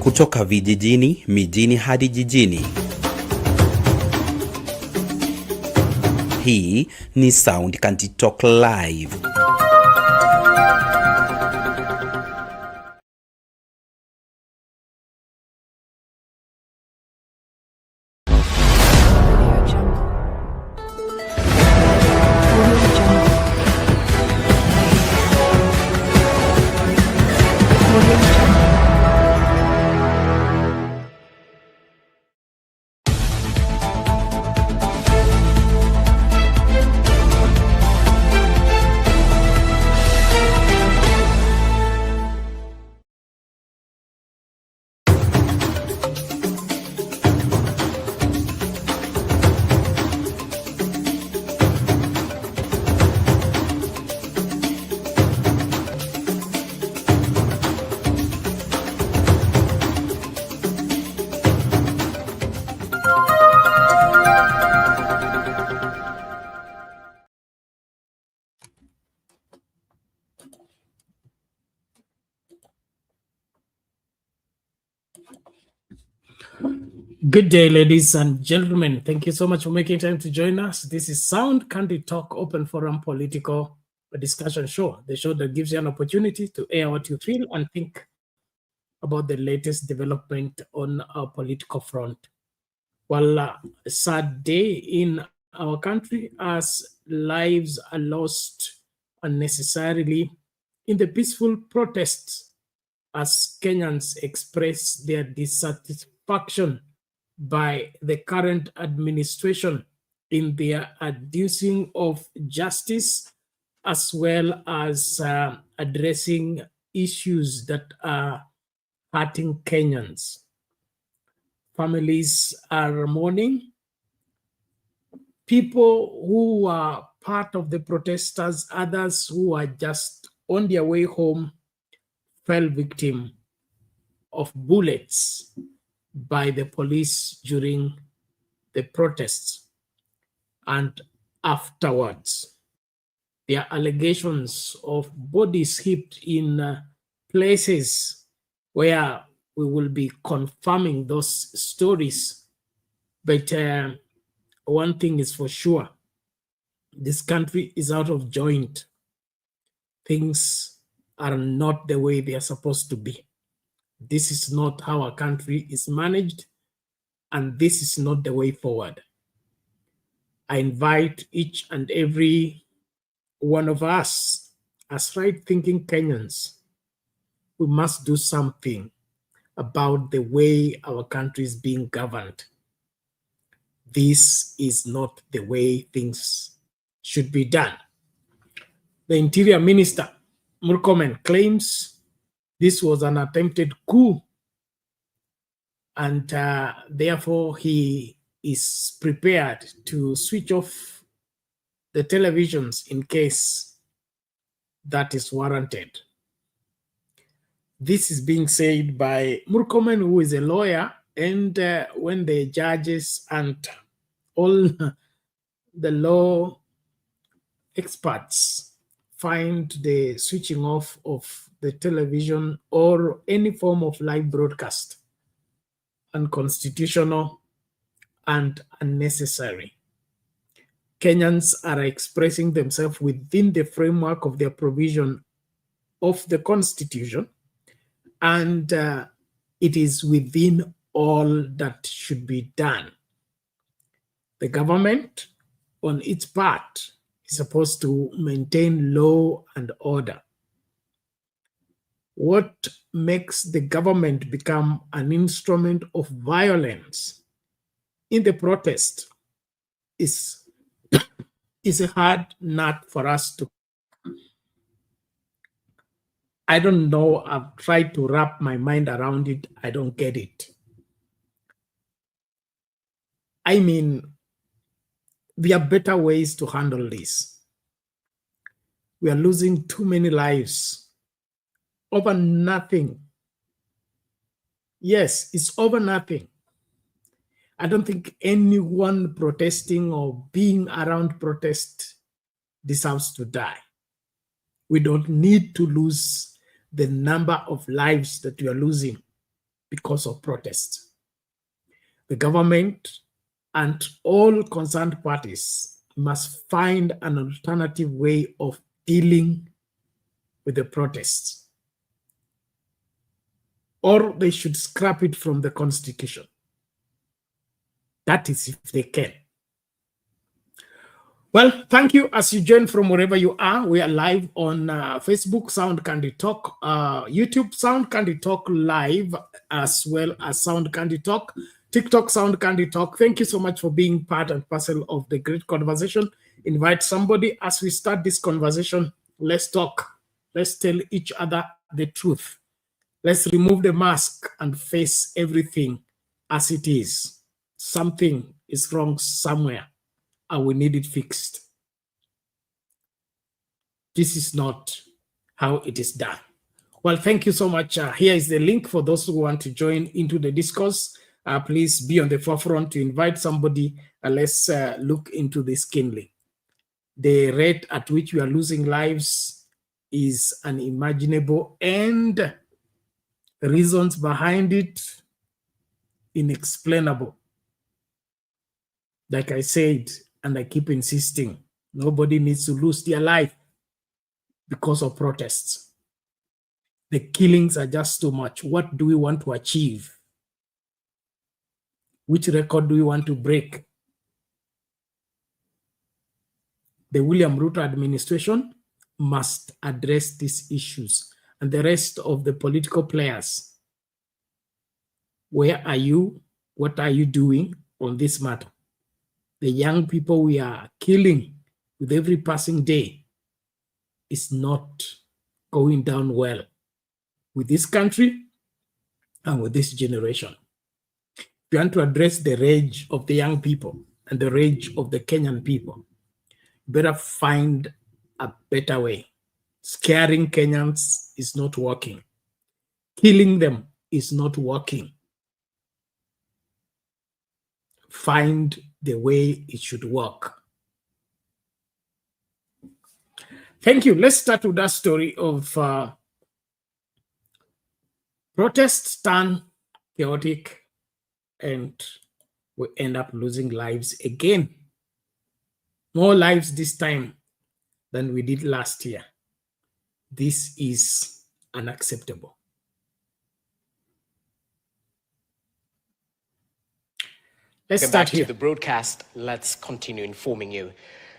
Kutoka vijijini, mijini hadi jijini. Hii ni Sound County Talk Live. Good day, ladies and gentlemen. Thank you so much for making time to join us. This is Sound County Talk, open forum political discussion show, the show that gives you an opportunity to air what you feel and think about the latest development on our political front. Well, a sad day in our country as lives are lost unnecessarily in the peaceful protests as Kenyans express their dissatisfaction by the current administration in their adducing of justice, as well as addressing issues that are hurting Kenyans. Families are mourning. People who are part of the protesters, others who are just on their way home, fell victim of bullets by the police during the protests. And afterwards, there are allegations of bodies heaped in places where we will be confirming those stories. But one thing is for sure, this country is out of joint. Things are not the way they are supposed to be. This is not how our country is managed, and this is not the way forward. I invite each and every one of us, as right-thinking Kenyans, we must do something about the way our country is being governed. This is not the way things should be done. The Interior Minister, Murkomen, claims this was an attempted coup, and therefore he is prepared to switch off the televisions in case that is warranted. This is being said by Murkomen, who is a lawyer, and when the judges and all the law experts find the switching off of the television or any form of live broadcast unconstitutional and unnecessary. Kenyans are expressing themselves within the framework of their provision of the Constitution, and it is within all that should be done. The government, on its part, is supposed to maintain law and order. What makes the government become an instrument of violence in the protest is a hard nut for us to. I don't know. I've tried to wrap my mind around it. I don't get it. I mean, there are better ways to handle this. We are losing too many lives over nothing. Yes, it's over nothing. I don't think anyone protesting or being around protest deserves to die. We don't need to lose the number of lives that we are losing because of protests. The government and all concerned parties must find an alternative way of dealing with the protests, or they should scrap it from the constitution. That is if they can. Well, thank you as you join from wherever you are. We are live on Facebook, Sound Candy Talk, YouTube, Sound Candy Talk Live, as well as Sound Candy Talk, TikTok, Sound Candy Talk. Thank you so much for being part and parcel of the great conversation. Invite somebody as we start this conversation. Let's talk. Let's tell each other the truth. Let's remove the mask and face everything as it is. Something is wrong somewhere, and we need it fixed. This is not how it is done. Well, thank you so much. Here is the link for those who want to join into the discourse. Please be on the forefront to invite somebody. Let's look into this keenly. The rate at which we are losing lives is unimaginable, and the reasons behind it, inexplainable. Like I said, and I keep insisting, nobody needs to lose their life because of protests. The killings are just too much. What do we want to achieve? Which record do we want to break? The William Ruto administration must address these issues, and the rest of the political players. Where are you? What are you doing on this matter? The young people we are killing with every passing day is not going down well with this country and with this generation. If you want to address the rage of the young people and the rage of the Kenyan people, you better find a better way. Scaring Kenyans is not working. Killing them is not working. Find the way it should work. Thank you. Let's start with that story of protests turn chaotic and we end up losing lives again. More lives this time than we did last year. This is unacceptable. Let's start here. To the broadcast. Let's continue informing you.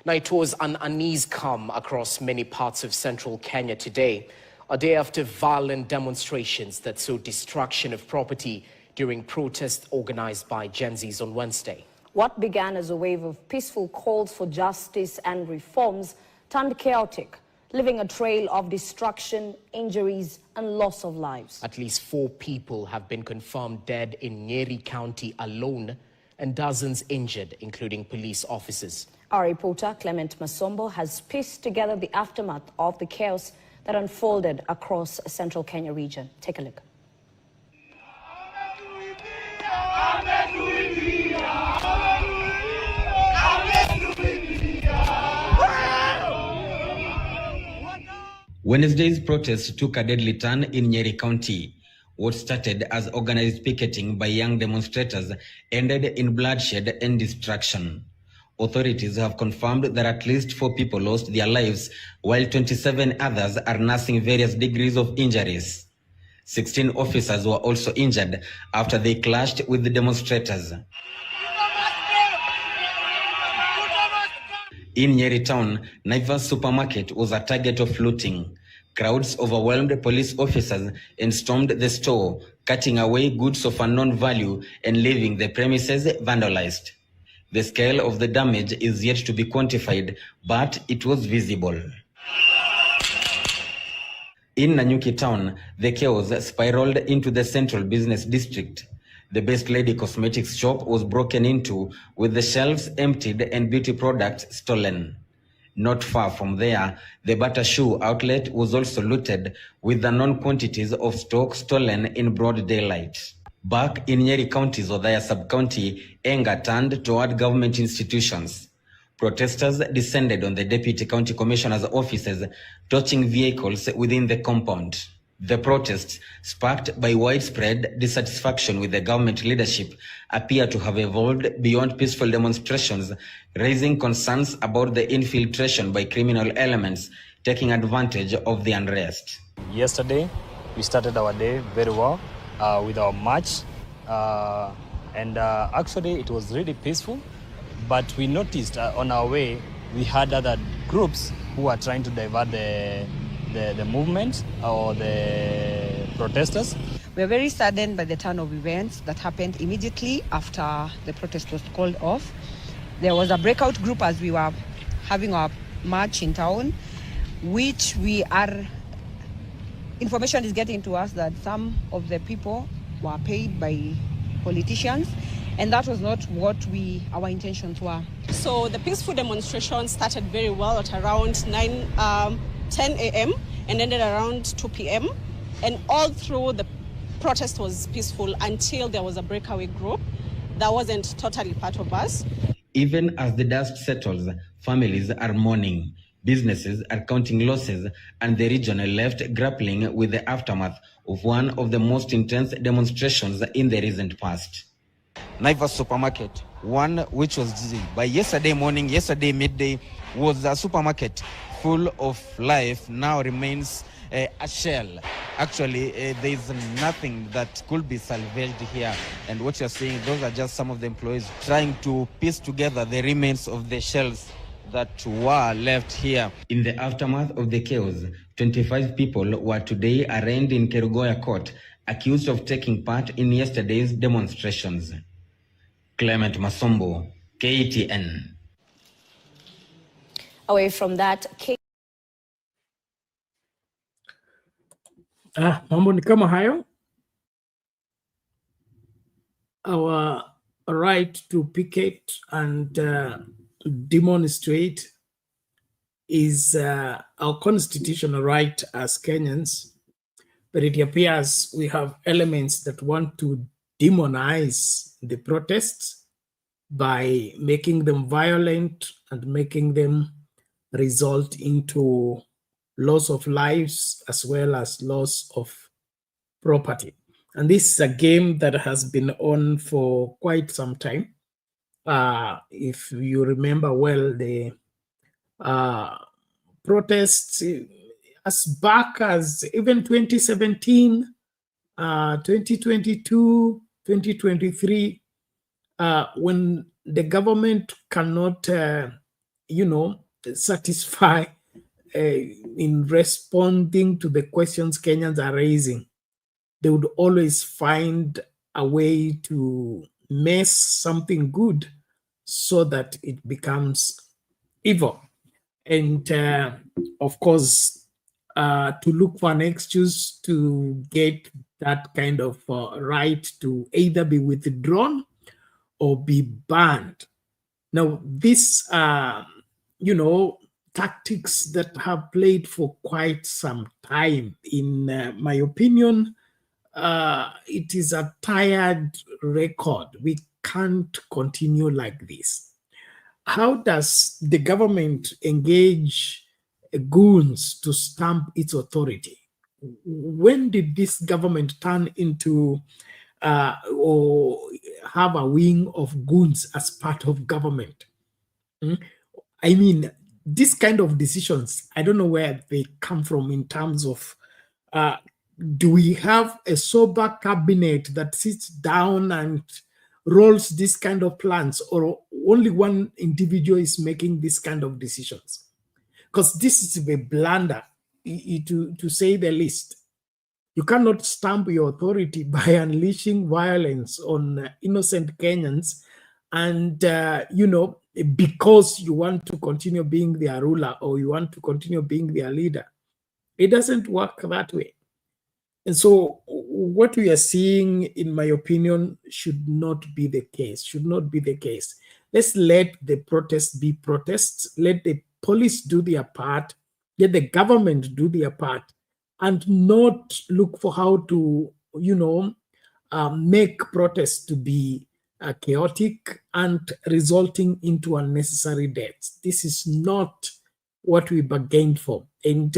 Now, it was an unease calm across many parts of central Kenya today, a day after violent demonstrations that saw destruction of property during protests organized by Gen Zs on Wednesday. What began as a wave of peaceful calls for justice and reforms turned chaotic, leaving a trail of destruction, injuries, and loss of lives. At least 4 people have been confirmed dead in Nyeri County alone, and dozens injured, including police officers. Our reporter, Clement Masombo, has pieced together the aftermath of the chaos that unfolded across the central Kenya region. Take a look. Wednesday's protest took a deadly turn in Nyeri County. What started as organized picketing by young demonstrators ended in bloodshed and destruction. Authorities have confirmed that at least 4 people lost their lives, while 27 others are nursing various degrees of injuries. 16 officers were also injured after they clashed with the demonstrators. In Nyeri town, Naivas supermarket was a target of looting. Crowds overwhelmed police officers and stormed the store, cutting away goods of unknown value and leaving the premises vandalized. The scale of the damage is yet to be quantified, but it was visible. In Nanyuki town, the chaos spiraled into the central business district. The Best Lady Cosmetics shop was broken into, with the shelves emptied and beauty products stolen. Not far from there, the Bata Shoe outlet was also looted, with unknown quantities of stock stolen in broad daylight. Back in Nyeri County's Othaya sub-county, anger turned toward government institutions. Protesters descended on the deputy county commissioner's offices, torching vehicles within the compound. The protests, sparked by widespread dissatisfaction with the government leadership, appear to have evolved beyond peaceful demonstrations, raising concerns about the infiltration by criminal elements taking advantage of the unrest. Yesterday, we started our day very well with our march, and actually it was really peaceful, but we noticed on our way we had other groups who are trying to divert the movement or the protesters. We are very saddened by the turn of events that happened immediately after the protest was called off. There was a breakout group as we were having our march in town, which information is getting to us that some of the people were paid by politicians, and that was not what our intentions were. So the peaceful demonstration started very well at around 10 a.m. and ended around 2 p.m. And all through the protest was peaceful until there was a breakaway group that wasn't totally part of us. Even as the dust settles, families are mourning, businesses are counting losses, and the regional left grappling with the aftermath of one of the most intense demonstrations in the recent past. Naivas supermarket, one which was by yesterday morning, yesterday midday, was a supermarket full of life, now remains a shell. Actually, there is nothing that could be salvaged here. And what you're seeing, those are just some of the employees trying to piece together the remains of the shells that were left here. In the aftermath of the chaos, 25 people were today arraigned in Kerugoya court, accused of taking part in yesterday's demonstrations. Clement Masombo, KTN. Away from that, mambo ni kama hayo. Our right to picket and demonstrate is our constitutional right as Kenyans, but it appears we have elements that want to demonize the protests by making them violent and making them result into loss of lives as well as loss of property. And this is a game that has been on for quite some time. If you remember well, the protests as back as even 2017, 2022, 2023, when the government cannot, satisfy in responding to the questions Kenyans are raising, they would always find a way to mess something good so that it becomes evil. And of course, to look for an excuse to get that kind of right to either be withdrawn or be banned. Now, these are, tactics that have played for quite some time. In my opinion, it is a tired record. We can't continue like this. How does the government engage goons to stamp its authority? When did this government turn into or have a wing of goons as part of government? I mean, this kind of decisions, I don't know where they come from in terms of, do we have a sober cabinet that sits down and rolls this kind of plans, or only one individual is making this kind of decisions? Because this is a blunder, to say the least. You cannot stamp your authority by unleashing violence on innocent Kenyans and, because you want to continue being their ruler or you want to continue being their leader. It doesn't work that way. And so what we are seeing, in my opinion, should not be the case, Let's let the protests be protests. Let the police do their part. Let the government do their part, and not look for how to, make protests to be chaotic and resulting into unnecessary deaths. This is not what we bargained for. And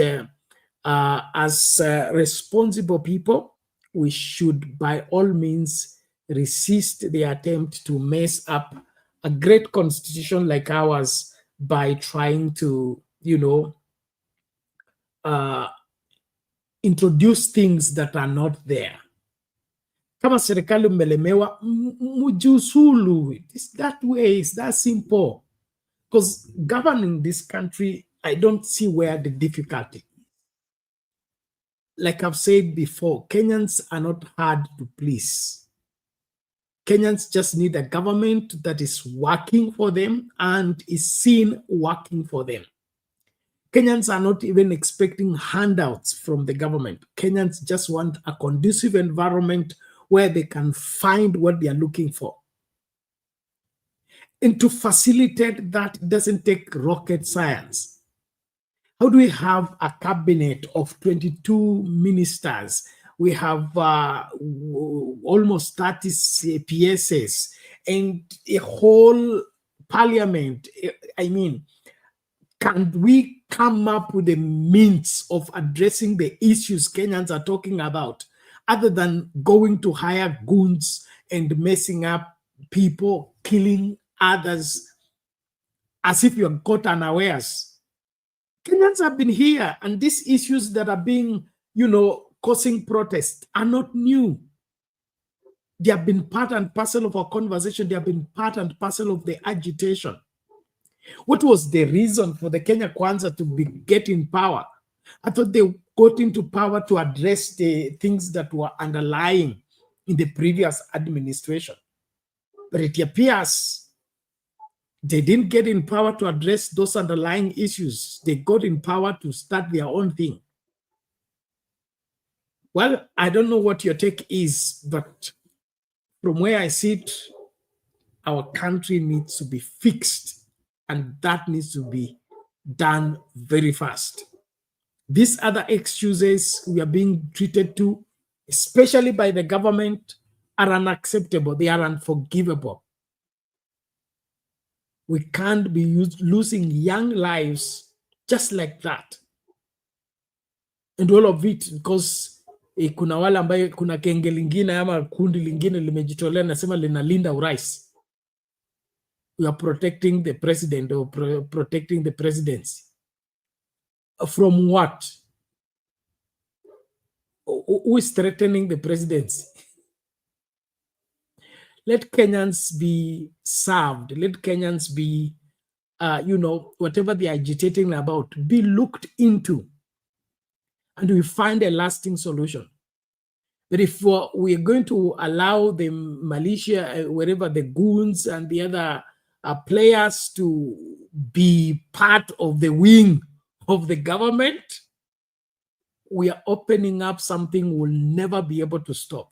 As responsible people, we should by all means resist the attempt to mess up a great constitution like ours by trying to, introduce things that are not there. Kama serikali mmelemewa, mujusulu. It's that way, it's that simple. Because governing this country, I don't see where the difficulty. Like I've said before, Kenyans are not hard to please. Kenyans just need a government that is working for them and is seen working for them. Kenyans are not even expecting handouts from the government. Kenyans just want a conducive environment where they can find what they are looking for. And to facilitate that, doesn't take rocket science. How do we have a cabinet of 22 ministers? We have almost 30 PSs and a whole parliament. I mean, can we come up with a means of addressing the issues Kenyans are talking about, other than going to hire goons and messing up people, killing others, as if you're caught unawares? Kenyans have been here, and these issues that are being, causing protests are not new. They have been part and parcel of our conversation. They have been part and parcel of the agitation. What was the reason for the Kenya Kwanza to get in power? I thought they got into power to address the things that were underlying in the previous administration. But it appears they didn't get in power to address those underlying issues. They got in power to start their own thing. Well, I don't know what your take is, but from where I sit, our country needs to be fixed, and that needs to be done very fast. These other excuses we are being treated to, especially by the government, are unacceptable. They are unforgivable. We can't be losing young lives just like that. And all of it because kuna wale ambaye kuna kenge lingine ama kundi lingine limejitolea nasema linalinda urais. We are protecting the president or protecting the presidency. From what? Who is threatening the presidency? Let Kenyans be served. Let Kenyans be, whatever they are agitating about, be looked into. And we find a lasting solution. But if we are going to allow the militia, wherever the goons and the other players to be part of the wing of the government, we are opening up something we'll never be able to stop.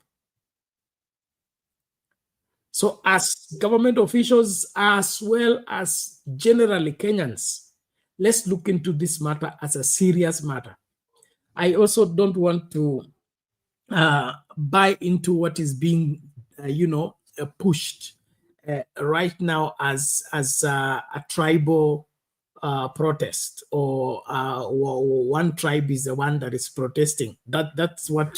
So as government officials, as well as generally Kenyans, let's look into this matter as a serious matter. I also don't want to buy into what is being, pushed right now as a tribal protest, or one tribe is the one that is protesting. That's what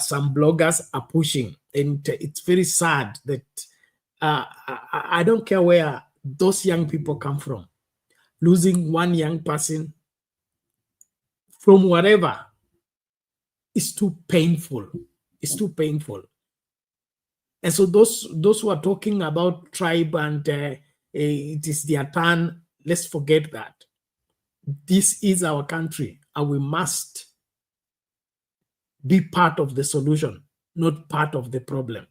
some bloggers are pushing, and it's very sad that I don't care where those young people come from. Losing one young person from whatever is too painful. It's too painful. And so those who are talking about tribe and it is their turn, let's forget that. This is our country, and we must be part of the solution, not part of the problem.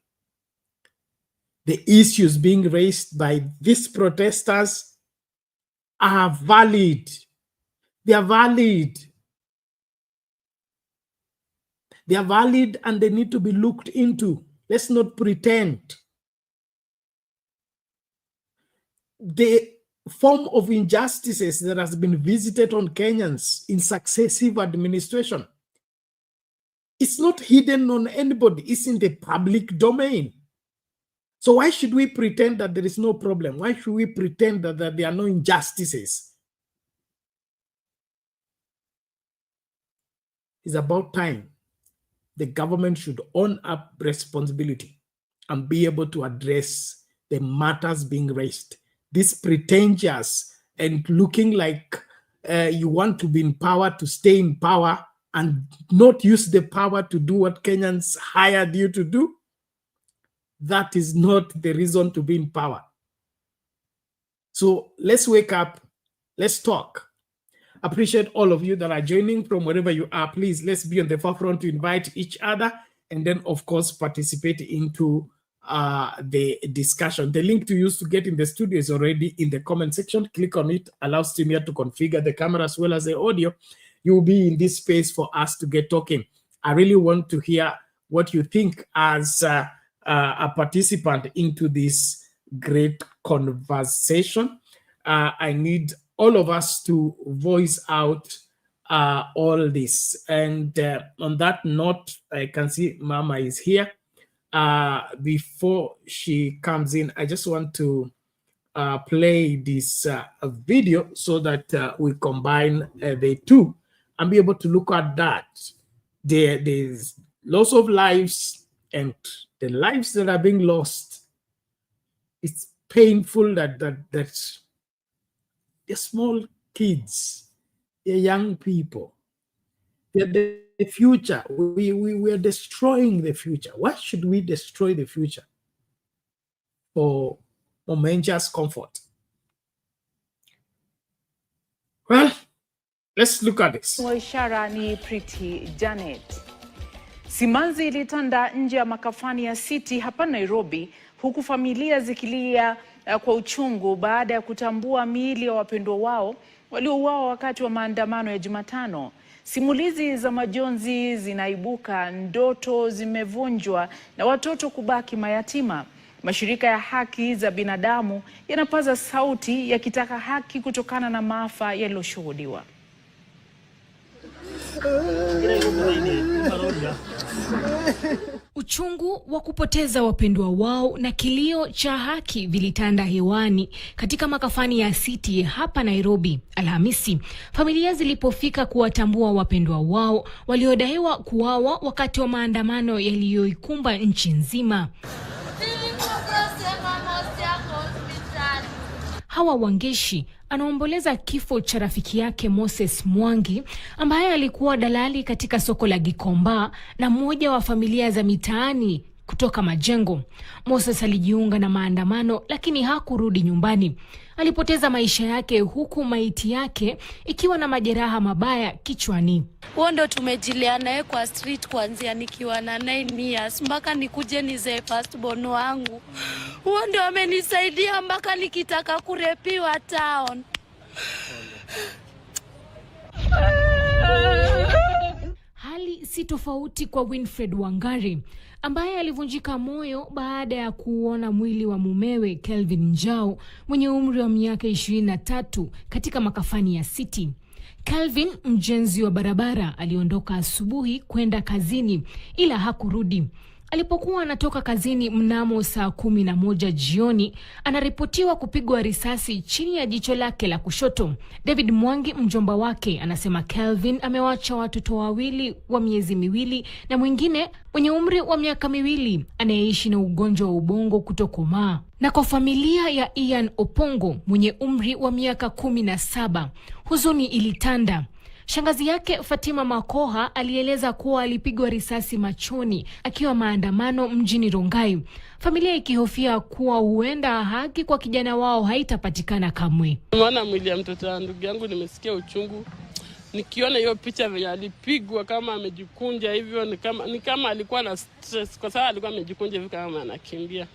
The issues being raised by these protesters are valid. They are valid. They are valid, and they need to be looked into. Let's not pretend. The form of injustices that has been visited on Kenyans in successive administration, it's not hidden on anybody. It's in the public domain. So why should we pretend that there is no problem? Why should we pretend that there are no injustices? It's about time the government should own up responsibility and be able to address the matters being raised. This pretentious and looking like you want to be in power to stay in power and not use the power to do what Kenyans hired you to do. That is not the reason to be in power. So let's wake up. Let's talk. Appreciate all of you that are joining from wherever you are. Please, let's be on the forefront to invite each other and then, of course, participate into the discussion. The link to use to get in the studio is already in the comment section. Click on it. Allow Streamer to configure the camera as well as the audio. You will be in this space for us to get talking. I really want to hear what you think as a participant into this great conversation. I need all of us to voice out all this. And on that note, I can see Mama is here. Before she comes in, I just want to play this video so that we combine the two and be able to look at that. There's loss of lives and the lives that are being lost. It's painful that they're small kids, they're young people, they're the future. We are destroying the future. Why should we destroy the future for momentous comfort? Well, let's look at this. Ishara ni Pretty Janet. Simanzi ilitanda nje ya makafani ya City hapa Nairobi, huku familia zikilia kwa uchungu baada ya kutambua miili ya wapendwa wao waliouawa wakati wa maandamano ya Jumatano. Simulizi za majonzi zinaibuka, ndoto zimevunjwa na watoto kubaki mayatima. Mashirika ya haki za binadamu yanapaza sauti yakitaka haki kutokana na maafa yaliyoshuhudiwa. Uchungu wa kupoteza wapendwa wao na kilio cha haki vilitanda hewani katika makafani ya City hapa Nairobi Alhamisi. Familia zilipofika kuwatambua wapendwa wao waliodaiwa kuuawa wakati wa maandamano yaliyoikumba nchi nzima. Hawa Wangeshi anaomboleza kifo cha rafiki yake Moses Mwangi ambaye alikuwa dalali katika soko la Gikomba na mmoja wa familia za mitaani kutoka Majengo. Moses alijiunga na maandamano lakini hakurudi nyumbani. Alipoteza maisha yake huku maiti yake ikiwa na majeraha mabaya kichwani. Huo ndo tumejilia naye kwa street kuanzia nikiwa na 9 years mpaka nikuje nizae first born wangu. Huo ndo amenisaidia mpaka nikitaka kurepiwa town. Hali si tofauti kwa Winfred Wangari ambaye alivunjika moyo baada ya kuona mwili wa mumewe Kelvin Njau mwenye umri wa miaka 23 katika makafani ya City. Kelvin, mjenzi wa barabara, aliondoka asubuhi kwenda kazini ila hakurudi. Alipokuwa anatoka kazini mnamo saa 11 jioni, anaripotiwa kupigwa risasi chini ya jicho lake la kushoto. David Mwangi, mjomba wake, anasema Kelvin amewacha watoto wawili wa miezi miwili na mwingine mwenye umri wa miaka 2 anayeishi na ugonjwa wa ubongo kutokomaa. Na kwa familia ya Ian Opongo mwenye umri wa miaka 17, huzuni ilitanda. Shangazi yake Fatima Makoha alieleza kuwa alipigwa risasi machoni akiwa maandamano mjini Rongai. Familia ikihofia kuwa huenda haki kwa kijana wao haitapatikana kamwe. Maana mwili ya mtoto wa ndugu yangu nimesikia uchungu. Nikiona hiyo picha venye alipigwa kama amejikunja hivyo ni kama alikuwa na stress kwa sababu alikuwa amejikunja hivi kama anakimbia.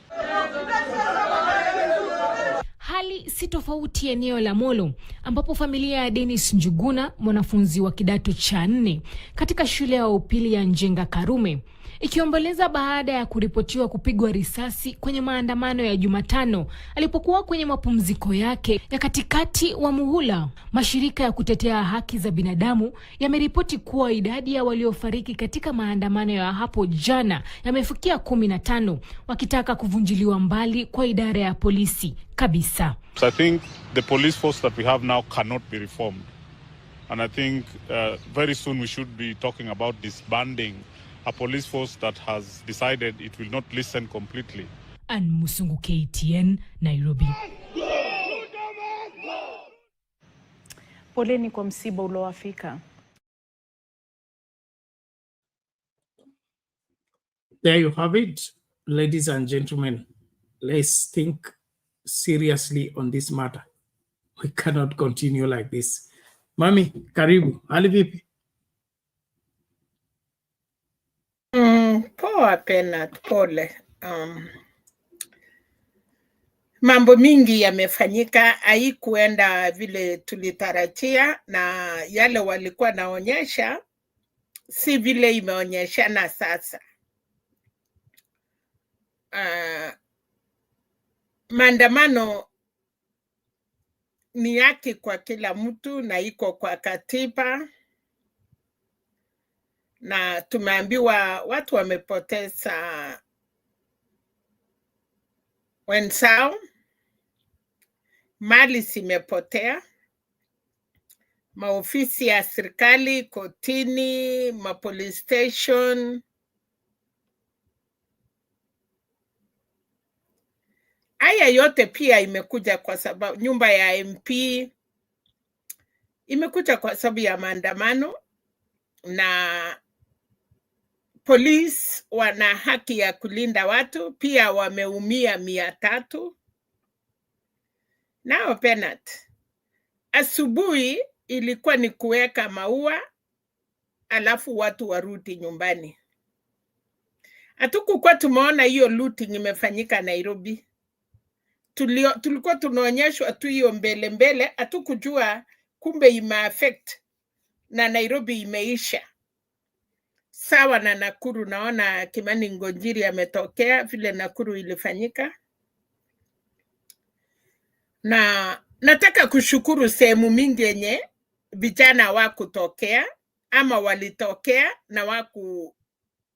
Hali si tofauti eneo la Molo ambapo familia ya Dennis Njuguna, mwanafunzi wa kidato cha 4 katika shule ya upili ya Njenga Karume, ikiomboleza baada ya kuripotiwa kupigwa risasi kwenye maandamano ya Jumatano alipokuwa kwenye mapumziko yake ya katikati wa muhula. Mashirika ya kutetea haki za binadamu yameripoti kuwa idadi ya waliofariki katika maandamano ya hapo jana yamefikia 15, wakitaka kuvunjiliwa mbali kwa idara ya polisi kabisa. So I think the police force that we have now cannot be reformed. And I think very soon we should be talking about disbanding a police force that has decided it will not listen completely. Ann Musungu, KTN, Nairobi. Poleni kwa msiba uliowafika. There you have it, ladies and gentlemen. Let's think seriously on this matter. We cannot continue like this. Mami, karibu. Hali vipi? Poa Penat, pole. Mambo mingi yamefanyika, haikuenda vile tulitarajia, na yale walikuwa naonyesha si vile imeonyeshana sasa. Maandamano ni haki kwa kila mtu na iko kwa katiba, na tumeambiwa watu wamepoteza wenzao, mali zimepotea, maofisi ya serikali, kotini, police station. Haya yote pia imekuja kwa sababu nyumba ya MP imekuja kwa sababu ya maandamano, na polisi wana haki ya kulinda watu, pia wameumia 300. Nao Penat, asubuhi ilikuwa ni kuweka maua alafu watu warudi nyumbani. Hatukukuwa tumeona hiyo looting imefanyika Nairobi. Tulikuwa tunaonyeshwa tu hiyo mbele, hatukujua kumbe imeaffect na Nairobi imeisha. Sawa na Nakuru, naona Kimani Ngonjiri ametokea vile Nakuru ilifanyika. Na nataka kushukuru sehemu mingi yenye vijana hawakutokea ama walitokea na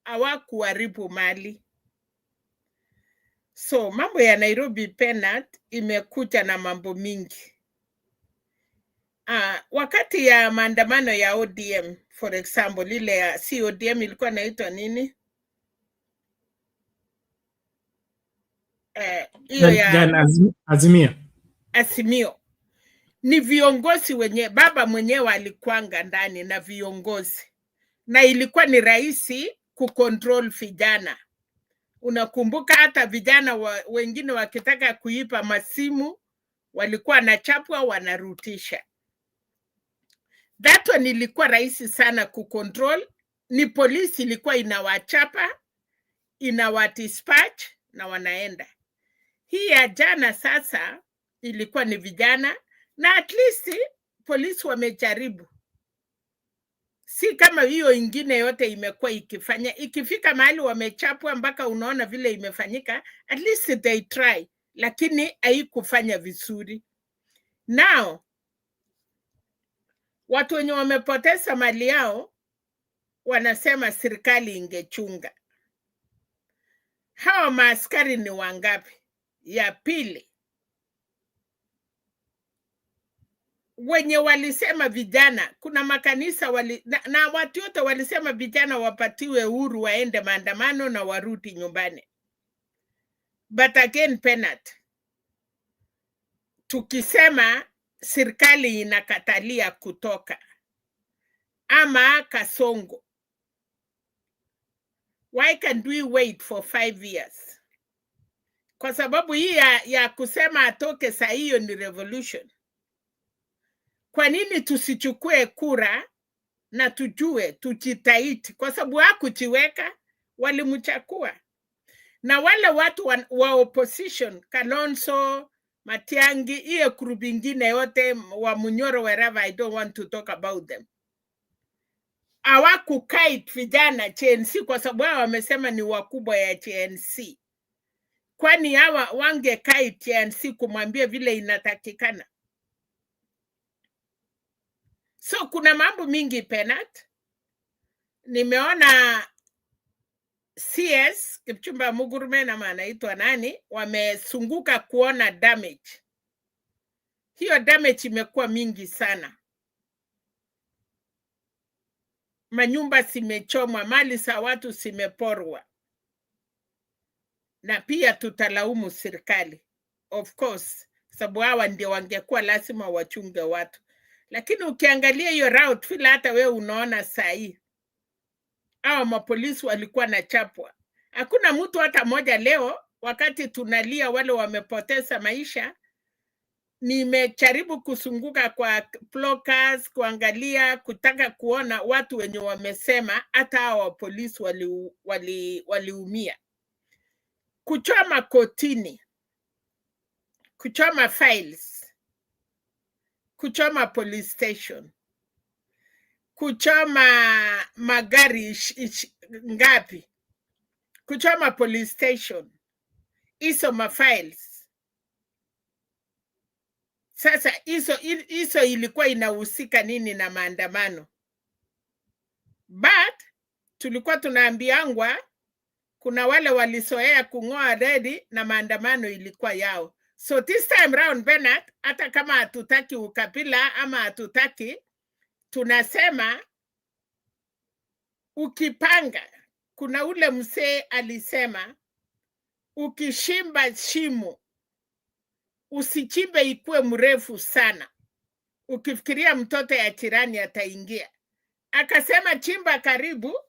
hawakuharibu mali. So mambo ya Nairobi Penat imekuja na mambo mingi. Wakati ya maandamano ya ODM, for example, ile ya ODM ilikuwa inaitwa nini? Hiyo ya Azimio. Ni viongozi wenye, baba mwenyewe alikuanga ndani na viongozi. Na ilikuwa ni rahisi kucontrol vijana. Unakumbuka hata vijana wengine wakitaka kuipa masimu, walikuwa nachapwa wanarutisha. That one ilikuwa rahisi sana kucontrol. Ni polisi ilikuwa inawachapa, inawadispatch na wanaenda. Hii ya jana sasa ilikuwa ni vijana, na at least polisi wamejaribu. Si kama hiyo ingine yote imekuwa ikifanya. Ikifika mahali wamechapwa mpaka unaona vile imefanyika, at least they try, lakini haikufanya vizuri. Now, watu wenye wamepoteza mali yao wanasema serikali ingechunga. Hawa maaskari ni wangapi? Ya pili, wenye walisema vijana, kuna makanisa na watu wote walisema vijana wapatiwe uhuru waende maandamano na warudi nyumbani. But again Penat, tukisema serikali inakatalia kutoka ama Kasongo, why can't we wait for 5 years? Kwa sababu hii ya kusema atoke saa hiyo ni revolution. Kwa nini tusichukue kura na tujue, tujitahidi? Kwa sababu hakujiweka, walimchakua. Na wale watu wa opposition, Kalonzo, Matiangi, hiyo group ingine yote wa Munyoro, wherever, I don't want to talk about them. Hawakukait vijana CNC kwa sababu hao wamesema ni wakubwa ya CNC. Kwani hawa wangekait CNC kumwambia vile inatakikana? So kuna mambo mingi Penat. Nimeona CS Kipchumba Murkomen ama anaitwa nani, wamesunguka kuona damage. Hiyo damage imekuwa mingi sana. manyumba zimechomwa, mali za watu zimeporwa, na pia tutalaumu serikali of course, sababu hawa ndio wangekuwa lazima wachunge watu. Lakini ukiangalia hiyo route vile hata wewe unaona saa hii, hawa mapolisi walikuwa na chapwa. Hakuna mtu hata moja leo, wakati tunalia wale wamepoteza maisha, nimejaribu kusunguka kwa bloggers, kuangalia, kutaka kuona watu wenye wamesema hata hawa polisi waliumia. Kuchoma kotini, kuchoma files, kuchoma police station, kuchoma magari ngapi, kuchoma police station, hizo mafiles. Sasa hizo ilikuwa inahusika nini na maandamano? But tulikuwa tunaambiangwa kuna wale walisoea kung'oa redi na maandamano ilikuwa yao. So this time round, Bernard, hata kama hatutaki ukabila ama hatutaki, tunasema ukipanga, kuna ule mzee alisema ukishimba shimo usichimbe ikuwe mrefu sana, ukifikiria mtoto ya jirani ataingia. Akasema chimba karibu,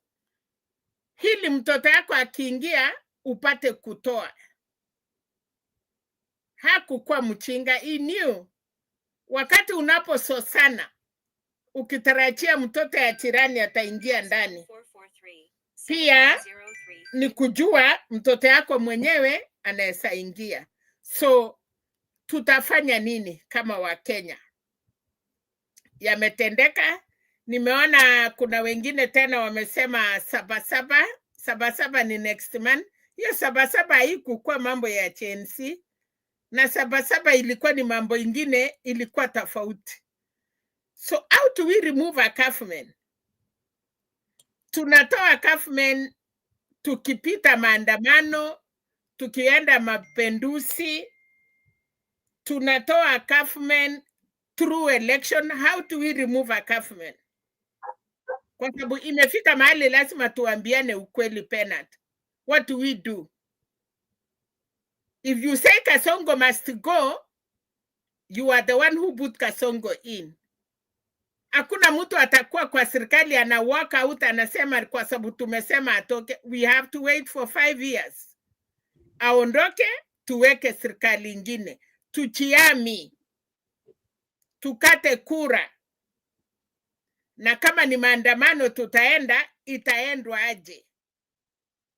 hili mtoto yako akiingia upate kutoa. Hakukuwa mchinga, he knew wakati unapososana ukitarajia mtoto ya jirani ataingia ndani, pia ni kujua mtoto yako mwenyewe anaweza ingia. So tutafanya nini kama Wakenya? Yametendeka. Nimeona kuna wengine tena wamesema Sabasaba ni next month. Hiyo Sabasaba haikukuwa mambo ya CNC, na Sabasaba ilikuwa ni mambo ingine, ilikuwa tofauti. So how do we remove a government? Tunatoa government tukipita maandamano, tukienda mapenduzi, tunatoa government through election. How do we remove a government? Kwa sababu imefika mahali lazima tuambiane ukweli, Bernard. What do we do? If you say Kasongo must go, you are the one who put Kasongo in. Hakuna mtu atakuwa kwa serikali ana walk out anasema kwa sababu tumesema atoke. We have to wait for 5 years. Aondoke, tuweke serikali ingine. Tuchiami, tukate kura. Na kama ni maandamano tutaenda, itaendwa aje?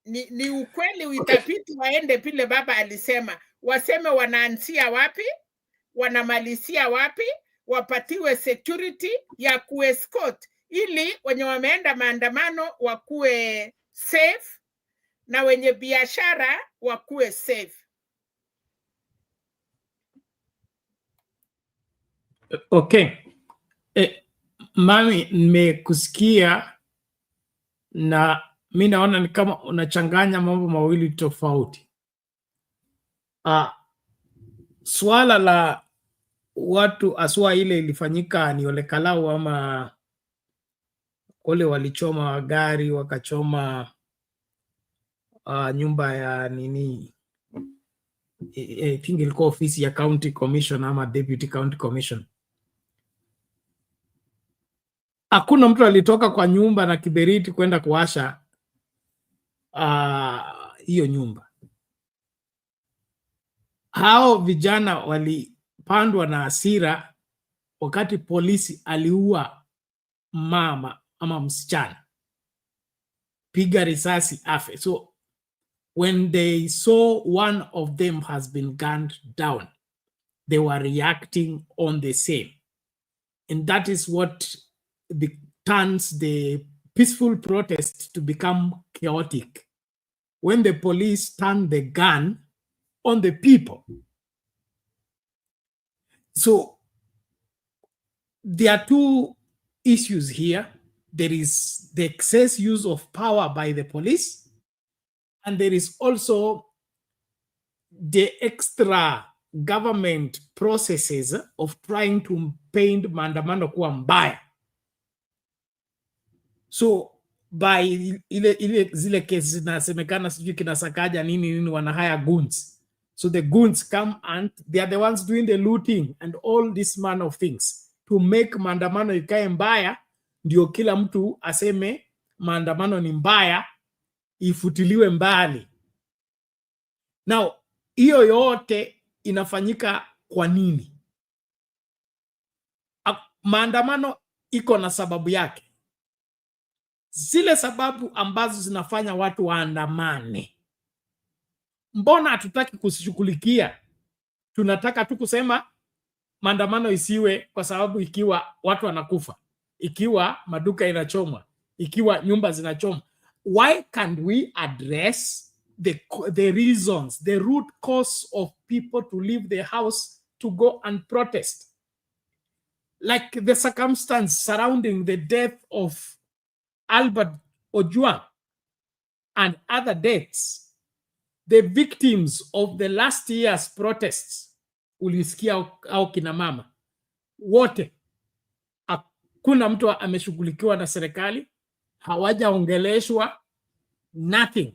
Ni ukweli utapiti waende pile baba alisema. Waseme wanaanzia wapi, wanamalizia wapi, wapatiwe security ya kuescort ili wenye wameenda maandamano wakuwe safe na wenye biashara wakuwe safe. Okay. Mami, nimekusikia na mi naona ni kama unachanganya mambo mawili tofauti. Swala la watu aswa ile ilifanyika ni Olekalau ama wale walichoma gari wakachoma nyumba ya nini, I think ilikuwa ofisi ya county commission ama deputy county commission. Hakuna mtu alitoka kwa nyumba na kiberiti kwenda kuwasha hiyo nyumba. Hao vijana walipandwa na hasira wakati polisi aliua mama ama msichana, piga risasi afe. So when they saw one of them has been gunned down, they were reacting on the same, and that is what turns the peaceful protest to become chaotic when the police turn the gun on the people. So there are two issues here. There is the excess use of power by the police, and there is also the extra government processes of trying to paint maandamano kuwa mbaya. So by zile kesi zinasemekana sijui kina Sakaja nini wana hire goons. So the goons come and they are the ones doing the looting and all this man of things to make maandamano ikae mbaya, ndio kila mtu aseme maandamano ni mbaya, ifutiliwe mbali. Now, hiyo yote inafanyika kwa nini? Maandamano iko na sababu yake. Zile sababu ambazo zinafanya watu waandamane, mbona hatutaki kuzishughulikia? Tunataka tu kusema maandamano isiwe kwa sababu ikiwa watu wanakufa, ikiwa maduka inachomwa, ikiwa nyumba zinachomwa. Why can't we address the reasons, the root cause of people to leave their house to go and protest? Like the circumstance surrounding the death of Albert Ojwang and other deaths, the victims of the last year's protests, ulisikia au kina mama wote, hakuna mtu ameshughulikiwa na serikali, hawajaongeleshwa, nothing.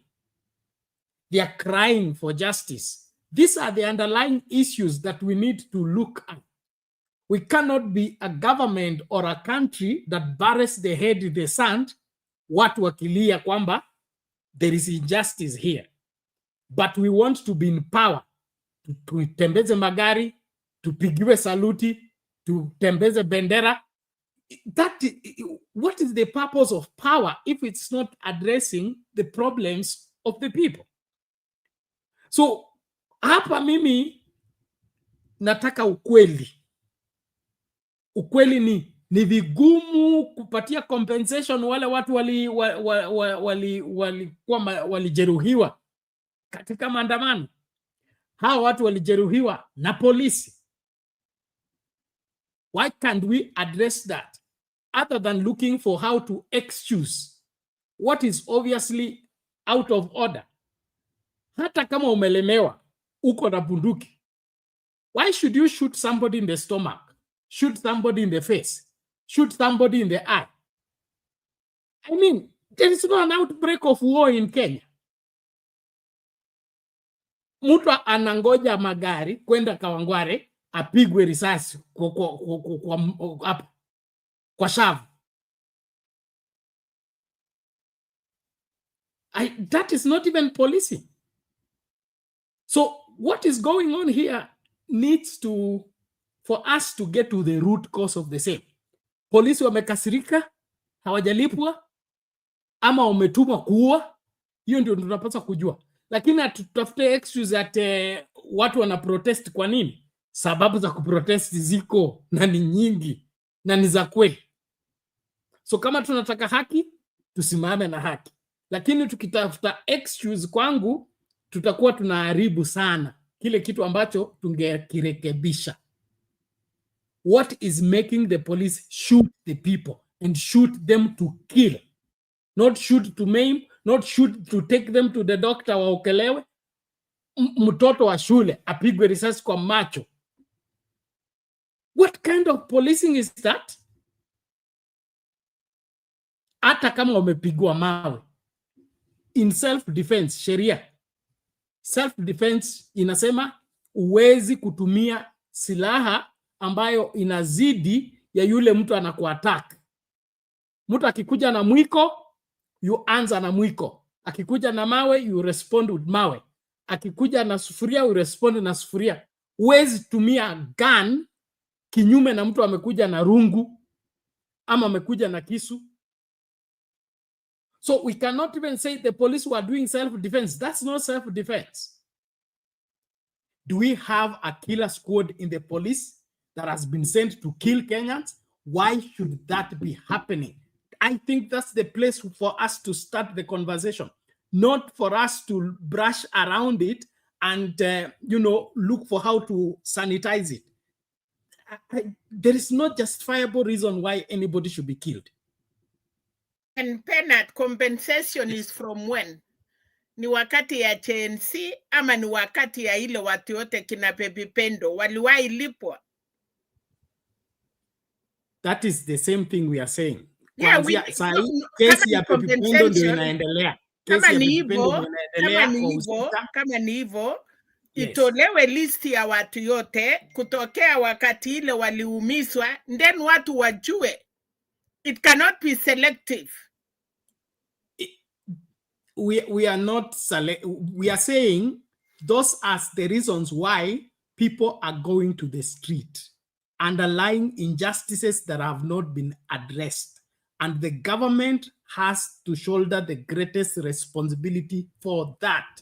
They are crying for justice. These are the underlying issues that we need to look at. We cannot be a government or a country that buries the head in the sand, watu wakilia kwamba there is injustice here. But we want to be in power. Tutembeze magari, tupigiwe saluti, tutembeze bendera. What is the purpose of power if it's not addressing the problems of the people? So, hapa mimi nataka ukweli. Ukweli ni vigumu kupatia compensation wale watu walijeruhiwa katika maandamano. Hawa watu walijeruhiwa na polisi. Why can't we address that other than looking for how to excuse what is obviously out of order? Hata kama umelemewa, uko na bunduki, why should you shoot somebody in the stomach, shoot somebody in the face, shoot somebody in the eye? I mean, there is no an outbreak of war in Kenya. Mtu anangoja magari kwenda Kawangware apigwe risasi kwa shavu. That is not even policing. So what is going on here needs for us to get to the root cause of the same. Polisi wamekasirika, hawajalipwa, ama wametumwa kuua. Hiyo ndio tunapaswa kujua. Lakini atutafute excuse at watu wana protest kwa nini? Sababu za kuprotest ziko na ni nyingi na ni za kweli. So kama tunataka haki, tusimame na haki. Lakini tukitafuta excuse kwangu, tutakuwa tunaharibu sana kile kitu ambacho tungekirekebisha. What is making the police shoot the people and shoot them to kill? Not shoot to maim, not shoot to take them to the doctor waokelewe. Mtoto wa shule apigwe risasi kwa macho. What kind of policing is that? Hata kama wamepigwa mawe. In self-defense, sheria. Self-defense inasema uwezi kutumia silaha ambayo inazidi ya yule mtu anakuattack. Mtu akikuja na mwiko, you answer na mwiko. Akikuja na mawe, you respond with mawe. Akikuja na sufuria, you respond na sufuria. Uwezi tumia gun kinyume na mtu amekuja na rungu ama amekuja na kisu. So we cannot even say the police were doing self-defense. That's not self-defense. Do we have a killer squad in the police that has been sent to kill Kenyans? Why should that be happening? I think that's the place for us to start the conversation, not for us to brush around it and, look for how to sanitize it. There is no justifiable reason why anybody should be killed. And Penat, compensation is from when? Ni wakati ya CNC ama ni wakati ya ile watu yote kina Baby Pendo waliwahi lipwa? That is the same thing we are saying. Yeah, kuanzia saa hii kama kesi ni ya Pepi Pendo ndio compensation, inaendelea. kama Kesi ya ni Pepi Pendo ndio hivyo, inaendelea kama ni hivyo, Yes. itolewe listi ya watu yote kutokea wakati ile waliumizwa, then watu wajue. It cannot be selective. We are not we are saying those are the reasons why people are going to the street, underlying injustices that have not been addressed, and the government has to shoulder the greatest responsibility for that.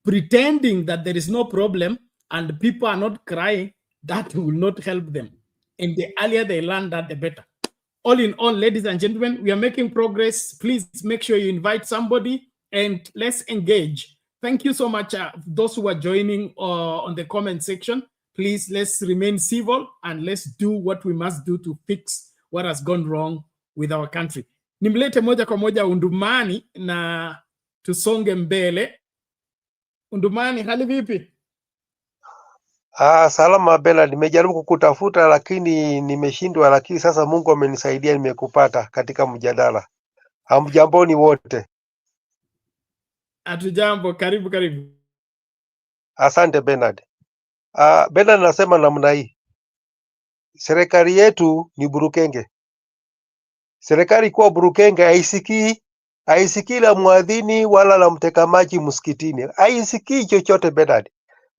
Pretending that there is no problem and people are not crying, that will not help them. And the earlier they learn that, the better. All in all, ladies and gentlemen, we are making progress. Please make sure you invite somebody and let's engage. Thank you so much, those who are joining on the comment section. Please, let's remain civil and let's do what we must do to fix what has gone wrong with our country. Nimlete moja kwa moja Undumani na tusonge mbele. Undumani, hali vipi? Salama Bella, nimejaribu kukutafuta lakini nimeshindwa, lakini sasa Mungu amenisaidia, nimekupata katika mjadala. Hamjamboni wote. Hatujambo, karibu. Asante Bernard. Bernard, nasema namna hii. Serikali yetu ni burukenge. Serikali kwa burukenge haisikii la muadhini wala la mteka maji msikitini. Haisikii chochote Bernard.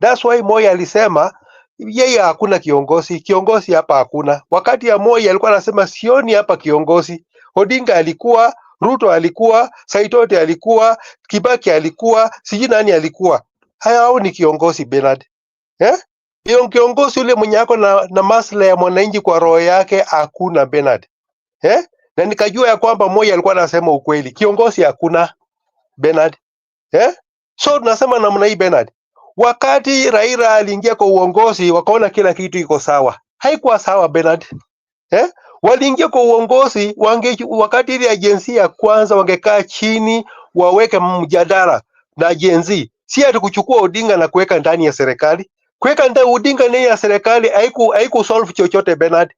That's why Moi alisema yeye hakuna kiongozi hapa hakuna. Wakati ya Moi alikuwa anasema sioni hapa kiongozi. Odinga alikuwa, Ruto alikuwa, Saitoti alikuwa, Kibaki alikuwa, sijui nani alikuwa. Hao ni kiongozi Bernard. Hiyo kiongozi yule mwenye ako na maslahi ya mwananchi kwa roho yake hakuna Bernard. Na nikajua ya kwamba Moi alikuwa anasema ukweli. Kiongozi hakuna Bernard. So tunasema namna hii Bernard. Wakati Raila aliingia kwa uongozi wakaona kila kitu iko sawa. Haikuwa sawa Bernard. Waliingia kwa uongozi wakati ile agency ya kwanza wangekaa chini waweke mjadala na agency. Si ati kuchukua Odinga na kuweka ndani ya serikali. Kuweka ndani Odinga ndani ya serikali haiku solve chochote Bernard.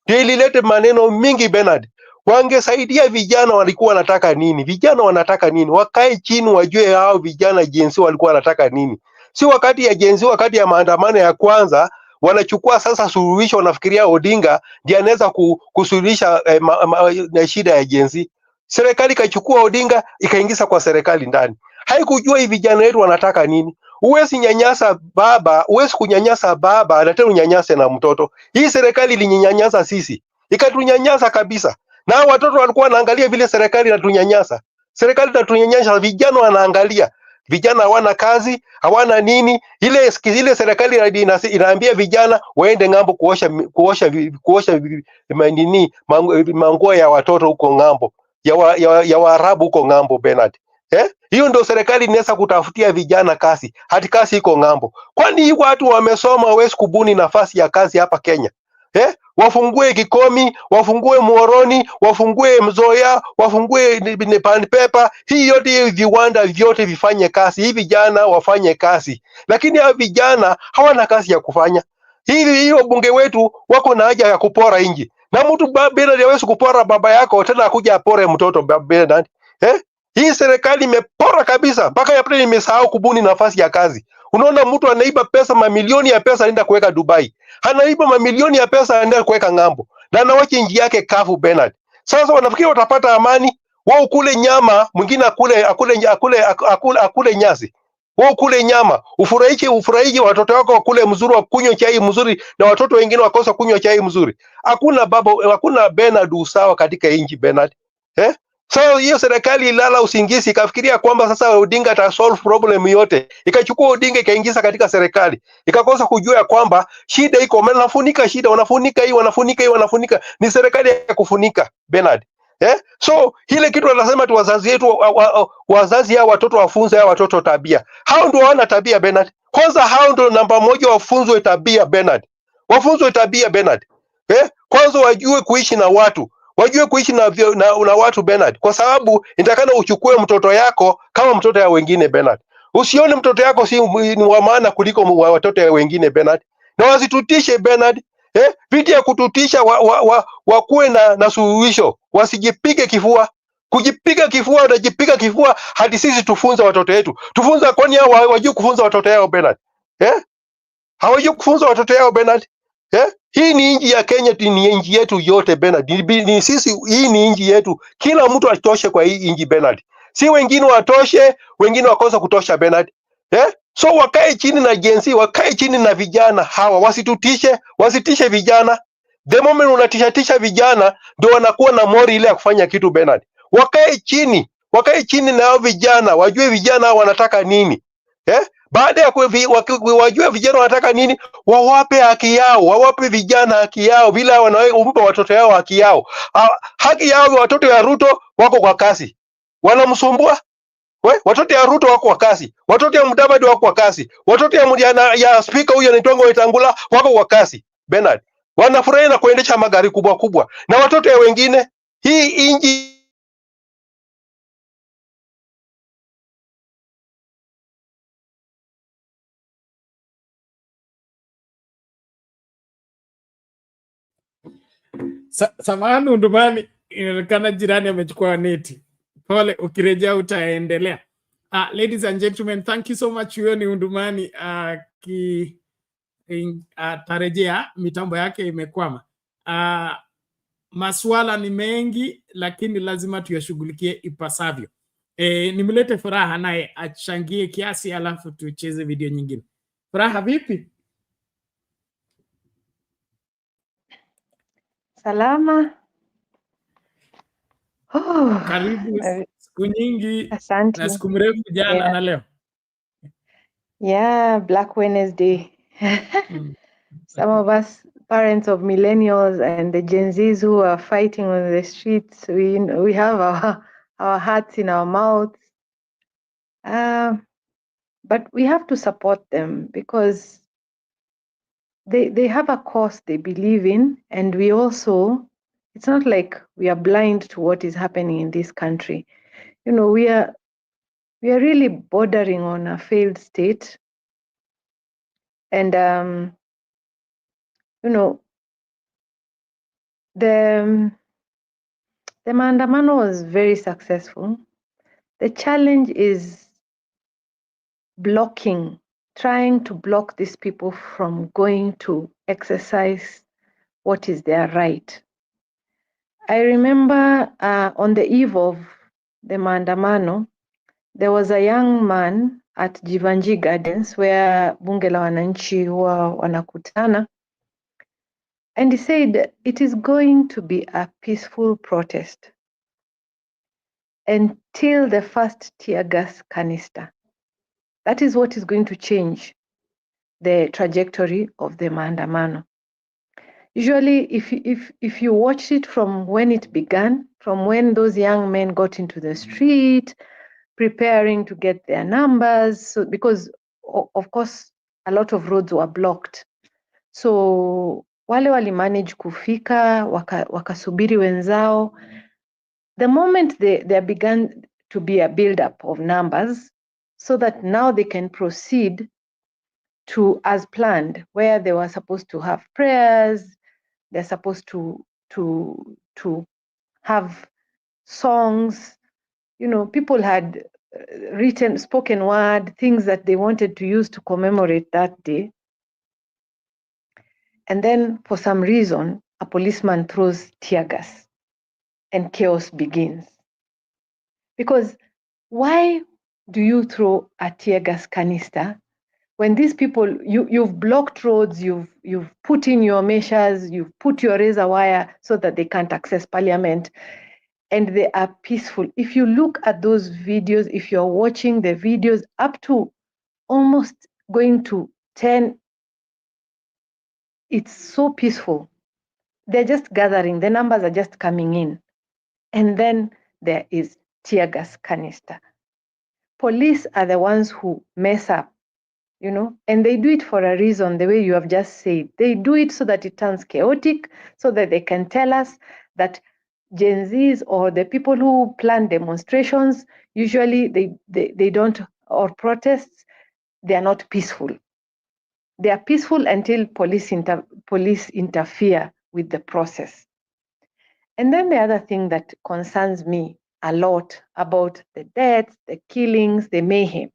Ndio ililete maneno mingi Bernard. Wangesaidia vijana walikuwa wanataka nini? Vijana wanataka nini? Wakae chini wajue hao vijana agency walikuwa wanataka nini. Si wakati ya agency, wakati ya maandamano ya kwanza wanachukua sasa suluhisho, wanafikiria Odinga ndiye anaweza kusuluhisha na shida ya agency. Serikali ikachukua Odinga ikaingiza kwa serikali ndani. Haikujua hivi vijana wetu wanataka nini. Huwezi kunyanyasa baba na tena unyanyase na mtoto. Hii serikali ilinyanyasa sisi. Ikatunyanyasa kabisa. Na watoto walikuwa wanaangalia vile serikali inatunyanyasa. Serikali inatunyanyasa, vijana wanaangalia. Vijana hawana kazi, hawana nini. Ile serikali inaambia vijana waende ngambo kuosha manguo ya watoto huko ngambo. Ya Waarabu huko ngambo Bernard. Hiyo ndio serikali inaweza kutafutia vijana kazi. Hati kazi iko ngambo. Kwani watu wamesoma hawezi kubuni nafasi ya kazi hapa Kenya? Wafungue Kikomi, wafungue Muhoroni, wafungue Mzoya, wafungue Paper. Hii yote viwanda vyote vifanye kazi. Hivi vijana wafanye kazi. Lakini hao vijana hawana kazi ya kufanya. Hiyo bunge wetu wako na haja ya kupora inji. Na mtu Bernard hawezi kupora baba yako tena akuja apore mtoto Bernard. Hii serikali imepora kabisa. Mpaka ya pili imesahau kubuni nafasi ya kazi. Unaona mtu anaiba pesa, mamilioni ya pesa anaenda kuweka Dubai. Anaiba mamilioni ya pesa anaenda kuweka ngambo. Na anawacha inji yake kafu Bernard. Sasa wanafikiri watapata amani, wao kule nyama, mwingine akule nyasi. Wao kule nyama, ufurahishe watoto wako wakule mzuri, wakunywe chai mzuri na watoto wengine wakosa kunywa chai mzuri. Hakuna Bernard usawa katika inji Bernard. So hiyo serikali ilala usingizi ikafikiria kwamba sasa Odinga ata solve problem yote. Ikachukua Odinga ikaingiza katika serikali. Ikakosa kujua ya kwamba shida iko, wanafunika shida, wanafunika. Ni serikali ya kufunika Bernard. So ile kitu wanasema tu wazazi hao watoto wafunze hao watoto tabia. Hao ndio wana tabia Bernard. Kwanza hao ndio namba moja wafunzwe tabia Bernard. Wafunzwe tabia Bernard. Kwanza wajue kuishi na watu. Wajue kuishi na watu Bernard. Kwa sababu nitakana uchukue mtoto yako kama mtoto ya wengine Bernard. Usione mtoto yako si ni wa maana kuliko watoto ya wengine Bernard. Na wasitutishe Bernard. Vitu ya kututisha wakuwe na suluhisho. wasijipige kifua. Kujipiga kifua, wanajipiga kifua hadi sisi tufunze watoto wetu. Tufunza, kwani hao hawajui kufunza watoto yao Bernard? Hawajui kufunza watoto yao Bernard? Hii ni nchi ya Kenya, ni nchi yetu yote Bernard. Ni sisi, hii ni nchi yetu. Kila mtu atoshe kwa hii nchi Bernard. Si wengine watoshe, wengine wakosa kutosha Bernard. So wakae chini na jensi, wakae chini na vijana hawa, wasitishe vijana. The moment unatisha vijana ndio wanakuwa na mori ile ya kufanya kitu Bernard. Wakae chini na hao vijana, wajue vijana hao wanataka nini. Baada ya wajue vijana wanataka nini, wawape haki yao, wawape vijana haki yao, vile wanaompa watoto yao haki yao. Haki yao, watoto ya Ruto wako kwa kasi, wanamsumbua. Watoto ya Ruto wako kwa kasi, watoto ya Mudavadi wako kwa kasi, watoto ya speaker huyo anaitwa Wetangula wako kwa kasi Bernard. Wanafurahi na kuendesha magari kubwa kubwa, na watoto ya wengine. Hii inji Samahani Undumani, inaonekana jirani amechukua neti. Pole, ukirejea utaendelea. Ladies and gentlemen, thank you so much. Huyo ni Undumani tarejea, mitambo yake imekwama. Masuala ni mengi, lakini lazima tuyashughulikie ipasavyo. Nimlete Furaha naye achangie kiasi, alafu tucheze video nyingine. Furaha, vipi? Salama. Karibu. Siku nyingi. Asante. Na siku mrefu jana na leo. Yeah, Black Wednesday. Some of us parents of millennials and the Gen Zs who are fighting on the streets, we have our hearts in our mouths. But we have to support them because they have a cause they believe in, and we also, it's not like we are blind to what is happening in this country. You know, we are really bordering on a failed state. And you know, the maandamano was very successful. The challenge is trying to block these people from going to exercise what is their right. I remember on the eve of the maandamano, there was a young man at Jivanji Gardens where bunge la wananchi huwa wanakutana, and he said it is going to be a peaceful protest until the first tear gas canister. That is what is going to change the trajectory of the maandamano. Usually, if you watch it from when it began, from when those young men got into the street, preparing to get their numbers, so because of course a lot of roads were blocked, so wale wali manage kufika wakasubiri wenzao. The moment there began to be a build-up of numbers, so that now they can proceed to as planned, where they were supposed to have prayers, they're supposed to have songs. You know, people had written spoken word, things that they wanted to use to commemorate that day. And then for some reason, a policeman throws tear gas and chaos begins. Because why do you throw a tear gas canister when these people, you've blocked roads, you've put in your measures, you've put your razor wire so that they can't access parliament, and they are peaceful. If you look at those videos, if you're watching the videos up to almost going to 10, it's so peaceful. They're just gathering, the numbers are just coming in. And then there is tear gas canister. Police are the ones who mess up, you know, and they do it for a reason, the way you have just said. They do it so that it turns chaotic, so that they can tell us that Gen Zs or the people who plan demonstrations, usually they don't, or protests, they are not peaceful. They are peaceful until police interfere with the process. And then the other thing that concerns me a lot about the deaths, the killings, the mayhem.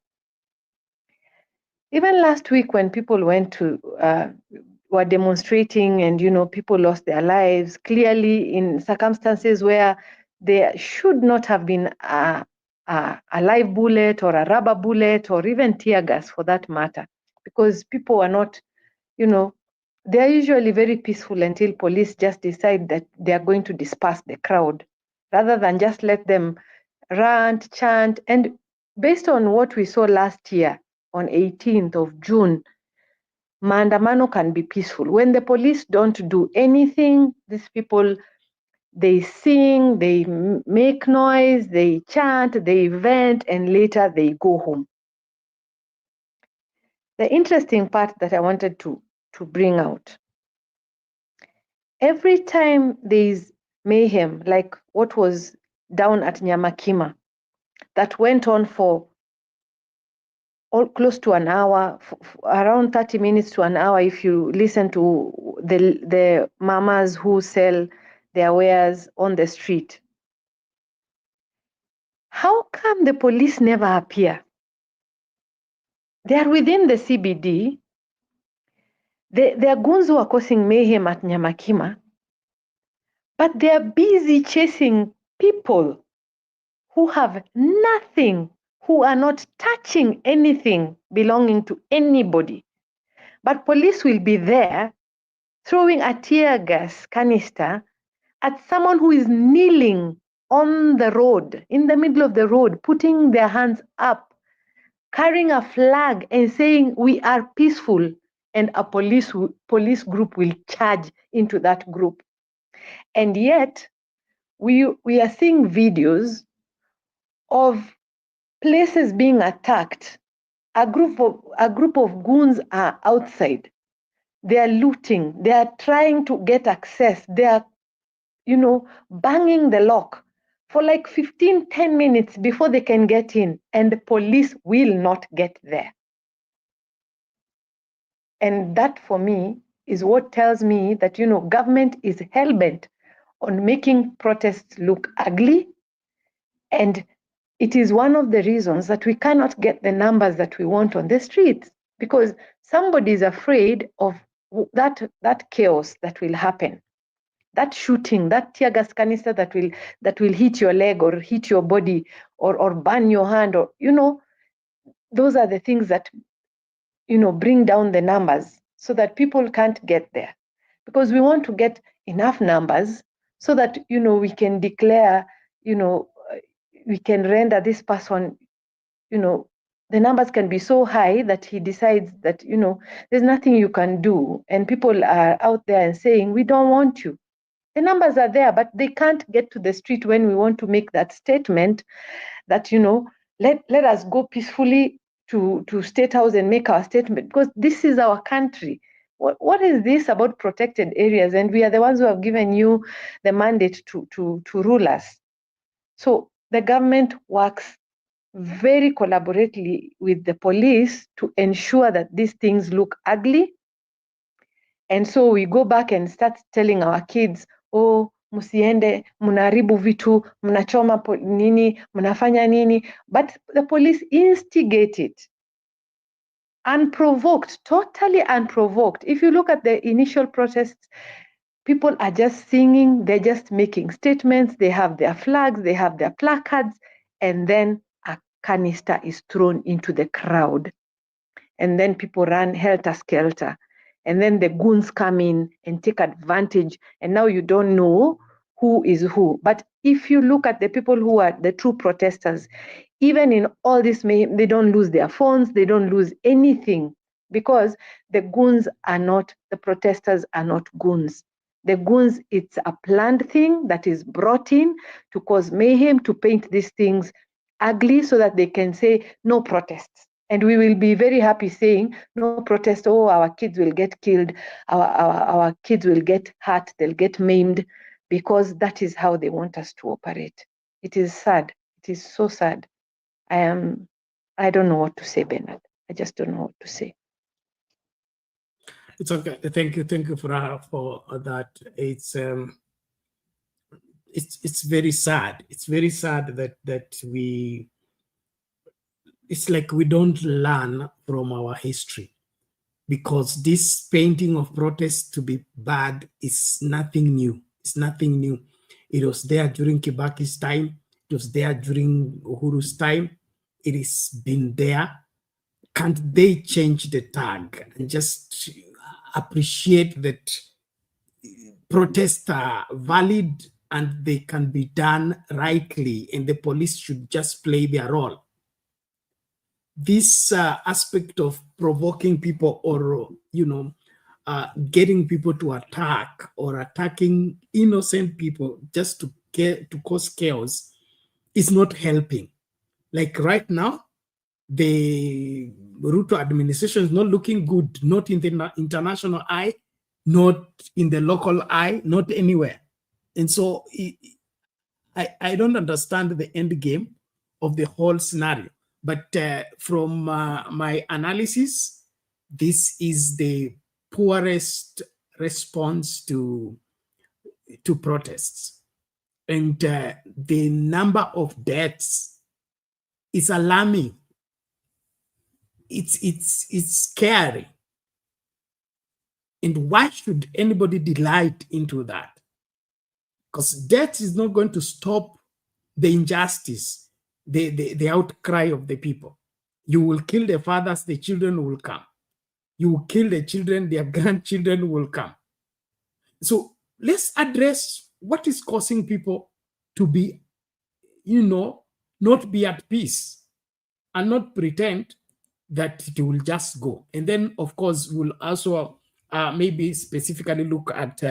Even last week when people were demonstrating and, people lost their lives, clearly in circumstances where there should not have been a live bullet or a rubber bullet or even tear gas for that matter, because people are not, they're usually very peaceful until police just decide that they are going to disperse the crowd rather than just let them rant, chant. And based on what we saw last year on 18th of June, maandamano can be peaceful. When the police don't do anything, these people, they sing, they make noise, they chant, they vent, and later they go home. The interesting part that I wanted to bring out, every time there is mayhem, like what was down at Nyamakima, that went on for close to an hour, around 30 minutes to an hour, if you listen to the mamas who sell their wares on the street. How come the police never appear? They are within the CBD. They are goons who are causing mayhem at Nyamakima, but they are busy chasing people who have nothing, who are not touching anything belonging to anybody. But police will be there throwing a tear gas canister at someone who is kneeling on the road, in the middle of the road, putting their hands up, carrying a flag and saying, "We are peaceful," and a police group will charge into that group. And yet, we are seeing videos of places being attacked. A group of goons are outside. They are looting. They are trying to get access. They are, banging the lock for like 10 minutes before they can get in, and the police will not get there. And that, for me, is what tells me that, government is hell-bent on making protests look ugly. And it is one of the reasons that we cannot get the numbers that we want on the streets, because somebody is afraid of that chaos that will happen, that shooting, that tear gas canister that will hit your leg or hit your body or burn your hand, or those are the things that bring down the numbers so that people can't get there, because we want to get enough numbers so that we can declare, we can render this person, the numbers can be so high that he decides that there's nothing you can do, and people are out there and saying, "We don't want you." The numbers are there, but they can't get to the street when we want to make that statement that, let us go peacefully to State House and make our statement, because this is our country. What is this about protected areas? And we are the ones who have given you the mandate to rule us. So the government works very collaboratively with the police to ensure that these things look ugly. And so we go back and start telling our kids, "Oh, musiende, munaharibu vitu, mnachoma nini, mnafanya nini." But the police instigate it. Unprovoked, totally unprovoked. If you look at the initial protests, people are just singing, they're just making statements, they have their flags, they have their placards, and then a canister is thrown into the crowd. And then people run helter-skelter. And then the goons come in and take advantage. And now you don't know who is who. But if you look at the people who are the true protesters, even in all this mayhem, they don't lose their phones, they don't lose anything, because the goons are not, the protesters are not goons. The goons, it's a planned thing that is brought in to cause mayhem, to paint these things ugly so that they can say no protests. And we will be very happy saying no protest. Oh, our kids will get killed, our kids will get hurt, they'll get maimed, because that is how they want us to operate. It is sad. It is so sad. I don't know what to say, Bernard. I just don't know what to say. It's okay. Thank you for that. It's it's very sad. It's very sad that it's like we don't learn from our history, because this painting of protest to be bad is nothing new. It's nothing new. It was there during Kibaki's time. It was there during Uhuru's time. It has been there. Can't they change the tag and just appreciate that protests are valid and they can be done rightly, and the police should just play their role? This aspect of provoking people, or getting people to attack or attacking innocent people just to cause chaos, is not helping. Like right now, the Ruto administration is not looking good, not in the international eye, not in the local eye, not anywhere. And so I don't understand the end game of the whole scenario. But from my analysis, this is the poorest response to protests. And the number of deaths is alarming. It's scary. And why should anybody delight into that? Because death is not going to stop the injustice, the outcry of the people. You will kill the fathers, the children will come. You will kill the children, their grandchildren will come. So let's address what is causing people to be, not be at peace, and not pretend that it will just go. And then, of course, we'll also maybe specifically look at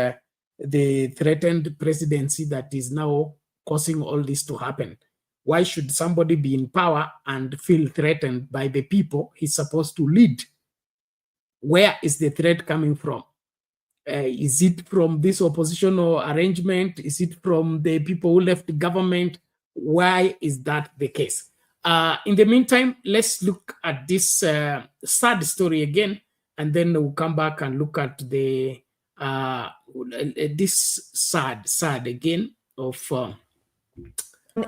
the threatened presidency that is now causing all this to happen. Why should somebody be in power and feel threatened by the people he's supposed to lead? Where is the threat coming from? Is it from this oppositional arrangement? Is it from the people who left the government? Why is that the case? In the meantime, let's look at this sad story again, and then we'll come back and look at the this sad again of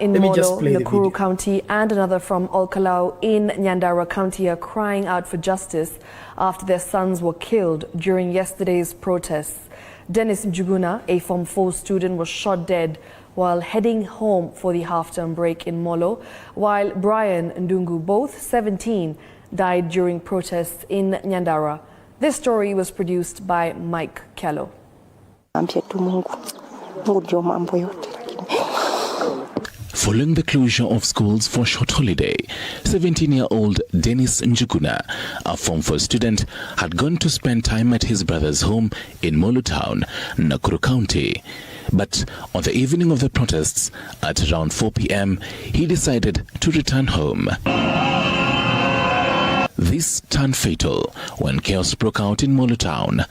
in Molo, Nakuru County, and another from Olkalau in Nyandarua County are crying out for justice after their sons were killed during yesterday's protests. Dennis Njuguna, a Form 4 student, was shot dead while heading home for the half-term break in Molo, while Brian Ndung'u, both 17, died during protests in Nyandarua. This story was produced by Mike Kello. Following the closure of schools for a short holiday, 17-year-old Dennis Njuguna, a Form 4 student, had gone to spend time at his brother's home in Molo Town, Nakuru County. But on the evening of the protests, at around 4 p.m., he decided to return home. This turned fatal when chaos broke out in Molo Town.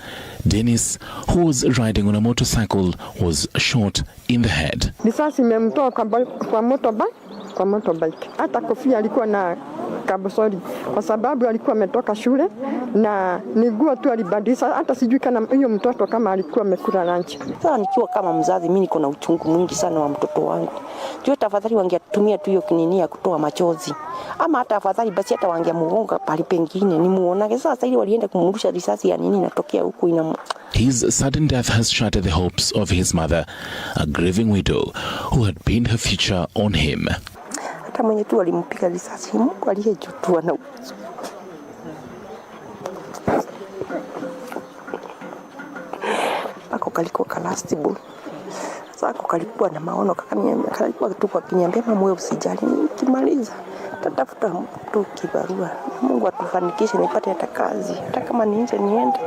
Dennis, who was riding on a motorcycle, was shot in the head. Risasi imemtoa kwa motorbike. Hata kofia alikuwa na kabosori kwa sababu alikuwa ametoka shule na niguo tu alibadilisha, hata sijui kana hiyo mtoto kama alikuwa amekula lunch. Sasa nikiwa kama mzazi mimi niko na uchungu mwingi sana wa mtoto wangu. Jua tafadhali wangetumia tu hiyo kinini ya kutoa machozi. Ama hata afadhali basi hata wangemuonga pale pengine nimuonage. Sasa ili walienda kumrusha risasi ya nini natokea huku ina. His sudden death has shattered the hopes of his mother, a grieving widow who had pinned her future on him. Hata mwenye tu alimpiga risasi Mungu aliyejutua na ako kalikuwa kalastable. Sasa ako kalikuwa na maono kalikuwa tu kwa kinyambia mama wewe usijali nikimaliza tatafuta mtu kibarua. Mungu atufanikishe nipate hata kazi. Hata kama niende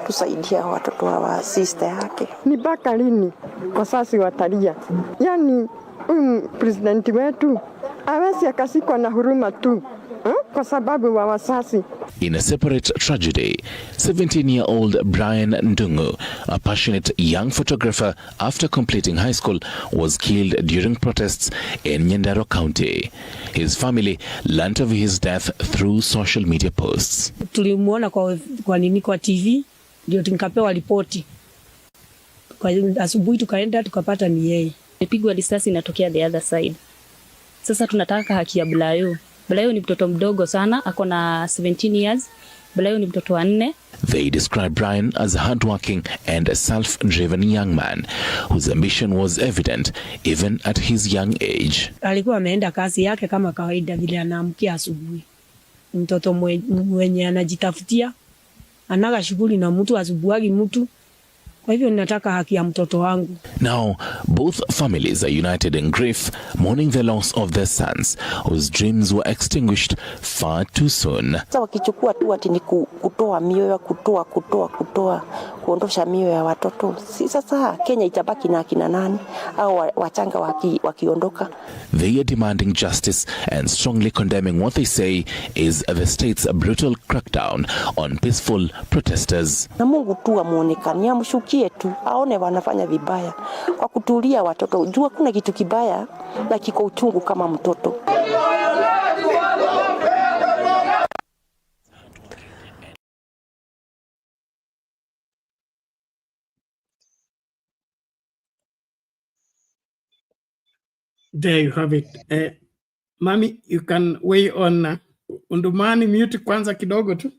tusaidia watoto wa sister yake. Ni baka lini wasasi watalia? Yaani president wetu hawezi akasikwa na huruma tu kwa sababu wa wasasi. In a separate tragedy, 17-year-old Brian Ndung'u, a passionate young photographer after completing high school, was killed during protests in Nyandarua County. His family learnt of his death through social media posts. Tulimuona kwa TV, ndio tukapewa ripoti. Kwa asubuhi tukaenda tukapata ni yeye. Imepigwa risasi inatokea the other side. Sasa tunataka haki ya Bulayo. Bulayo ni mtoto mdogo sana, ako na 17 years. Bulayo ni mtoto wa 4. They described Brian as a hardworking and a self-driven young man whose ambition was evident even at his young age. Alikuwa ameenda kazi yake kama kawaida vile anaamkia asubuhi. Mtoto mwenye anajitafutia, anaga shughuli na mtu, asubuhi mtu. Kwa hivyo ninataka haki ya mtoto wangu. Now, both families are united in grief, mourning the loss of their sons, whose dreams were extinguished far too soon. Sasa wakichukua tu ati ni kutoa mioyo, kuondosha mioyo ya watoto. Si sasa Kenya itabaki na akina nani au wachanga wakiondoka? They are demanding justice and strongly condemning what they say is the state's brutal crackdown on peaceful protesters. Na Mungu tu amuonekane, amshukie tu, aone wanafanya vibaya kwa kutulia watoto. Jua kuna kitu kibaya na kiko uchungu kama mtoto. There you have it. Mami, you can weigh on Undumani, mute kwanza kidogo tu.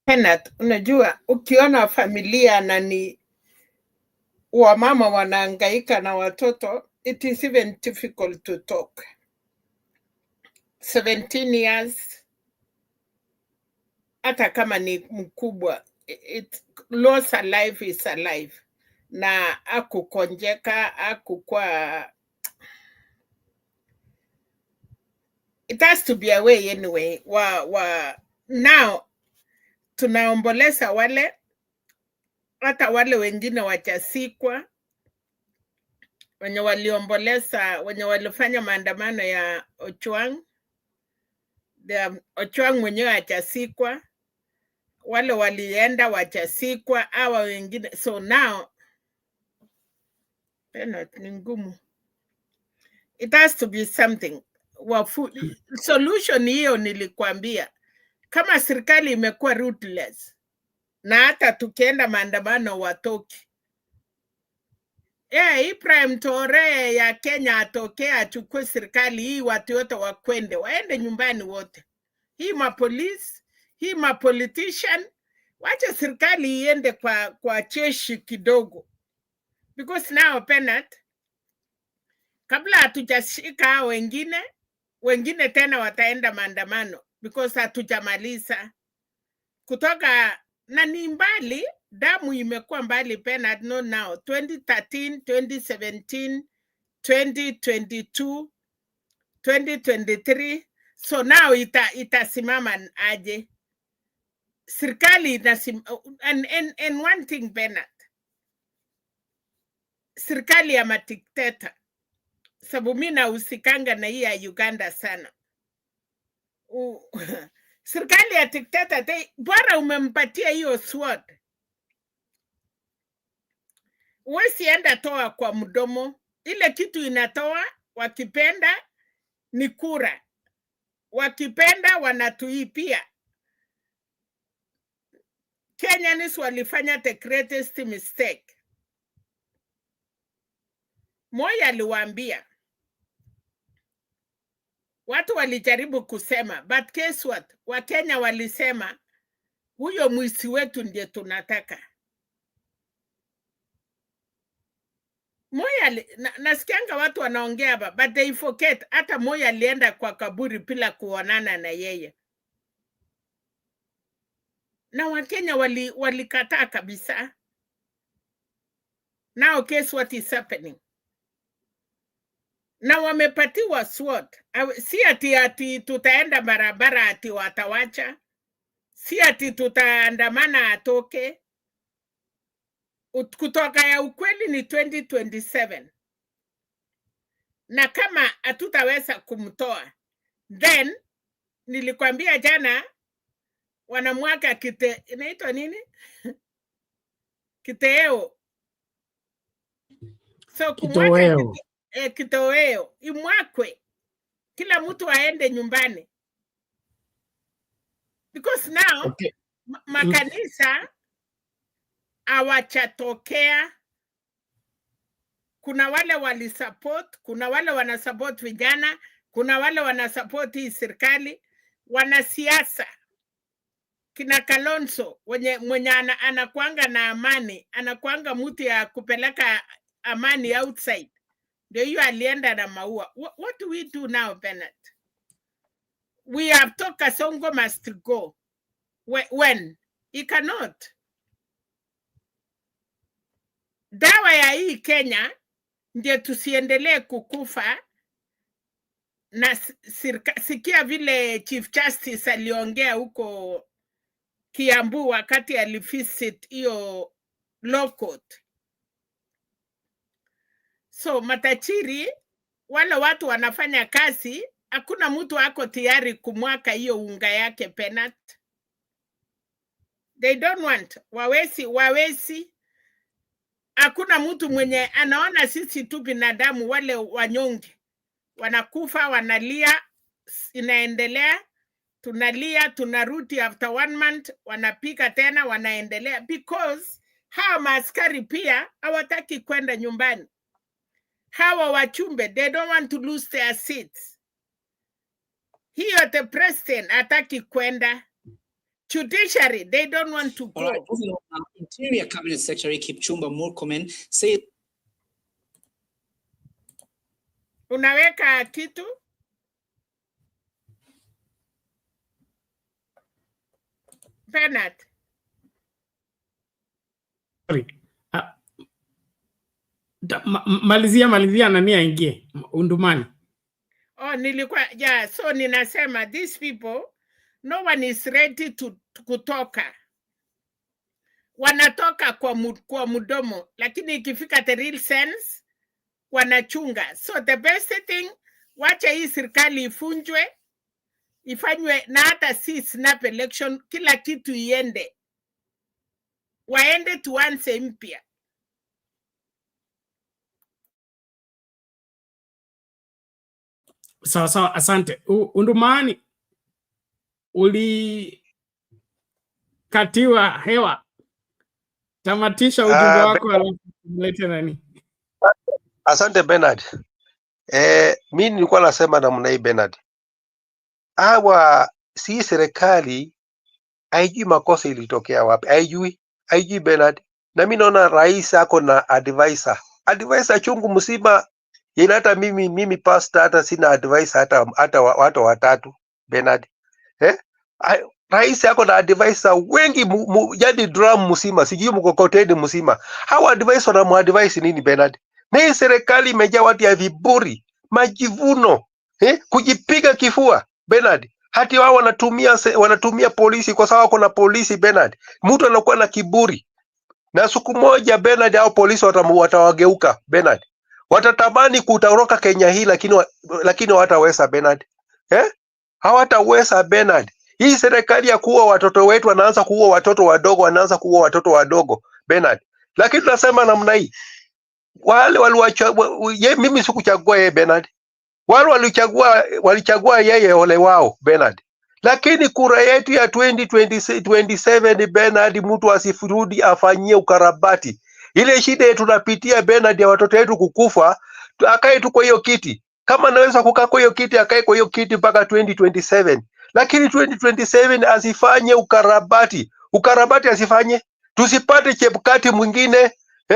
Kenneth, unajua ukiona familia na ni wamama wanahangaika na watoto, it is even difficult to talk. 17 years, hata kama ni mkubwa, loss alive is alive. Na akukonjeka, akukua. It has to be a way anyway. Now, tunaomboleza wale, hata wale wengine wachasikwa, wenye waliomboleza, wenye walifanya maandamano ya Ojwang. Ojwang mwenyewe achasikwa, wale walienda wachasikwa, hawa wengine. So now, ni ngumu. It has to be something. Solution hiyo nilikwambia. Kama serikali imekuwa ruthless, na hata tukienda maandamano watoki. Hii Prime Tore ya Kenya atokee achukue serikali hii, watu wote waende nyumbani wote. Hii mapolisi, hii mapolitician, wacha serikali iende kwa jeshi kidogo. Because now Penat, kabla hatujashika wengine tena wataenda maandamano because hatujamaliza. Kutoka na ni mbali, damu imekuwa mbali Penat, no now. 2013, 2017, 2022, 2023. So now itasimama aje. Serikali and one thing Penat. Serikali ya madikteta, sababu mimi nahusikanga na hii ya Uganda sana. Serikali ya dikteta, bora umempatia hiyo sword, uwezi enda toa kwa mdomo. Ile kitu inatoa, wakipenda ni kura, wakipenda wanatuipia. Kenyans walifanya the greatest mistake. Moi aliwaambia, watu walijaribu kusema, but guess what? Wakenya walisema, huyo mwisi wetu ndiye tunataka. Moi nasikianga watu wanaongea hapa, but they forget, hata Moi alienda kwa kaburi bila kuonana na yeye. Na Wakenya walikataa kabisa. Now guess what is happening? Na wamepatiwa sword. Si ati tutaenda barabara ati watawacha. Si ati tutaandamana atoke. Kutoka ya ukweli ni 2027. Na kama hatutaweza kumtoa, then nilikwambia jana wanamwaka inaitwa nini? Kitoweo. So kumwaka kitoweo imwakwe, kila mtu aende nyumbani, because now makanisa hawachatokea. Kuna wale walisupport, kuna wale wanasupport vijana, kuna wale wanasupport hii serikali, wanasiasa kina Kalonzo mwenye anakuanga na amani, anakuanga mtu ya kupeleka amani outside. Ndio hiyo alienda na maua. What do we do now, Bernard? We have told Kasongo must go. When? He cannot. Dawa ya hii Kenya ndio tusiendelee kukufa na sikia vile Chief Justice aliongea huko Kiambu wakati alivisit hiyo law court. So matachiri wale watu wanafanya kazi, hakuna mtu ako tayari kumwaka hiyo unga yake penat. They don't want. Wawezi. Hakuna mtu mwenye anaona sisi tu binadamu, wale wanyonge wanakufa, wanalia, inaendelea, tunalia, tunarudi after 1 month, wanapika tena, wanaendelea, because hawa maaskari pia hawataki kwenda nyumbani. Hawa wachumbe, they don't want to lose their seats. Hiyo the president hataki kwenda. Judiciary, they don't want to go. All right, Interior Cabinet Secretary Kipchumba Murkomen said. Unaweka kitu? Bernard. Sorry. Malizia nani aingie? Undumani. Oh, nilikuwa, yeah, so ninasema these people, no one is ready to kutoka. Wanatoka kwa mudomo, lakini ikifika the real sense, wanachunga. So the best thing, wacha hii serikali ifunjwe, ifanywe na hata si snap election, kila kitu iende. Waende tuanze mpya. Sawa, asante. Undumani, ulikatiwa hewa. Tamatisha ujumbe wako alafu mlete nani? Asante Bernard. Mimi nilikuwa nasema namna hii Bernard. Hawa si serikali haijui makosa ilitokea wapi. Haijui Bernard. Na mimi naona rais ako na advisor. Advisor chungu msiba. Yeye hata mimi pastor hata sina advisor hata watu watatu Bernard. Rais yako na advisor wengi jadi drum msima, sijui mkokoteni msima. Hawa advisor na muadvise nini Bernard? Na hii serikali imejaa watu ya viburi, majivuno, kujipiga kifua Bernard. Hati wao wanatumia polisi kwa sababu kuna polisi Bernard. Mtu anakuwa na kiburi. Na siku moja Bernard hao polisi watawageuka Bernard. Watatamani kutoroka Kenya hii lakini hawataweza Bernard. Hawataweza Bernard. Hii serikali ya kuua watoto wetu, wanaanza kuua watoto wadogo, Bernard. Lakini tunasema namna hii. Wale mimi sikuchagua yeye Bernard. Wale walichagua yeye ole wao Bernard. Lakini kura yetu ya 2027 Bernard, mtu asifurudi afanyie ukarabati. Ile shida yetu tunapitia Bernard ya watoto wetu kukufa, akae tu kwa hiyo kiti. Kama anaweza kukaa kwa hiyo kiti, akae kwa hiyo kiti mpaka 2027. Lakini 2027 asifanye ukarabati. Ukarabati asifanye. Tusipate chepukati mwingine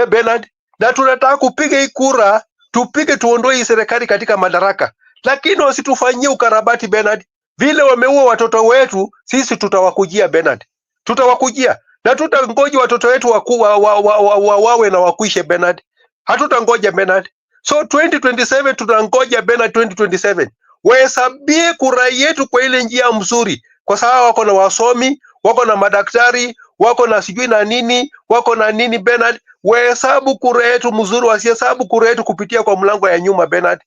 Bernard. Na tunataka kupiga hii kura, tupige tuondoe hii serikali katika madaraka. Lakini wasitufanyie ukarabati Bernard. Vile wameua watoto wetu, sisi tutawakujia Bernard. Tutawakujia. Na tutangoja watoto wetu wawe na wakuishe Bernard. Hatutangoja Bernard. So 2027 tutangoja Bernard 2027. Wahesabie kura yetu kwa ile njia mzuri. Kwa sababu wako na wasomi, wako na madaktari, wako na sijui na nini, wako na nini Bernard. Wahesabu kura yetu mzuri, wasihesabu kura yetu kupitia kwa mlango ya nyuma Bernard.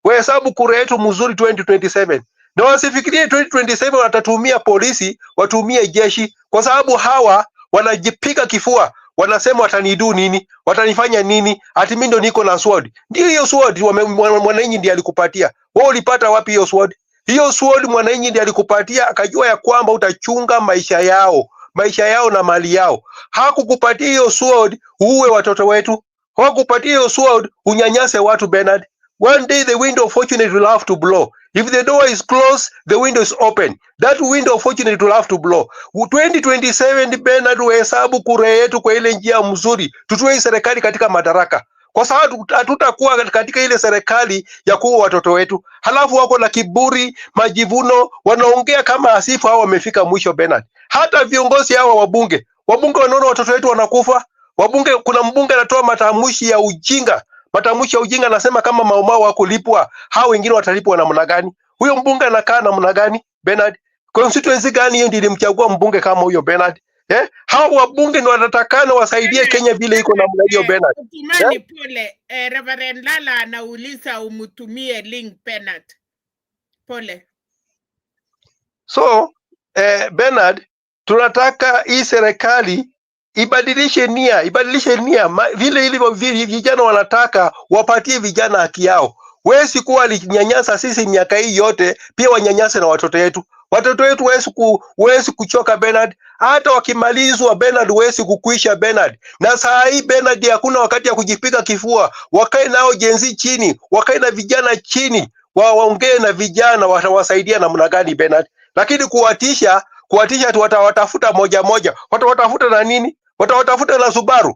Wahesabu kura yetu mzuri 2027. Na wasifikirie 2027 watatumia polisi, watumie jeshi, kwa sababu hawa wanajipiga kifua, wanasema watanidu nini, watanifanya nini, ati mimi ndo niko na sword. Ndio hiyo sword mwananchi ndiye alikupatia. Wewe ulipata wapi hiyo sword? Hiyo sword mwananchi ndiye alikupatia, akajua ya kwamba utachunga maisha yao. maisha yao na mali yao. Hakukupatia hiyo sword uue watoto wetu. Hakukupatia hiyo sword unyanyase watu Bernard. One day the window of fortune will have to blow. If the door is closed, the window is open. That window of fortune will have to blow. 2027 Bernard, uhesabu kura yetu kwa ile njia mzuri. Tutoe serikali katika madaraka. Kwa sababu hatutakuwa katika ile serikali ya kuua watoto wetu. Halafu wako na kiburi, majivuno, wanaongea kama asifu hao wamefika mwisho Bernard. Hata viongozi hawa wabunge wanaona watoto wetu wanakufa. Wabunge, kuna mbunge anatoa matamshi ya ujinga. Matamshi ya ujinga anasema kama maumau wakulipwa, hao wengine watalipwa namna gani? Huyo mbunge anakaa namna gani Bernard? Constituency gani hiyo ndio ilimchagua mbunge kama huyo Bernard? Hao wabunge ndio wanatakana wasaidie Kenya vile iko namna hiyo Bernard. Utumani pole, Reverend Lala anauliza umutumie link Bernard. Pole. So, Bernard, tunataka hii serikali ibadilishe nia vile ilivyo vijana wanataka wapatie vijana haki yao. Wesi kuwa alinyanyasa sisi miaka hii yote, pia wanyanyase na watoto wetu. Watoto wetu wesi kuchoka Bernard. Hata wakimalizwa Bernard wesi kukuisha Bernard. Na saa hii Bernard hakuna wakati ya kujipiga kifua. Wakae nao jenzi chini, wakae na vijana chini, waongee na vijana watawasaidia namna gani Bernard. Lakini kuwatisha tu watawatafuta moja moja. Watawatafuta na nini? Watawatafuta na Subaru.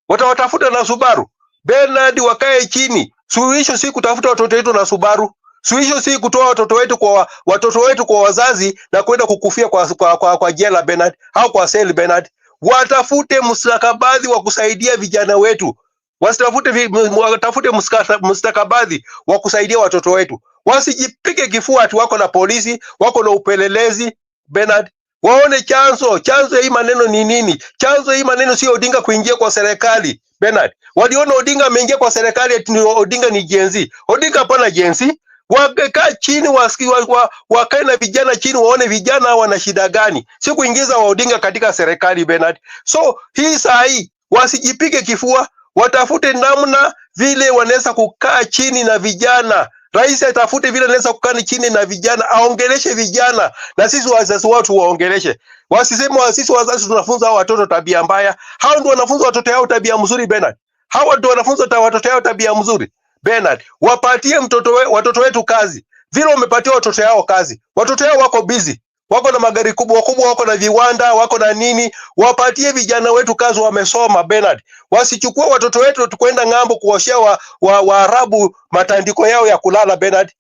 Watawatafuta na Subaru. Bernard, wakae chini. Suluhisho si kutafuta watoto wetu na Subaru. Suluhisho si kutoa watoto wetu kwa wazazi na kwenda kukufia kwa jela Bernard, au kwa seli Bernard. Watafute mustakabadhi wa kusaidia vijana wetu. Watafute mustakabadhi wa kusaidia watoto wetu. Wasijipige kifua ati wako na polisi, wako na upelelezi Bernard. Waone chanzo ya hii maneno ni nini? Chanzo ya hii maneno sio Odinga kuingia kwa serikali Bernard. Waliona Odinga ameingia kwa serikali ati Odinga ni jenzi. Odinga hapana jenzi. Wakae chini wakae na vijana chini waone vijana wana shida gani. Si kuingiza wa Odinga katika serikali Bernard. So hii saa hii wasijipige kifua, watafute namna vile wanaweza kukaa chini na vijana. Rais atafute vile anaweza kukaa chini na vijana, aongeleshe vijana, na sisi wazazi watu waongeleshe. Wasiseme sisi wazazi tunafunza watoto tabia mbaya. Hao ndio wanafunza watoto wao tabia mzuri Bernard. Hao ndio wanafunza watoto wao tabia mzuri Bernard. Wapatie watoto wetu kazi. Vile umepatia watoto wao kazi. Watoto wao wako busy. Wako na magari kubwa, wako na viwanda, wako na nini. Wapatie vijana wetu kazi, wamesoma Bernard. Wasichukue watoto wetu tukwenda ng'ambo kuoshea Waarabu matandiko yao ya kulala Bernard.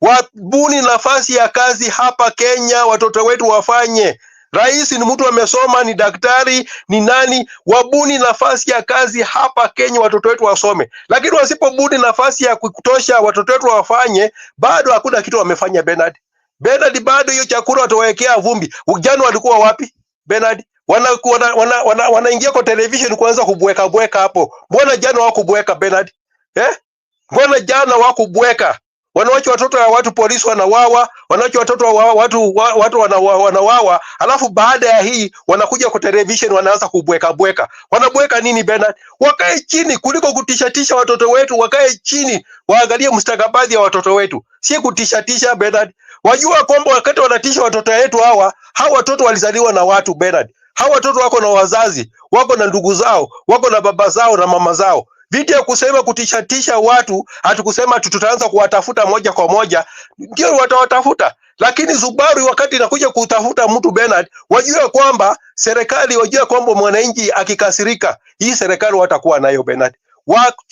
Wabuni nafasi ya kazi hapa Kenya, watoto wetu wafanye. Rais ni mtu amesoma, ni daktari, ni nani. Wabuni nafasi ya kazi hapa Kenya, watoto wetu wasome. Lakini wasipobuni nafasi ya kutosha watoto wetu wafanye, bado hakuna kitu wamefanya Bernard. Bernard, bado hiyo chakula watawekea vumbi. Jana walikuwa wapi Bernard? Wanaingia kwa television kuanza kubweka hapo. Mbona jana hawakubweka Bernard? Mbona jana hawakubweka? Wanawacha watoto wa watu, polisi wanawawa, wanawacha watoto wa watu wanawawa, alafu baada ya hii wanakuja kwa television wanaanza kubweka. Wanabweka nini Bernard? Wakae chini kuliko kutishatisha watoto wetu, wakae chini waangalie mustakabali ya watoto wetu. Si kutishatisha Bernard. Wajua kwamba wakati wanatisha watoto wetu hawa watoto walizaliwa na watu Bernard. Hawa watoto wako na wazazi, wako na ndugu zao, wako na baba zao na mama zao. Vitu ya kusema kutishatisha watu, hatukusema tutaanza kuwatafuta moja kwa moja, ndio watawatafuta. Lakini Subaru wakati inakuja kutafuta mtu Bernard, wajua kwamba serikali, wajua kwamba mwananchi akikasirika, hii serikali watakuwa nayo Bernard.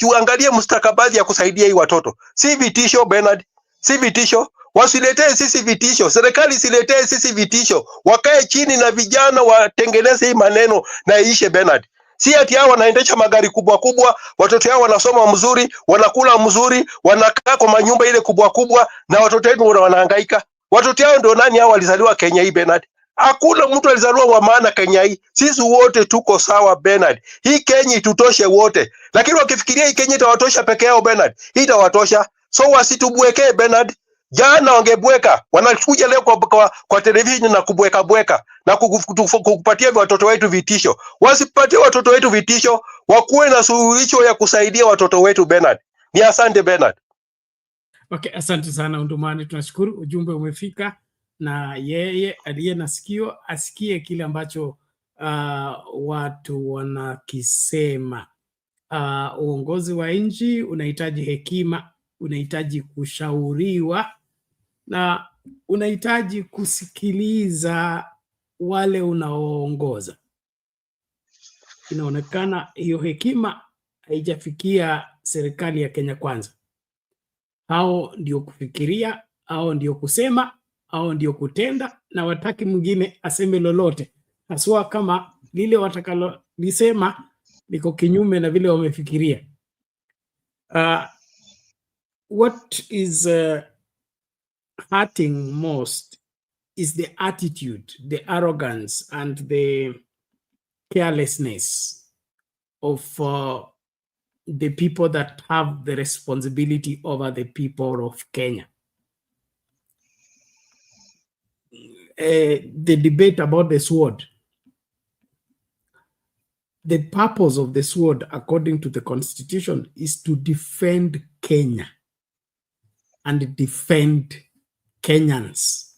Waangalie mustakabali ya kusaidia hii watoto. Si vitisho Bernard, si vitisho. Wasiletee sisi vitisho. Serikali siletee sisi vitisho. Wakae chini na vijana watengeneze hii maneno na iishe Bernard. Si ati hao wanaendesha magari kubwa, watoto wao wanasoma mzuri, wanakula mzuri, wanakaa kwa manyumba ile kubwa na watoto wetu wanahangaika. Watoto wao ndio nani hao walizaliwa Kenya hii Bernard? Hakuna mtu alizaliwa wa maana Kenya hii. Sisi wote tuko sawa Bernard. Hii Kenya itutoshe wote. Lakini wakifikiria hii Kenya itawatosha peke yao Bernard, hii itawatosha. So wasitubwekee Bernard. Jana wangebweka, wanakuja leo kwa television na kubweka na kukupatia watoto wetu vitisho. Wasipatie watoto wetu vitisho, wakuwe na suluhisho ya kusaidia watoto wetu Bernard. Ni asante Bernard. Okay, asante sana Undumani, tunashukuru ujumbe umefika na yeye aliye na sikio asikie kile ambacho watu wanakisema. Uongozi wa nchi unahitaji hekima, unahitaji kushauriwa na unahitaji kusikiliza wale unaoongoza. Inaonekana hiyo hekima haijafikia serikali ya Kenya Kwanza. Hao ndio kufikiria, hao ndio kusema, hao ndio kutenda, na wataki mwingine aseme lolote, haswa kama lile watakalolisema liko kinyume na vile wamefikiria. What is hurting most is the attitude, the arrogance and the carelessness of the people that have the responsibility over the people of Kenya. The debate about the sword. The purpose of the sword, according to the Constitution, is to defend Kenya and defend Kenyans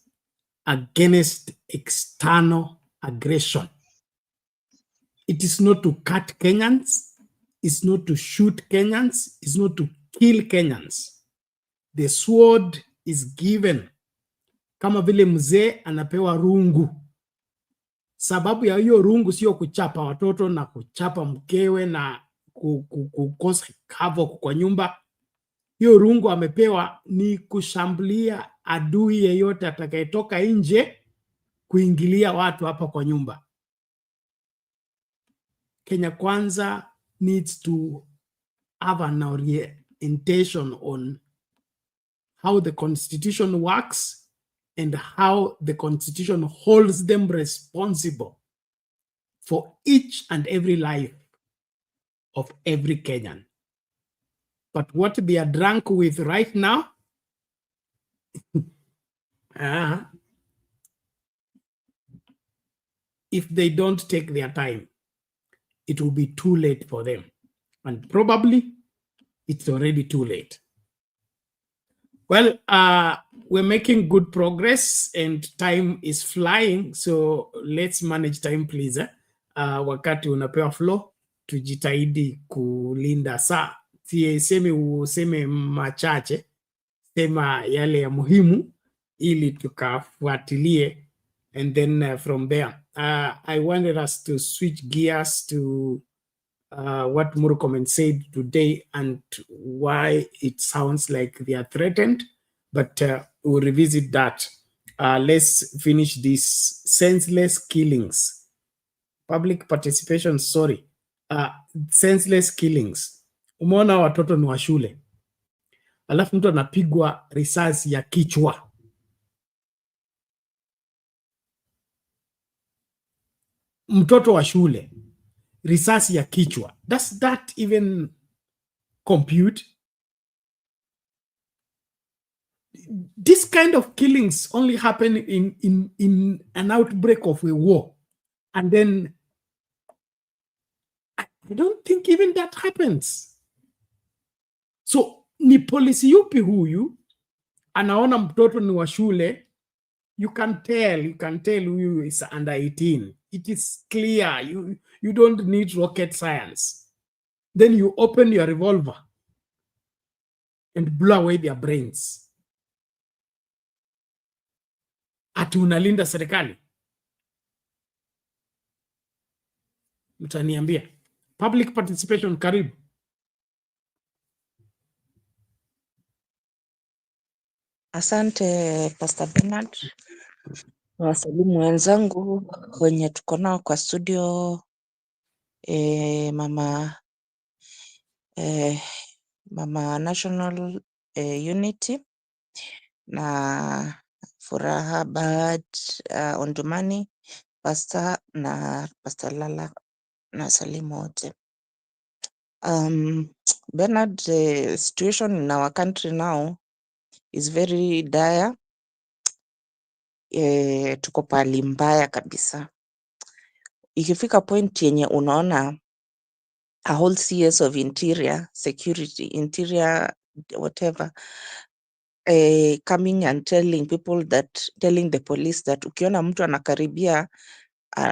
against external aggression. It is not to cut Kenyans, it's not to shoot Kenyans, it's not to kill Kenyans. The sword is given kama vile mzee anapewa rungu. Sababu ya hiyo rungu sio kuchapa watoto na kuchapa mkewe na kukosa havoc kwa nyumba. Hiyo rungu amepewa ni kushambulia adui yeyote atakayetoka nje kuingilia watu hapa kwa nyumba. Kenya Kwanza needs to have an orientation on how the Constitution works and how the Constitution holds them responsible for each and every life of every Kenyan. But what they are drunk with right now, if they don't take their time, it will be too late for them. And probably it's already too late. Well, we're making good progress and time is flying, so let's manage time please. Wakati unapewa flow, tujitahidi kulinda saa. Sisemi useme machache, sema yale ya muhimu ili tukafuatilie, and then from there I wanted us to switch gears to what Murkomen said today and why it sounds like they are threatened, but we'll revisit that. Let's finish these senseless killings. Public participation, sorry. Senseless killings. Umeona watoto ni wa shule, alafu mtu anapigwa risasi ya kichwa. Mtoto wa shule, risasi ya kichwa. Does that even compute? This kind of killings only happen in an outbreak of a war. And then I don't think even that happens. So ni polisi yupi huyu anaona mtoto ni wa shule? You can tell who is under 18. It is clear. You don't need rocket science. Then you open your revolver and blow away their brains. Ati unalinda serikali? Mtaniambia. Public participation, karibu. Asante Pastor Bernard. Wasalimu wenzangu wenye tuko nao kwa studio, mama National Unity na Furaha Bad Ondumani, Pastor na Pastor Lala na salimu wote. Bernard, the situation in our country now is very dire. Tuko pali mbaya kabisa. Ikifika point yenye unaona a whole CS of interior security, interior whatever, coming and telling the police that ukiona mtu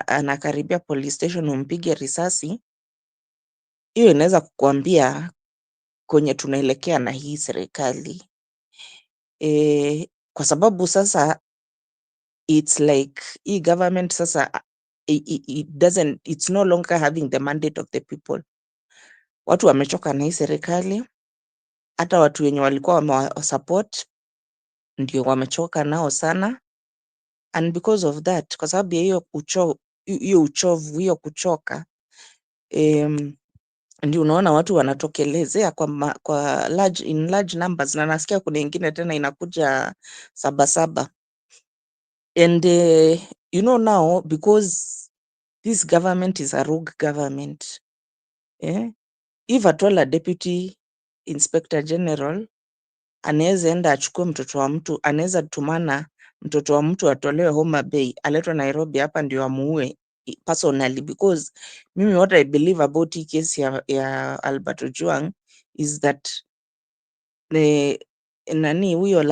anakaribia police station umpige risasi, hiyo inaweza kukuambia kwenye tunaelekea na hii serikali. Kwa sababu sasa it's like hii government sasa it's no longer having the mandate of the people. Watu wamechoka na hii serikali, hata watu wenye walikuwa wamewasupport ndio wamechoka nao sana, and because of that, kwa sababu ya hiyo uchovu, hiyo kuchoka, ndio unaona watu wanatokelezea in large numbers, na nasikia kuna ingine tena inakuja 7. And now, because this government is a rogue government, if at all a deputy inspector general anaweza enda achukue mtoto wa mtu, anaweza tumana mtoto wa mtu atolewe Homa Bay, aletwe Nairobi hapa ndio amuue personally, because mimi what I believe about hii case ya Albert Ojwang is that huyo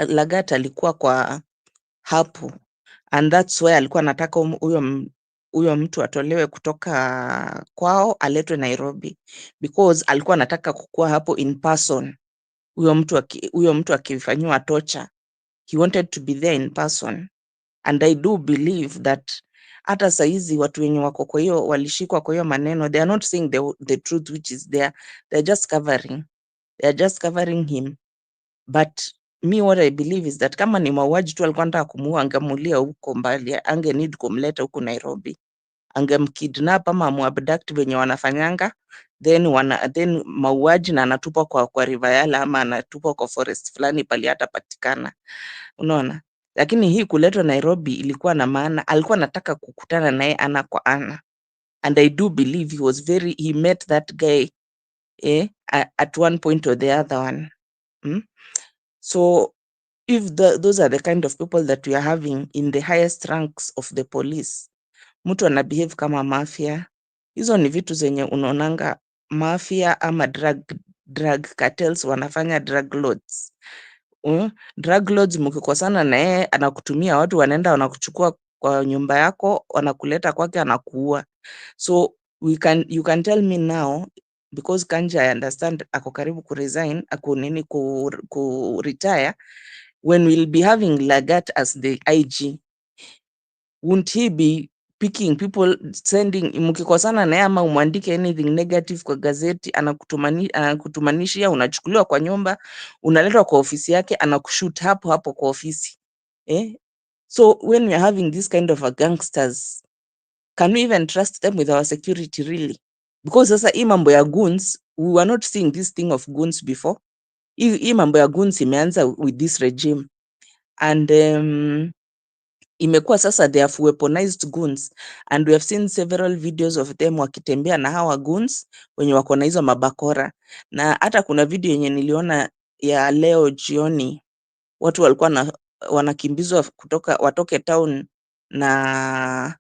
Lagat alikuwa kwa hapo, and that's why alikuwa anataka huyo mtu atolewe kutoka kwao aletwe Nairobi, because alikuwa anataka kukua hapo in person. Huyo mtu akifanywa torture, he wanted to be there in person. And I do believe that hata saizi watu wenye wako kwa hiyo walishikwa kwa hiyo maneno, they are not saying the truth which is there, they're just covering him. But me what I believe is that kama ni mauaji tu alikuwa anataka kumuua, angemulia huko mbali, ange need kumleta huko Nairobi, angemkidnap ama muabduct venye wanafanyanga, then mauaji na anatupwa kwa river Yala ama anatupwa kwa forest fulani pali hata patikana, unaona. Lakini hii kuletwa Nairobi ilikuwa na maana, alikuwa anataka kukutana naye ana kwa ana, and I do believe he met that guy at one point or the other one. So if those are the kind of people that we are having in the highest ranks of the police, mtu ana behave kama mafia. Hizo ni vitu zenye unaonanga mafia ama drug cartels wanafanya, drug lords. Drug lords mkikosana na yeye anakutumia watu, wanaenda wanakuchukua kwa nyumba yako, wanakuleta kwake, anakuua. So you can tell me now, because Kanja I understand ako karibu kuresign, ku retire, when we'll be having Lagat as the IG, won't he be picking people, sending, mkikosana naye ama umwandike anything negative kwa gazeti, anakutumanishia, unachukuliwa kwa nyumba, unaletwa kwa ofisi yake, anakushoot hapo kwa ofisi. So when we are having this kind of a gangsters, can we even trust them with our security really? Because sasa hii mambo ya goons, we were not seeing this thing of goons before. Hii mambo ya goons imeanza with this regime, and imekuwa sasa they have weaponized goons, and we have seen several videos of them wakitembea na hawa goons wenye wako na hizo mabakora. Na hata kuna video yenye niliona ya leo jioni, watu walikuwa wanakimbizwa watoke town na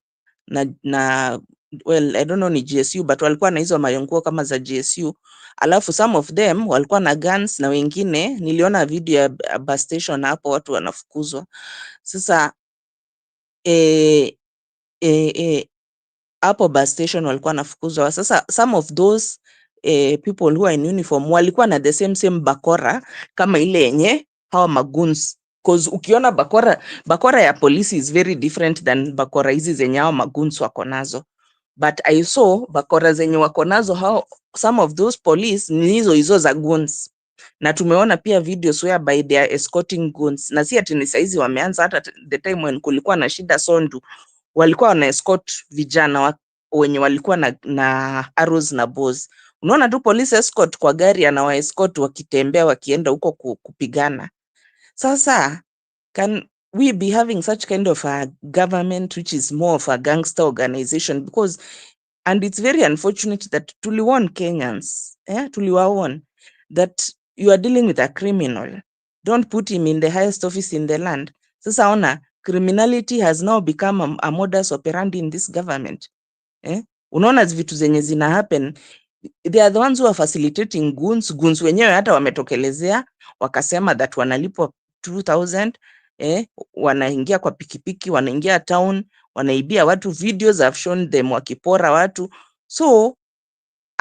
well, I don't know ni GSU, but walikuwa na hizo mayonguo kama za GSU, alafu some of them walikuwa na guns, na wengine niliona video ya bus station hapo watu wanafukuzwa. Sasa hapo bus station walikuwa nafukuzwa. Sasa some of those people who are in uniform walikuwa na the same bakora kama ile yenye hawa maguns, because ukiona bakora ya polisi is very different than bakora hizi zenye hawa maguns wako nazo. But I saw bakora zenye wako nazo hao, some of those police ni hizo za guns, na tumeona pia videos whereby they are escorting guns, na si ati ni saizi wameanza, hata the time when kulikuwa na shida Sondu walikuwa wana escort vijana wenye walikuwa na arrows na bows. Unaona tu police escort kwa gari, anawa escort wakitembea wakienda huko kupigana. Sasa can we be having such kind of a government which is more of a gangster organization? Because, and it's very unfortunate that tuliwarn Kenyans, tuliwawarn that you are dealing with a criminal, don't put him in the highest office in the land. Sasa ona, criminality has now become a modus operandi in this government. Unaona vitu zenye zina happen, they are the ones who are facilitating goons wenyewe hata wametokelezea wakasema that wanalipwa 2000 wanaingia kwa pikipiki, wanaingia town, wanaibia watu. Videos have shown them wakipora watu. So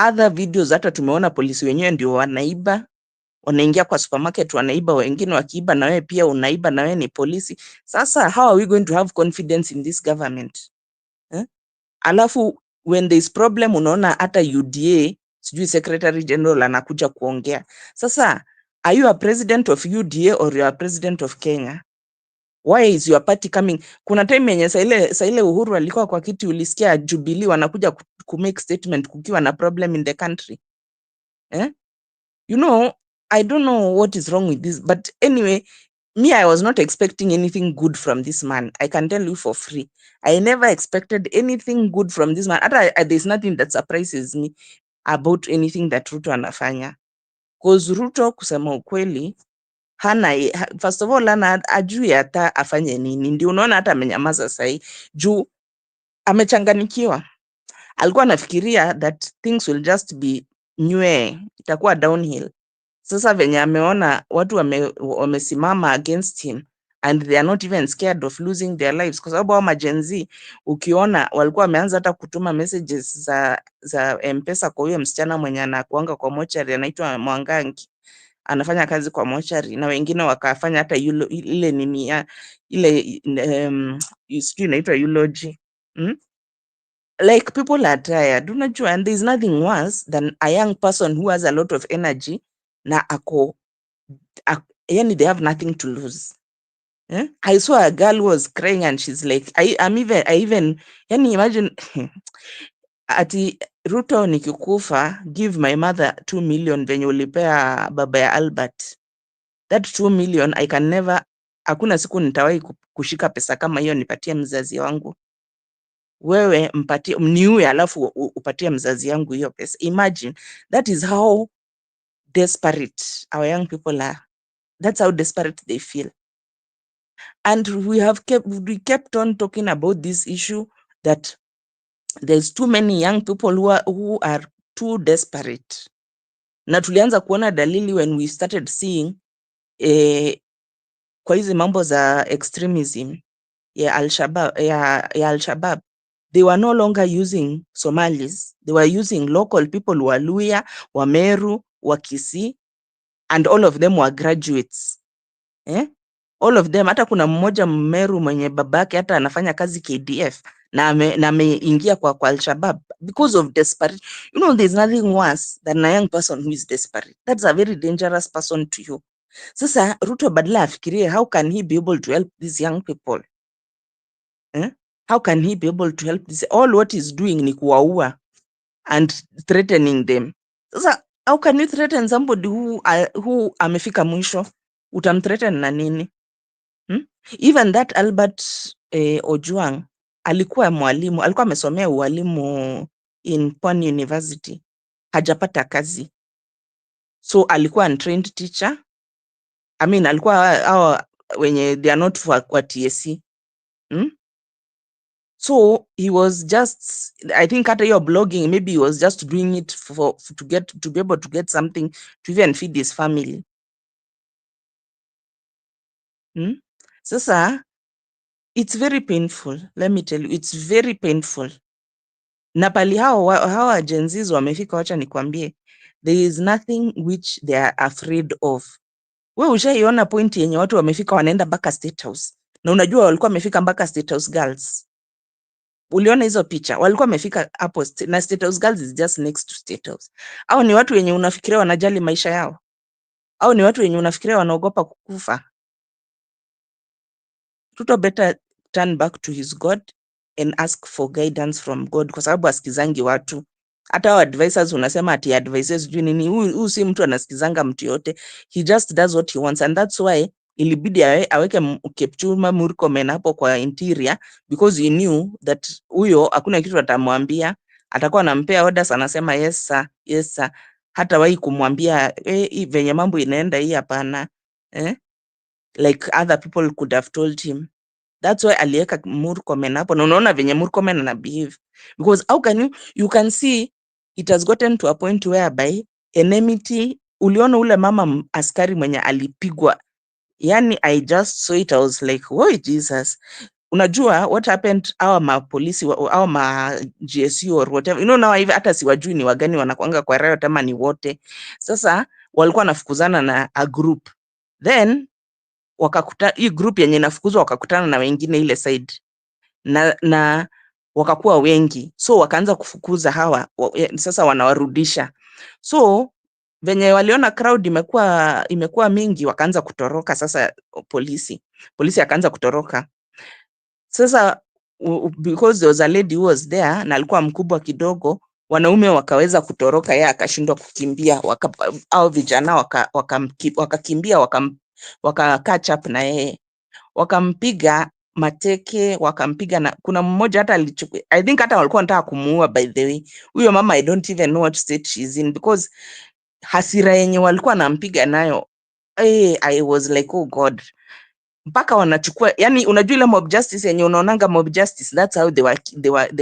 other videos hata tumeona polisi wenyewe ndio wanaiba, wanaingia kwa supermarket wanaiba, wengine wakiiba na wewe pia unaiba na wewe ni polisi. Sasa how are we going to have confidence in this government? Alafu when there is problem unaona hata UDA sijui secretary general anakuja kuongea. Sasa are you a president of UDA or you are a president of Kenya? Why is your party coming? Kuna time yenye saa ile Uhuru alikuwa kwa kiti ulisikia Jubilee wanakuja ku make statement kukiwa na problem in the country. You know, I don't know what is wrong with this, but anyway, me, I was not expecting anything good from this man. I can tell you for free. I never expected anything good from this man. There's nothing that surprises me about anything that Ruto anafanya. Because Ruto kusema ukweli, first of all, ajui hata afanye nini. Ndio unaona hata amenyamaza sahi. Juu amechanganikiwa. Alikuwa anafikiria that things will just be itakuwa downhill. Sasa venye ameona watu wamesimama against him and they are not even scared of losing their lives, kwa sababu hao majenzi ukiona walikuwa wameanza hata kutuma messages za M-Pesa kwa huyo msichana mwenye anakuanga kwa mochari anaitwa Mwangangi, anafanya kazi kwa mochari, na wengine wakafanya hata ile nini ya ile sijui inaitwa eulogy. Like people are tired, unajua, and there is nothing worse than a young person who has a lot of energy na yani they have nothing to lose. I saw a girl who was crying and she's like, I even yani imagine ati Ruto nikikufa give my mother 2 million venye ulipea baba ya Albert. That 2 million I can never, hakuna siku nitawahi kushika pesa kama hiyo nipatie mzazi wangu. Wewe mpatie mniue alafu upatie mzazi yangu hiyo pesa. Imagine, that is how desperate our young people are. That's how desperate they feel. And we kept on talking about this issue that there's too many young people who are too desperate. Na tulianza kuona dalili when we started seeing kwa hizi mambo za extremism ya Al-Shabaab, they were no longer using Somalis. They were using local people, Waluya, Wameru, Wakisi, and all of them were graduates. All of them. Hata kuna mmoja Mmeru mwenye babake hata anafanya kazi KDF na ameingia kwa Al-Shabaab because of desperate. You know, there's nothing worse than a young person who is desperate. That's a very dangerous person to you. Sasa Ruto badala afikirie how can he be able to help these young people? How can he be able to help this? All what he's doing ni kuwaua and threatening them. Sasa how can you threaten somebody who amefika mwisho? Utamthreaten na nini? Even that Albert Ojwang alikuwa mwalimu, alikuwa amesomea ualimu in Pwani University, hajapata kazi. So alikuwa untrained teacher. I mean, alikuwa wenye they are not kwa TSC. So he was just, I think hata hiyo blogging, maybe he was just doing it to be able to get something to even feed his family. Sasa, it's very painful. Let me tell you, it's very painful. Na pali hawa Gen Zs wamefika, wacha nikwambie, there is nothing which they are afraid of. Wewe ushaiona point yenye watu wamefika wanaenda mpaka State House. Na unajua walikuwa wamefika mpaka State House girls. Uliona hizo picha? Walikuwa wamefika hapo na State House girls is just next to State House. Au ni watu wenye unafikiria wanajali maisha yao? Au ni watu wenye unafikiria wanaogopa kukufa? Ruto better turn back to his God and ask for guidance from God, kwa sababu asikizangi watu. Hata wa advisors unasema ati advisors juu nini, huyu si mtu anasikizanga mtu yote. He just does what he wants, and that's why ilibidi aweke Kipchumba Murkomen hapo kwa interior, because he knew that huyo hakuna kitu atamwambia, atakuwa anampea orders, anasema yes sir, yes sir. Hata wahi kumwambia venye mambo inaenda hii hapana, like other people could have told him. That's why aliweka Murkomen hapo, na unaona venye Murkomen ana behave, because how can you can see it has gotten to a point whereby enmity, uliona ule mama askari mwenye alipigwa, yani I just saw it, I was like, oh Jesus. Unajua what happened, our ma polisi, our ma GSU or whatever, you know, now hivi hata siwajui ni wagani wanakuanga kwa riot ama ni wote. Sasa walikuwa nafukuzana na a group, then wakakuta hii group yenye nafukuzwa wakakutana na wengine ile side na wakakuwa wengi, so wakaanza kufukuza hawa sasa wanawarudisha. So venye waliona crowd imekuwa mingi, wakaanza kutoroka. Sasa polisi akaanza kutoroka. Sasa because there was a lady who was there na alikuwa mkubwa kidogo, wanaume wakaweza kutoroka, yeye akashindwa kukimbia, au vijana wakakimbia waka catch up na yeye, wakampiga mateke, wakampiga na kuna mmoja hata alichukua, I think hata walikuwa wanataka kumuua. By the way, huyo mama I don't even know what state she's in, because hasira yenye walikuwa wanampiga nayo, I was like, oh God. Mpaka wanachukua, yani unajua ile mob justice yenye unaonanga mob justice, that's how they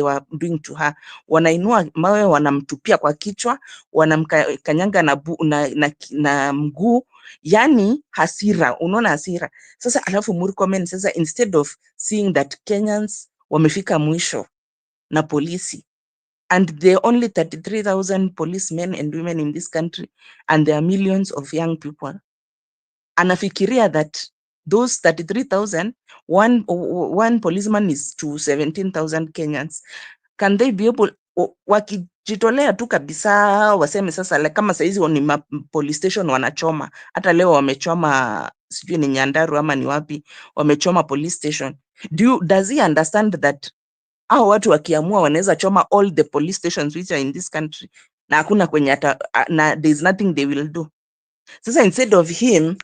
were doing to her. Wanainua mawe, wanamtupia kwa kichwa, wanamkanyanga na mguu, yani hasira, unaona hasira. Sasa alafu Murkomen sasa, instead of seeing that Kenyans wamefika mwisho na polisi, and there are only 33,000 policemen and women in this country, and there are millions of young people, anafikiria that those 33,000, one policeman is to 17,000 Kenyans. Can they be able, wakijitolea tu kabisa waseme sasa, like kama saizi ni police station wanachoma, hata leo wamechoma, sijui ni Nyandarua ama ni wapi, wamechoma police station. Does he understand that hao watu wakiamua wanaweza choma all the police stations which are in this country, na hakuna kwenye na there is nothing they will do? Sasa instead of him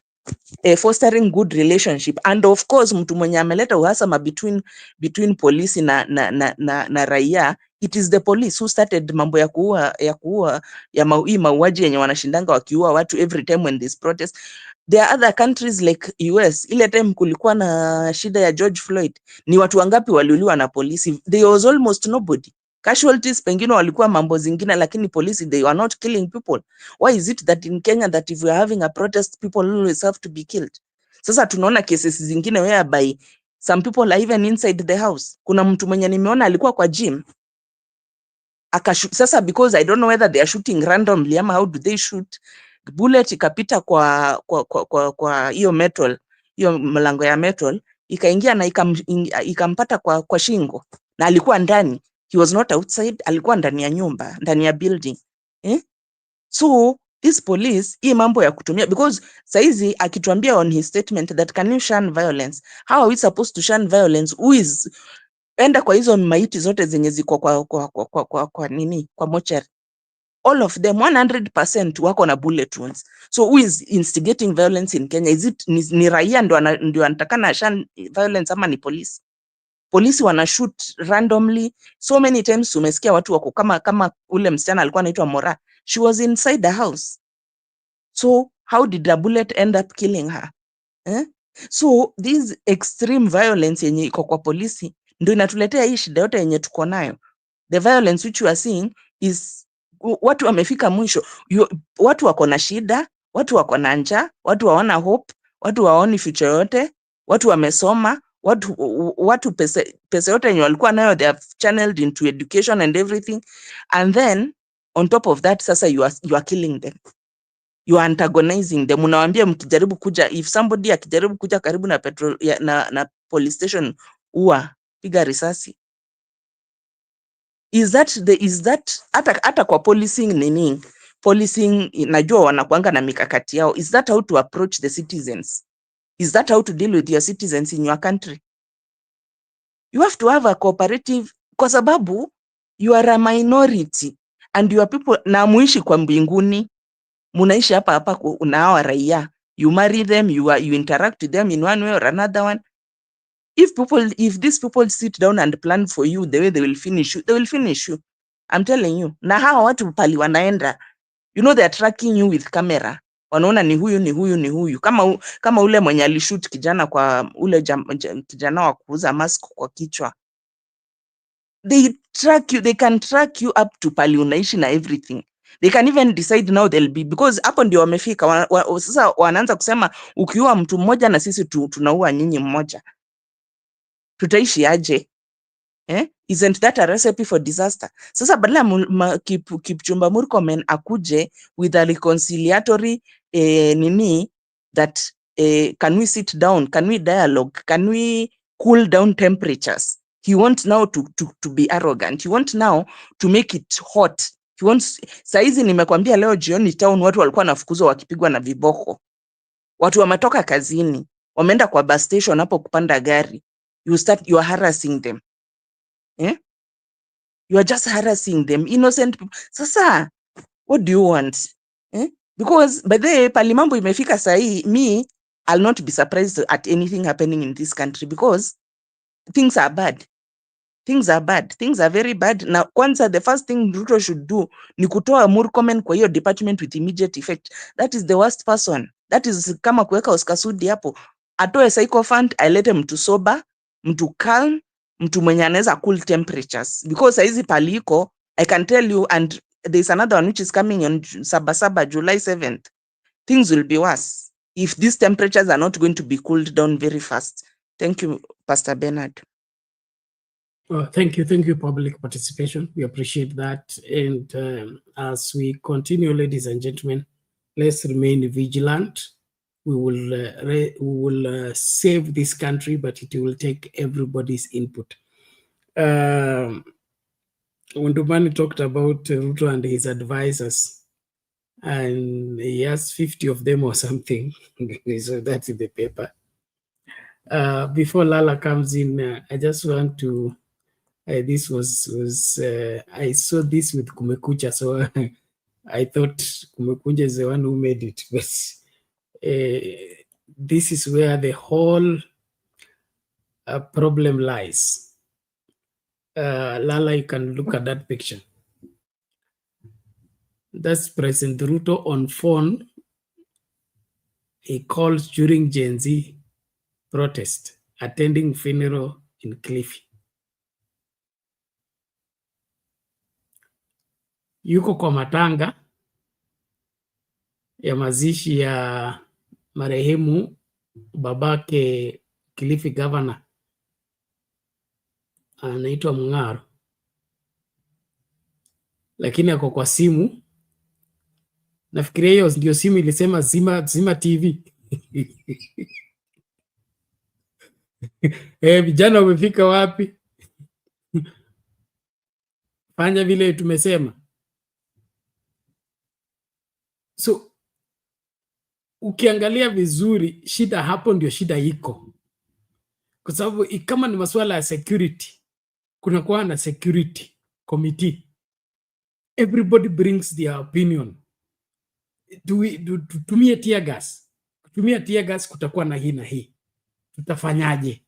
fostering good relationship, and of course mtu mwenye ameleta uhasama between polisi na raia, it is the police who started mambo ya kuua hii mauaji yenye wanashindanga wakiua watu every time when this protest. There are other countries like US, ile time kulikuwa na shida ya George Floyd, ni watu wangapi waliuliwa na polisi? There was almost nobody. Casualties pengine walikuwa mambo zingine, lakini polisi, they were not killing people. Why is it that in Kenya that if we are having a protest, people always have to be killed? Sasa tunaona cases zingine whereby some people are even inside the house. Kuna mtu mwenye nimeona alikuwa kwa gym, sasa because I don't know whether they are shooting randomly ama how do they shoot, bullet ikapita kwa hiyo metal, hiyo mlango ya metal, ikaingia na ikampata kwa shingo, na alikuwa ndani. He was not outside, alikuwa ndani ya nyumba, ndani ya building. So this police, hii mambo ya kutumia, because saizi akituambia on his statement that can you shun violence, how are we supposed to shun violence? Who is enda kwa hizo maiti zote zenye ziko kwa mochari, all of them 100% wako na bullet wounds. So who is instigating violence in Kenya? Is it ni raia ndio anatakana shun violence ama ni polisi? Polisi wana shoot randomly. So many times umesikia watu wako kama ule msichana alikuwa anaitwa Mora, she was inside the house. So how did the bullet end up killing her? So this extreme violence yenye iko kwa polisi ndio inatuletea hii shida yote yenye tuko nayo. The violence which you are seeing is watu wamefika mwisho. Watu wako na shida, watu wako na njaa, watu waona hope, watu waoni future yote, watu wamesoma, watu pesa yote yenye walikuwa nayo they have channeled into education and everything, and then on top of that sasa you are killing them, you are antagonizing them. Unawaambia mkijaribu kuja, if somebody akijaribu kuja karibu na petrol na police station, piga risasi. Is that hata kwa policing policing najua wanakuanga na mikakati yao. Is that how to approach the citizens? Is that how to deal with your citizens in your country? You have to have a cooperative, kwa sababu you are a minority and your people, na muishi kwa mbinguni, munaishi hapa na hawa raia. You marry them, you interact with them in one way or another one. If these people sit down and plan for you the way they will finish you, I'm telling you. Na hawa watu pali wanaenda, you know they are tracking you with camera. Wanaona ni huyu. Kama ule mwenye alishoot kijana kwa ule kijana wa kuuza mask kwa kichwa. They can track you up to pali unaishi na everything. They can even decide now they'll be, because hapo ndio wamefika sasa wanaanza kusema ukiua mtu mmoja na sisi tunaua nyinyi mmoja. Tutaishi aje? Isn't that a recipe for disaster? Sasa badala Kipchumba Murkomen akuje with a reconciliatory that can we sit down, can we dialogue, can we cool down temperatures? He wants now to be arrogant. He wants now to make it hot. He wants, saizi nimekwambia leo jioni town watu walikuwa nafukuzwa wakipigwa na viboko. Watu wametoka kazini, wameenda kwa bus station hapo kupanda gari. You are harassing them. You are just harassing them, innocent people. Sasa, what do you want? Because by the way, pali mambo imefika sahi, I'll not be surprised at anything happening in this country because things are bad. Things are bad. Things are very bad. Now, kwanza, the first thing Ruto should do ni kutoa Murkomen kwa hiyo department with immediate effect. That is the worst person. That is kama kuweka Oscar Sudi hapo. Atoe sycophant, ailete mtu sober, mtu calm, mtu mwenye anaweza cool temperatures. Because hizi paliko, I can tell you, and there's another one which is coming on Sabasaba, July 7th. Things will be worse if these temperatures are not going to be cooled down very fast. Thank you, Pastor Bernard. Thank you, public participation. We appreciate that. And as we continue, ladies and gentlemen, let's remain vigilant. We will save this country, but it will take everybody's input. Ndung'u talked about Ruto and his advisors, and he has 50 of them or something. So that's in the paper. Before Lala comes in, I just want to. This was I saw this with Kumekucha, so I thought Kumekucha is the one who made it, but this is where the whole problem lies. Lala, you can look at that picture. That's President Ruto on phone. He calls during Gen Z protest, attending funeral in Cliffy. Yuko kwa matanga ya mazishi ya marehemu babake Kilifi governor anaitwa Mng'aro, lakini ako kwa simu. Nafikiria hiyo ndio simu ilisema zima TV. Vijana wamefika wapi? Fanya vile tumesema. So ukiangalia vizuri, shida hapo ndio shida iko, kwa sababu kama ni masuala ya security, kuna kuwa na security committee, everybody brings their opinion. Tumie tear gas, kutumia tear gas kutakuwa na hii na hii, tutafanyaje?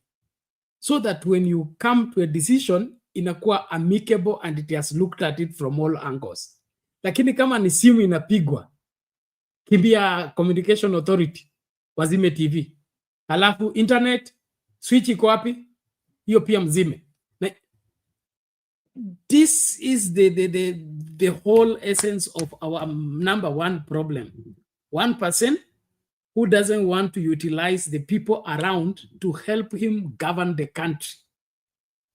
So that when you come to a decision inakuwa amicable and it has looked at it from all angles. Lakini kama ni simu inapigwa, kimbia Communication Authority, wazime TV. Halafu internet, switch iko wapi? Hiyo pia mzime. This is the whole essence of our number one problem. One person who doesn't want to utilize the people around to help him govern the country.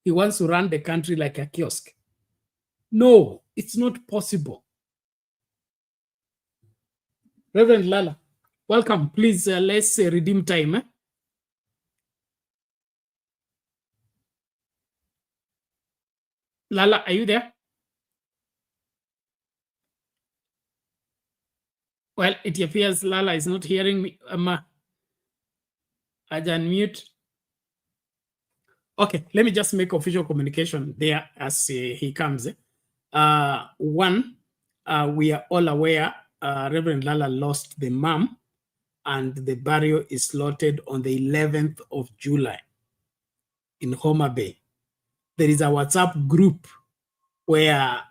He wants to run the country like a kiosk. No, it's not possible. Reverend Lala, welcome. Please, let's redeem time. Lala, are you there? Well, it appears Lala is not hearing me. I unmute. Okay, let me just make official communication there as he comes. One, we are all aware Reverend Lala lost the mom, and the burial is slotted on the 11th of July in Homa Bay. There is a WhatsApp group where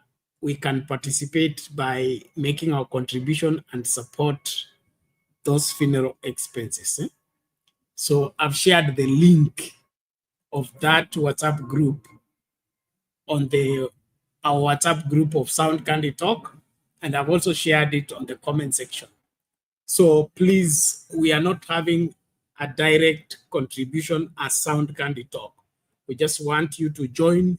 we can participate by making our contribution and support those funeral expenses. So I've shared the link of that WhatsApp group on our WhatsApp group of Sound Candy Talk, and I've also shared it on the comment section. So please, we are not having a direct contribution as Sound Candy Talk. We just want you to join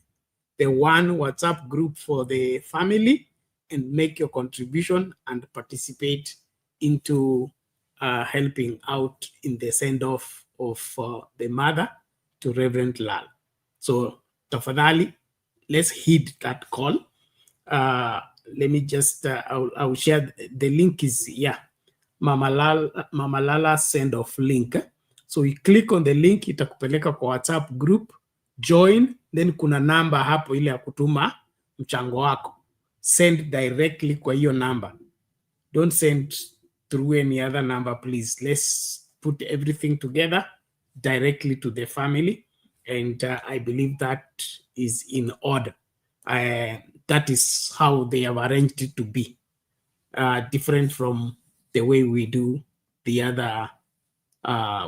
the one WhatsApp group for the family and make your contribution and participate into helping out in the send-off of the mother to Reverend Lal. So tafadhali, let's heed that call. Let me just, I'll share, the link is, yeah, Mama Lala send-off link. So you click on the link, itakupeleka kwa WhatsApp group, join, then kuna namba hapo ile ya kutuma mchango wako. Send directly kwa hiyo number. Don't send through any other number, please. Let's put everything together directly to the family. And I believe that is in order. That is how they have arranged it to be. Different from the way we do the other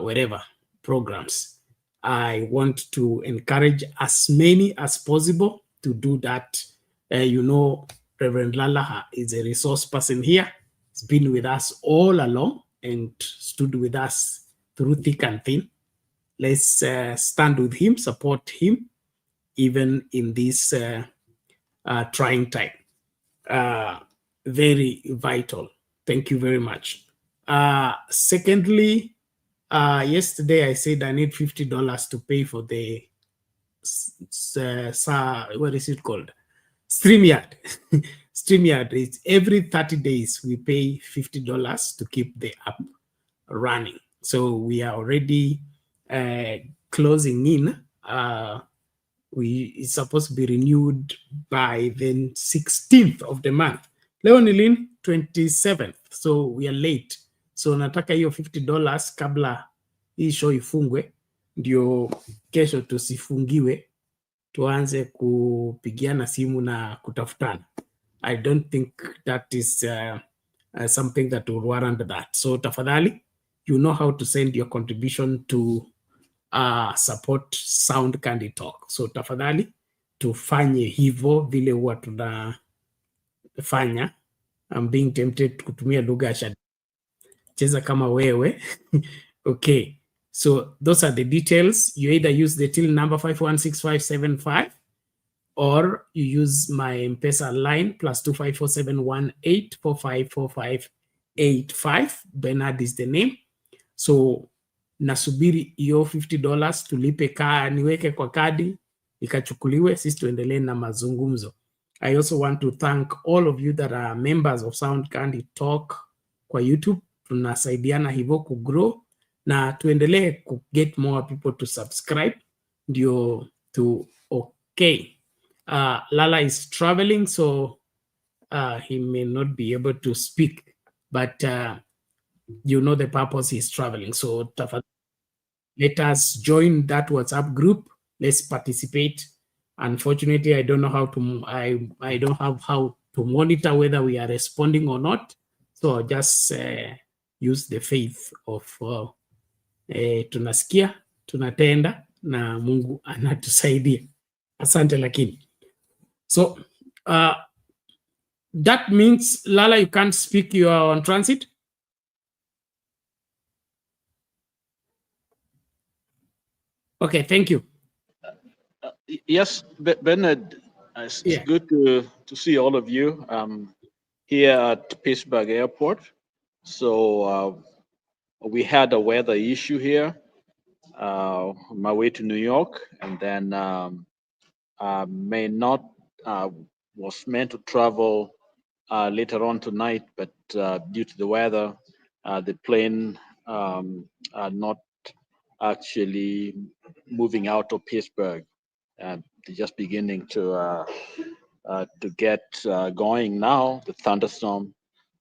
whatever programs. I want to encourage as many as possible to do that. You know, Reverend Lala is a resource person here. He's been with us all along and stood with us through thick and thin. Let's stand with him, support him, even in this trying time. Very vital. Thank you very much. Secondly, yesterday I said I need $50 to pay for the what is it called? StreamYard. StreamYard is every 30 days we pay $50 to keep the app running. So we are already closing in. It's supposed to be renewed by the 16th of the month. Leonilin, 27th. So we are late. So nataka hiyo $50 kabla hii show ifungwe, ndio kesho tusifungiwe, tuanze kupigiana simu na kutafutana. I don't think that is something that will warrant that. So tafadhali, you know how to send your contribution to support Sound Candy Talk. So tafadhali, tufanye hivyo vile huwa tunafanya. I'm being tempted kutumia lugha ya shadi. Cheza kama wewe. Okay. So those are the details. You either use the till number 516575 or you use my M-Pesa line +254718454585. Bernard is the name. So nasubiri hiyo $50 tulipe niweke kwa kadi ikachukuliwe, sisi tuendelee na mazungumzo. I also want to thank all of you that are members of Sound Candy Talk kwa YouTube. Tunasaidiana hivyo kugrow na tuendelee ku get more people to subscribe ndio okay. Lala is traveling, so he may not be able to speak, but you know the purpose he's traveling. So let us join that WhatsApp group. Let's participate. Unfortunately, I don't know how to, I don't have how to monitor whether we are responding or not. So I'll just use the faith of tunasikia, tunatenda, na Mungu anatusaidia. Asante lakini. So that means, Lala, you can't speak, you are on transit? Okay, thank you. Yes, Bernard, it's good to see all of you here at Pittsburgh Airport. So we had a weather issue here on my way to New York, and then was meant to travel later on tonight, but due to the weather, the plane are not actually moving out of Pittsburgh. They're just beginning to get going now, the thunderstorm.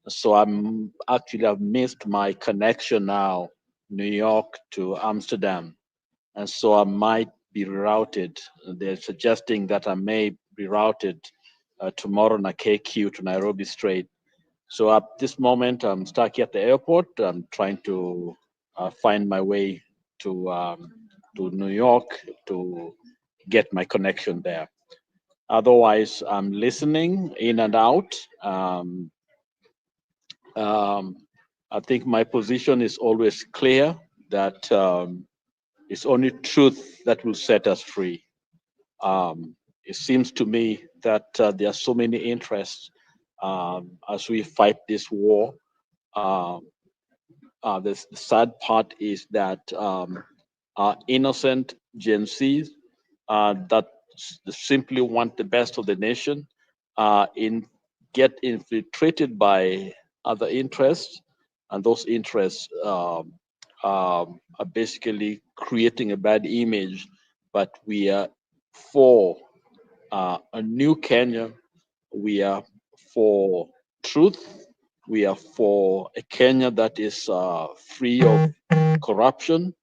So I've missed my connection now, New York to Amsterdam. And so I might be rerouted. They're suggesting that I may be routed tomorrow on a KQ to Nairobi straight. So at this moment, I'm stuck at the airport. I'm trying to find my way to New York to get my connection there. Otherwise, I'm listening in and out. I think my position is always clear that it's only truth that will set us free. It seems to me that there are so many interests as we fight this war. The sad part is that innocent Gen Zs that simply want the best of the nation get infiltrated by other interests, and those interests are basically creating a bad image. But we are for a new Kenya. We are for truth. We are for a Kenya that is free of corruption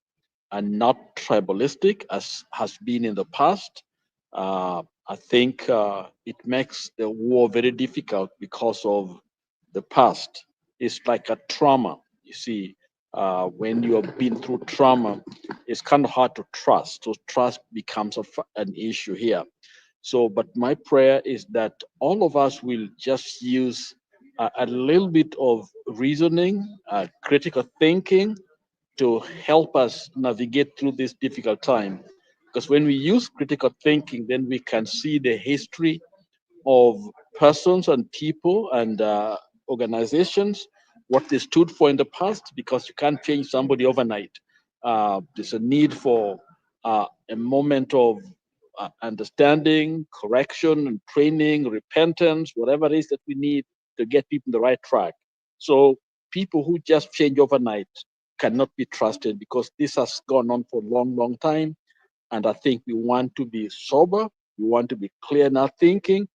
and not tribalistic as has been in the past. I think it makes the war very difficult because of the past. It's like a trauma. You see, when you have been through trauma, it's kind of hard to trust. So trust becomes an issue here. So, but my prayer is that all of us will just use a little bit of reasoning, critical thinking, to help us navigate through this difficult time. Because when we use critical thinking, then we can see the history of persons and people and organizations, what they stood for in the past, because you can't change somebody overnight. There's a need for a moment of understanding, correction, and training, repentance, whatever it is that we need to get people on the right track. So people who just change overnight cannot be trusted because this has gone on for a long, long time. And I think we want to be sober. We want to be clear in our thinking.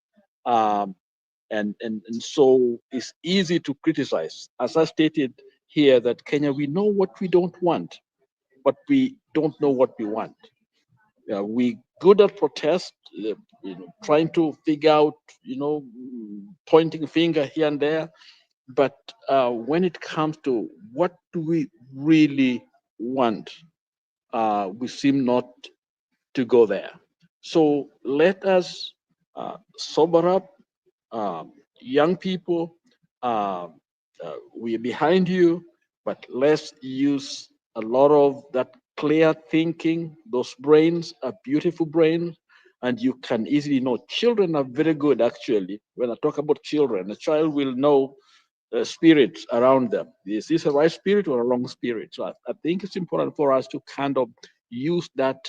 And so it's easy to criticize. As I stated here, that Kenya, we know what we don't want, but we don't know what we want. We good at protest, trying to figure out, pointing finger here and there. But when it comes to what do we really want, we seem not to go there. So let us sober up, young people. We're behind you, but let's use a lot of that clear thinking. Those brains are beautiful brains, and you can easily know. Children are very good, actually. When I talk about children, a child will know spirits around them. Is this a right spirit or a wrong spirit? So I think it's important for us to kind of use that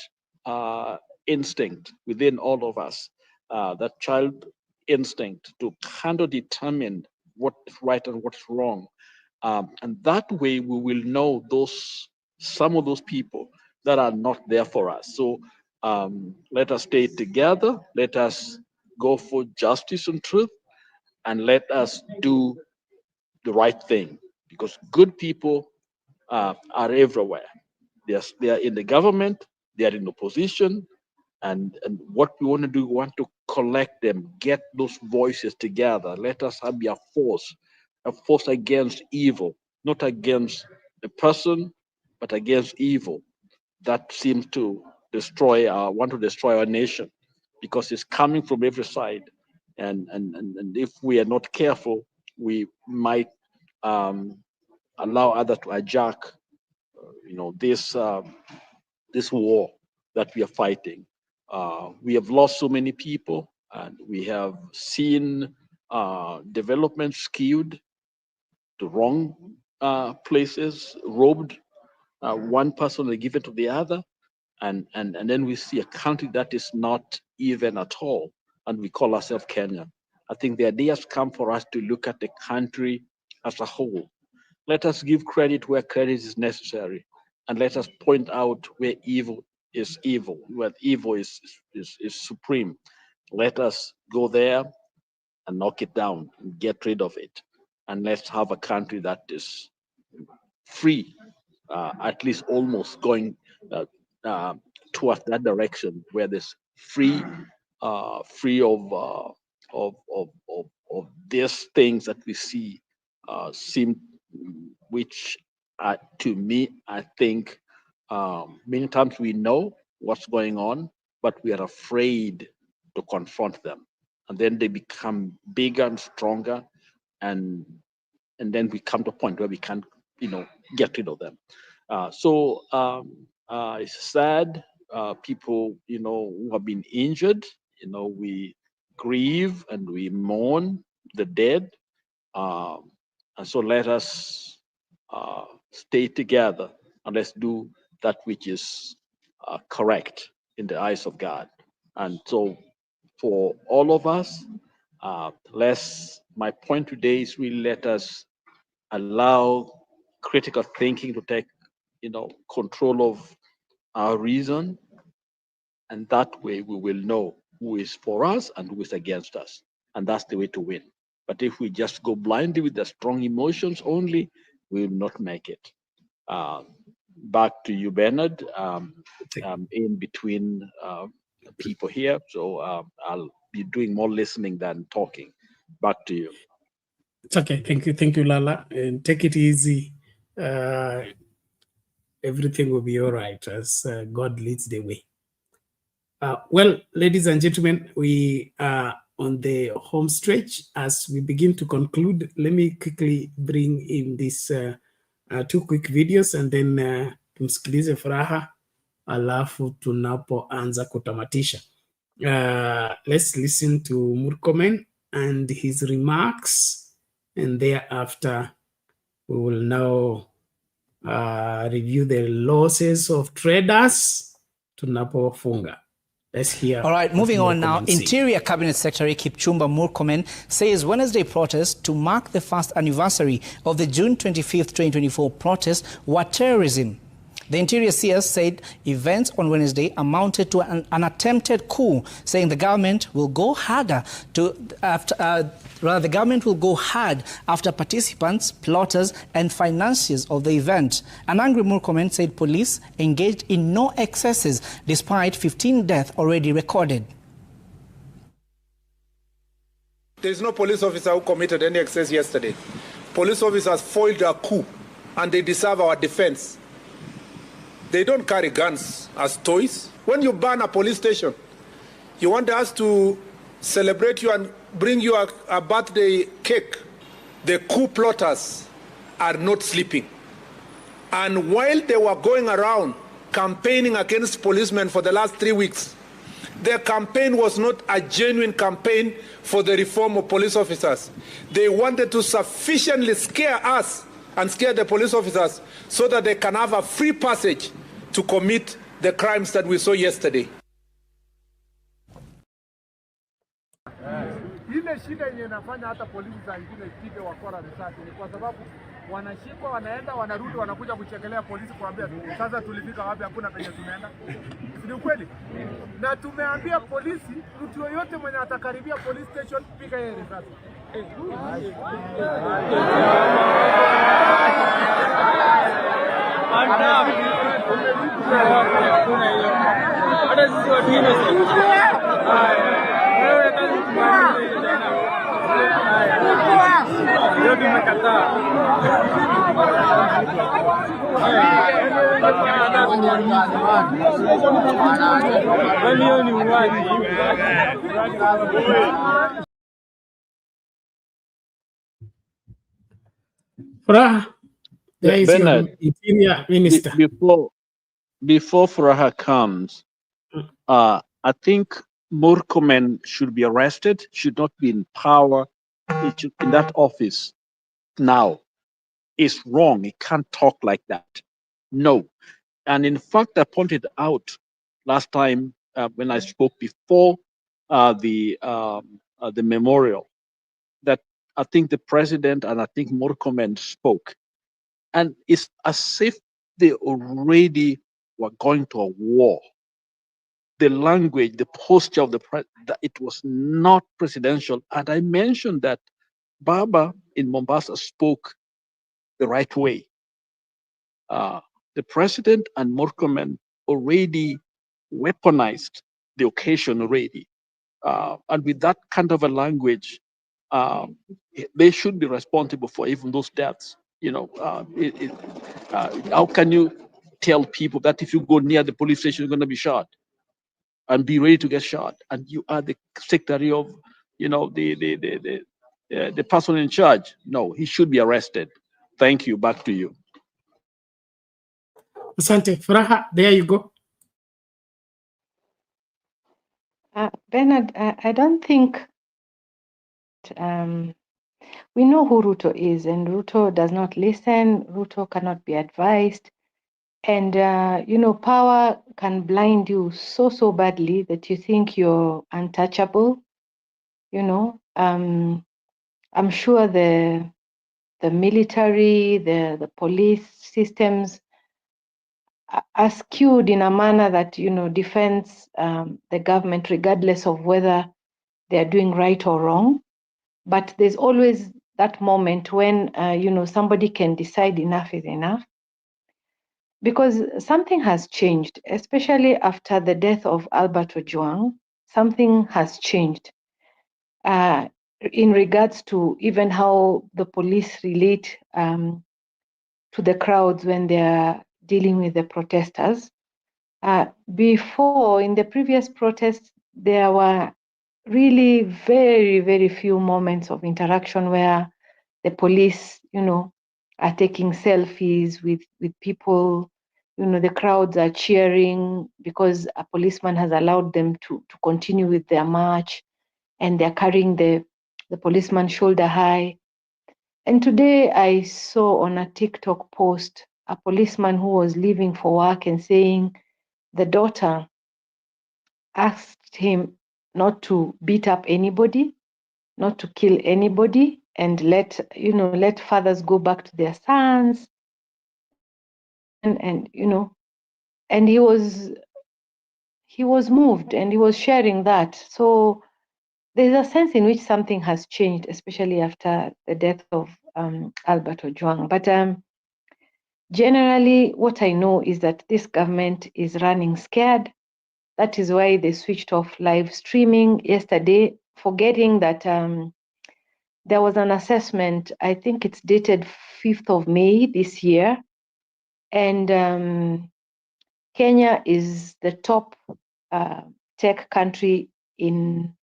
instinct within all of us, that child instinct to kind of determine what's right and what's wrong. And that way we will know some of those people that are not there for us. So let us stay together. Let us go for justice and truth, and let us do the right thing, because good people are everywhere. They are in the government, they are in opposition, and what we want to do, we want to collect them, get those voices together. Let us be a force against evil, not against a person, but against evil that seems to want to destroy our nation, because it's coming from every side. And if we are not careful, we might allow others to hijack, this war that we are fighting. We have lost so many people, and we have seen development skewed to wrong places, robbed, one person and given to the other, and then we see a country that is not even at all, and we call ourselves Kenya. I think the idea has come for us to look at the country as a whole. Let us give credit where credit is necessary, and let us point out where evil is evil, where evil is supreme. Let us go there and knock it down and get rid of it. And let's have a country that is free, at least almost going towards that direction, where there's free of these things that we see, which to me, I think many times we know what's going on, but we are afraid to confront them. And then they become bigger and stronger, and then we come to a point where we can't, get rid of them. It's sad. People, who have been injured, we grieve and we mourn the dead. And so let us stay together and let's do that which is correct in the eyes of God. And so for all of us, my point today is really let us allow critical thinking to take, control of our reason. And that way we will know who is for us and who is against us. And that's the way to win. But if we just go blindly with the strong emotions only, we will not make it. Back to you, Bernard. In between people here, so I'll be doing more listening than talking. Back to you. It's okay. Thank you, Lala. And take it easy. Everything will be all right as God leads the way. Well, ladies and gentlemen, we are on the home stretch. As we begin to conclude, let me quickly bring in these two quick videos and then tumsikilize Furaha alafu tunapoanza kutamatisha. Let's listen to Murkomen and his remarks, and thereafter we will now review the losses of traders tunapofunga. Let's hear. All right, moving on now. Murkomen Interior Cabinet Secretary Kipchumba Murkomen says Wednesday protests to mark the first anniversary of the June 25th, 2024 protests were terrorism. The Interior CS said events on Wednesday amounted to an attempted coup, saying the government will go harder after participants, plotters, and financiers of the event. An angry Murkomen said police engaged in no excesses, despite 15 deaths already recorded. There is no police officer who committed any excess yesterday. Police officers foiled a coup, and they deserve our defense. They don't carry guns as toys. When you burn a police station, you want us to celebrate you and bring you a birthday cake. The coup plotters are not sleeping. And while they were going around campaigning against policemen for the last 3 weeks, their campaign was not a genuine campaign for the reform of police officers. They wanted to sufficiently scare us and scare the police officers so that they can have a free passage to commit the crimes that we saw yesterday. Ile shida yenye inafanya hata polisi za ingine ipige wakora risasi ni kwa sababu wanashikwa, wanaenda, wanarudi, wanakuja kuchekelea polisi kuambia sasa tulifika wapi, hakuna penye tunaenda. Ni kweli? Na tumeambia polisi mtu yoyote mwenye atakaribia police station piga yeye risasi. There is Bernard, Interior Minister. Before Furaha comes, I think Murkomen should be arrested, should not be in power in that office now. It's wrong. He can't talk like that. No. And in fact, I pointed out last time when I spoke before the memorial that I think the president and I think Murkomen spoke. And it's as if they already were going to a war. The language, the posture of the president, it was not presidential. And I mentioned that Baba in Mombasa spoke the right way. The president and Murkomen already weaponized the occasion already. And with that kind of a language, they should be responsible for even those deaths. How can you tell people that if you go near the police station, you're going to be shot? and be ready to get shot, and you are the secretary of, the person in charge. No, he should be arrested. Thank you. Back to you. Asante. Furaha, there you go. Bernard, I don't think we know who Ruto is, and Ruto does not listen. Ruto cannot be advised. And, power can blind you so badly that you think you're untouchable. I'm sure the military, the police systems are skewed in a manner that, defends the government regardless of whether they're doing right or wrong. But there's always that moment when, somebody can decide enough is enough. Because something has changed, especially after the death of Albert Ojwang. Something has changed in regards to even how the police relate to the crowds when they're dealing with the protesters. Before, in the previous protests, there were really very, very few moments of interaction where the police, are taking selfies with people. The crowds are cheering because a policeman has allowed them to continue with their march, and they're carrying the policeman shoulder high. And today I saw on a TikTok post a policeman who was leaving for work and saying the daughter asked him not to beat up anybody, not to kill anybody, and let fathers go back to their sons. And he was moved, and he was sharing that. So there's a sense in which something has changed, especially after the death of Albert Ojwang. But generally, what I know is that this government is running scared. That is why they switched off live streaming yesterday, forgetting that there was an assessment, I think it's dated 5th of May this year, and Kenya is the top tech country in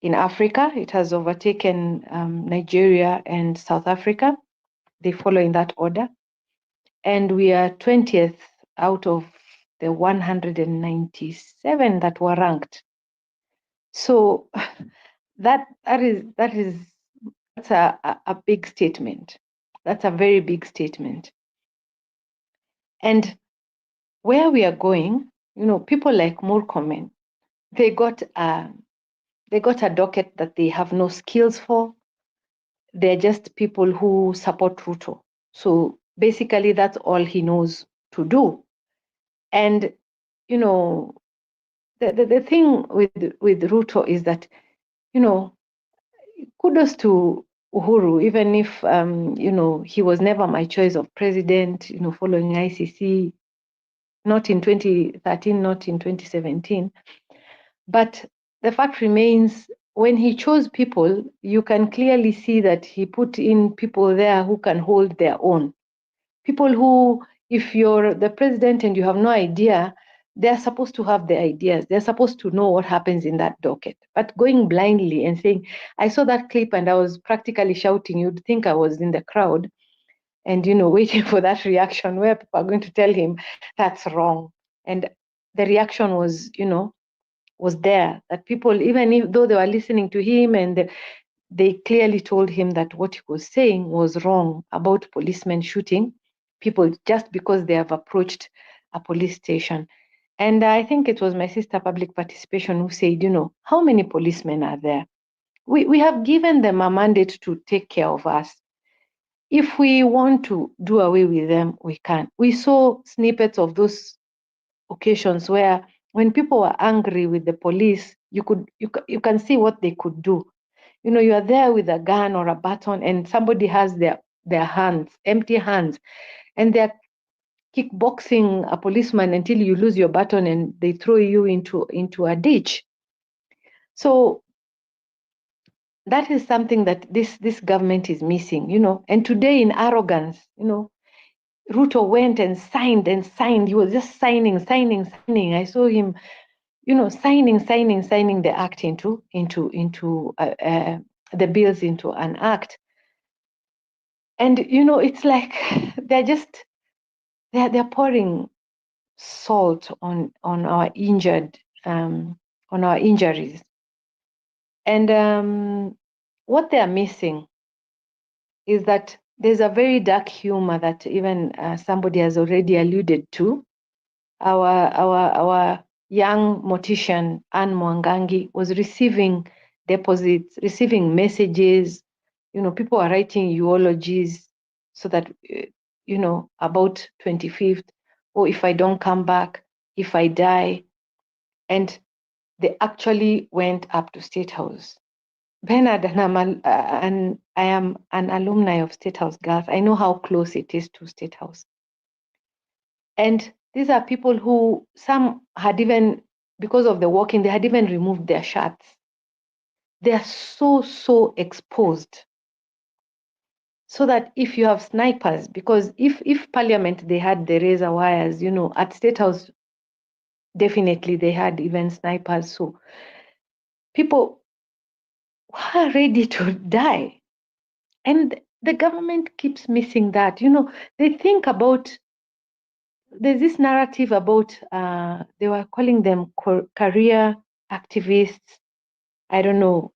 Africa. It has overtaken Nigeria and South Africa. They follow in that order. And we are 20th out of the 197 that were ranked. So that's a big statement. That's a very big statement. And where we are going, people like Murkomen, they got a docket that they have no skills for. They're just people who support Ruto. So basically, that's all he knows to do. And the thing with Ruto is that, kudos to Uhuru, even if he was never my choice of president, following ICC, not in 2013, not in 2017. But the fact remains, when he chose people, you can clearly see that he put in people there who can hold their own. People who, if you're the president and you have no idea, they're supposed to have the ideas. They're supposed to know what happens in that docket. But going blindly and saying, I saw that clip and I was practically shouting, you'd think I was in the crowd, and waiting for that reaction where people are going to tell him that's wrong. And the reaction was, was there, that people, even though they were listening to him, and they clearly told him that what he was saying was wrong about policemen shooting people just because they have approached a police station. And I think it was my sister Public Participation who said, how many policemen are there? We have given them a mandate to take care of us. If we want to do away with them, we can. We saw snippets of those occasions where when people were angry with the police, you can see what they could do. You are there with a gun or a baton, and somebody has their hands, empty hands, and they're kickboxing a policeman until you lose your baton and they throw you into a ditch. So that is something that this government is missing, And today, in arrogance, Ruto went and signed and signed. He was just signing. I saw him, signing the act into the bills into an act. And it's like they're pouring salt on our injuries. And what they are missing is that there's a very dark humor that even somebody has already alluded to. Our young mortician, Anne Mwangangi, was receiving deposits, receiving messages. People are writing eulogies so that, about 25th, or if I don't come back, if I die. And they actually went up to State House. Bernard, and I am an alumni of State House Girls. I know how close it is to State House. And these are people who, some had even, because of the walking, they had even removed their shirts. They are so exposed. So that if you have snipers, because if Parliament, they had the razor wires, at State House, definitely they had even snipers. So people are ready to die. And the government keeps missing that. They think about, there's this narrative about, they were calling them career activists. I don't know,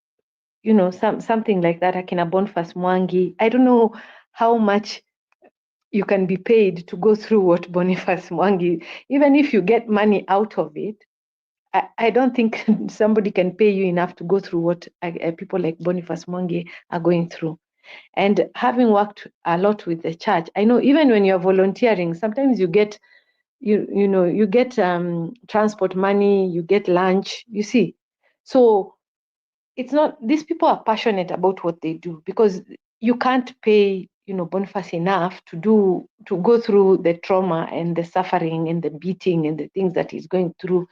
something like that, Akina Boniface Mwangi. I don't know how much you can be paid to go through what Boniface Mwangi, even if you get money out of it, I don't think somebody can pay you enough to go through what people like Boniface Mwangi are going through. And having worked a lot with the church, I know even when you're volunteering, sometimes you get, you get transport money, you get lunch, you see. So it's not, these people are passionate about what they do, because you can't pay, Boniface enough to go through the trauma and the suffering and the beating and the things that he's going through,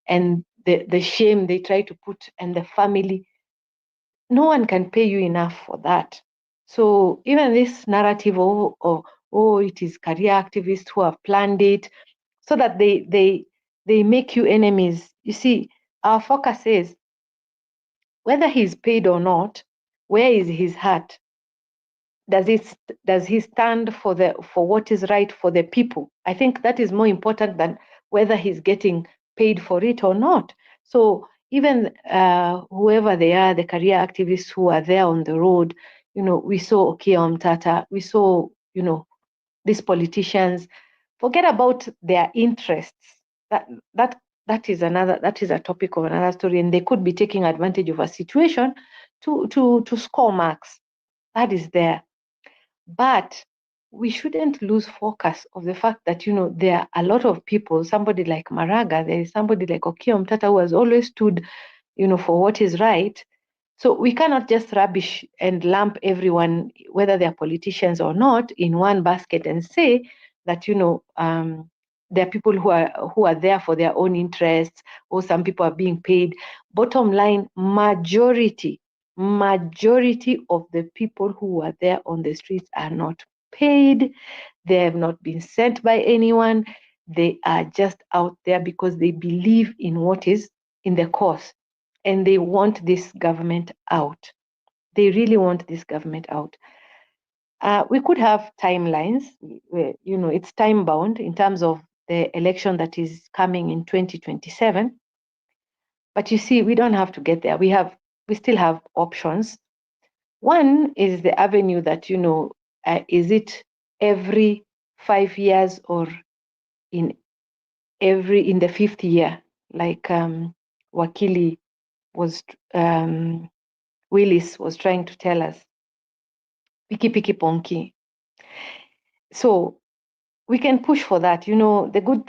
and the shame they try to put, and the family. No one can pay you enough for that. So even this narrative of it is career activists who have planned it, so that they make you enemies. You see, our focus is whether he's paid or not, where is his heart? Does he stand for what is right for the people? I think that is more important than whether he's getting paid for it or not. So even whoever they are, the career activists who are there on the road, we saw Okia Omtata, we saw, these politicians, forget about their interests. That is a topic of another story, and they could be taking advantage of a situation to score marks. That is there. But we shouldn't lose focus of the fact that, there are a lot of people, somebody like Maraga, there is somebody like Okia Omtata who has always stood, for what is right. So we cannot just rubbish and lump everyone, whether they're politicians or not, in one basket and say that, there are people who are there for their own interests, or some people are being paid. Bottom line, majority of the people who are there on the streets are not paid. They have not been sent by anyone. They are just out there because they believe in what is in the cause, and they want this government out. They really want this government out. We could have timelines where, it's time bound in terms of the election that is coming in 2027. But you see, we don't have to get there. We still have options. One is the avenue that, is it every 5 years or in the 5th year, like Wakili Willis was trying to tell us, piki piki ponki. So we can push for that. The good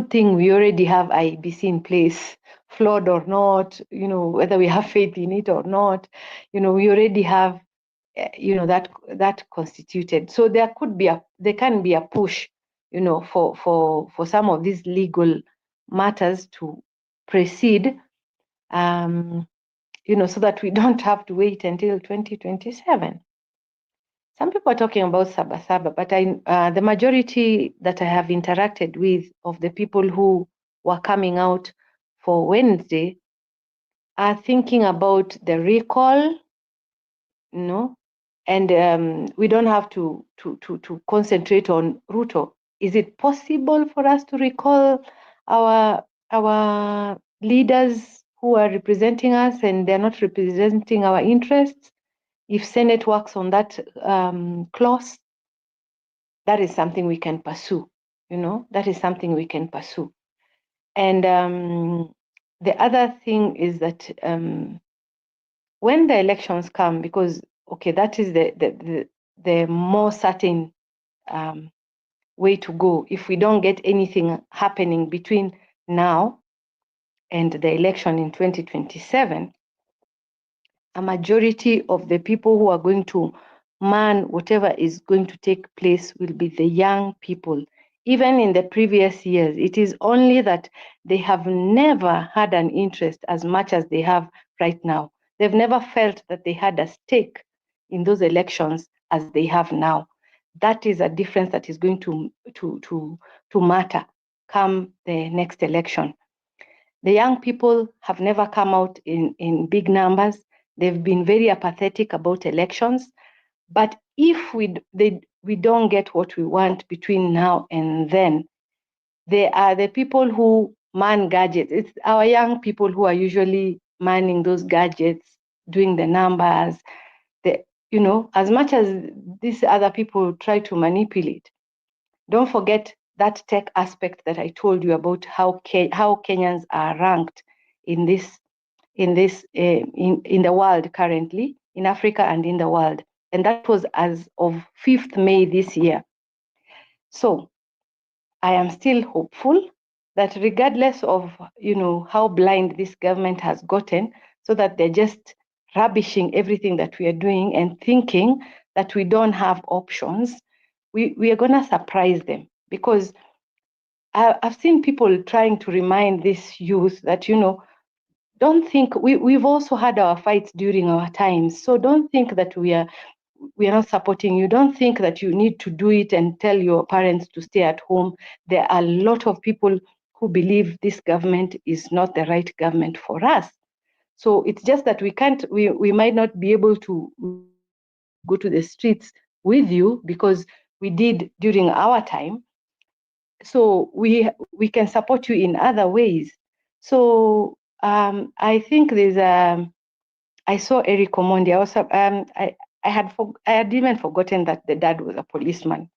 thing, we already have IEBC in place, flawed or not, whether we have faith in it or not, we already have, that constituted. So there can be a push, for some of these legal matters to proceed, so that we don't have to wait until 2027. Some people are talking about Sabasaba, but the majority that I have interacted with of the people who were coming out for Wednesday are thinking about the recall, and we don't have to concentrate on Ruto. Is it possible for us to recall our leaders who are representing us and they're not representing our interests? If Senate works on that clause, that is something we can pursue. That is something we can pursue. And the other thing is that when the elections come, because that is the more certain way to go. If we don't get anything happening between now and the election in 2027, a majority of the people who are going to man whatever is going to take place will be the young people. Even in the previous years, it is only that they have never had an interest as much as they have right now. They've never felt that they had a stake in those elections as they have now. That is a difference that is going to matter come the next election. The young people have never come out in big numbers. They've been very apathetic about elections. But if we don't get what we want between now and then, they are the people who man gadgets. It's our young people who are usually manning those gadgets, doing the numbers. As much as these other people try to manipulate, don't forget that tech aspect that I told you about how Kenyans are ranked in the world currently, in Africa and in the world. And that was as of 5th May this year. So I am still hopeful that regardless of how blind this government has gotten, so that they're just rubbishing everything that we are doing and thinking that we don't have options, we are going to surprise them. Because I've seen people trying to remind this youth that, don't think we've also had our fights during our times. So don't think that we are not supporting you. Don't think that you need to do it and tell your parents to stay at home. There are a lot of people who believe this government is not the right government for us. So it's just that we might not be able to go to the streets with you because we did during our time. So we can support you in other ways. So I think I saw Eric Omondi. I had even forgotten that the dad was a policeman,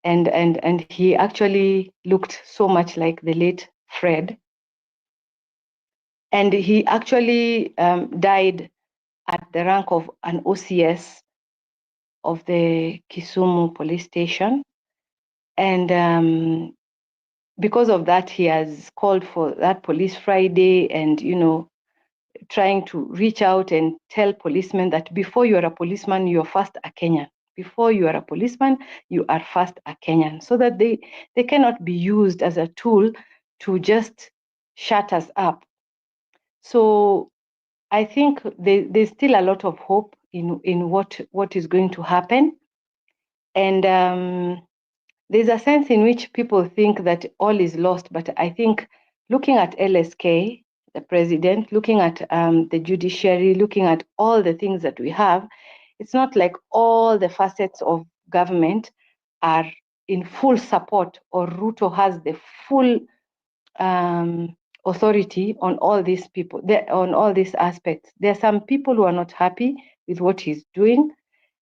and he actually looked so much like the late Fred. And he actually died at the rank of an OCS of the Kisumu police station. And because of that, he has called for that Police Friday and, trying to reach out and tell policemen that before you are a policeman, you're first a Kenyan. Before you are a policeman, you are first a Kenyan, so that they cannot be used as a tool to just shut us up. So I think there's still a lot of hope in what is going to happen. And there's a sense in which people think that all is lost, but I think looking at LSK, the president, looking at the judiciary, looking at all the things that we have, it's not like all the facets of government are in full support, or Ruto has the full authority on all these people, on all these aspects. There are some people who are not happy with what he's doing.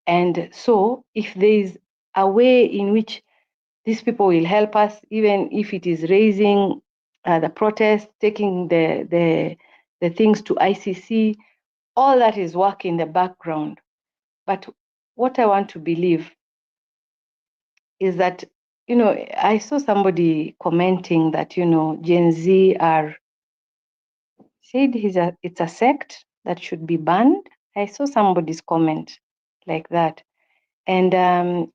And so if there is a way in which these people will help us, even if it is raising the protest, taking the things to ICC, all that is work in the background. But what I want to believe is that, I saw somebody commenting that, Gen Z said it's a sect that should be banned. I saw somebody's comment like that. And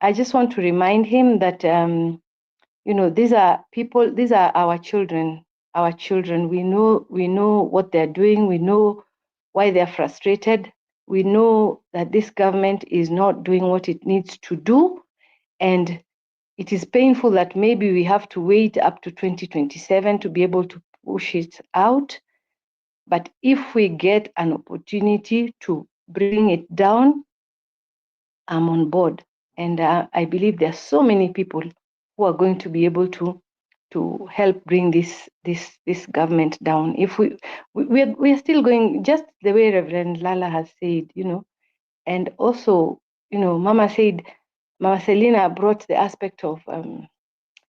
I just want to remind him that, these are people, these are our children. We know what they're doing. We know why they're frustrated. We know that this government is not doing what it needs to do. And it is painful that maybe we have to wait up to 2027 to be able to push it out. But if we get an opportunity to bring it down, I'm on board. And I believe there are so many people who are going to be able to help bring this government down. If we're still going, just the way Reverend Lala has said, and also, Mama Selina brought the aspect of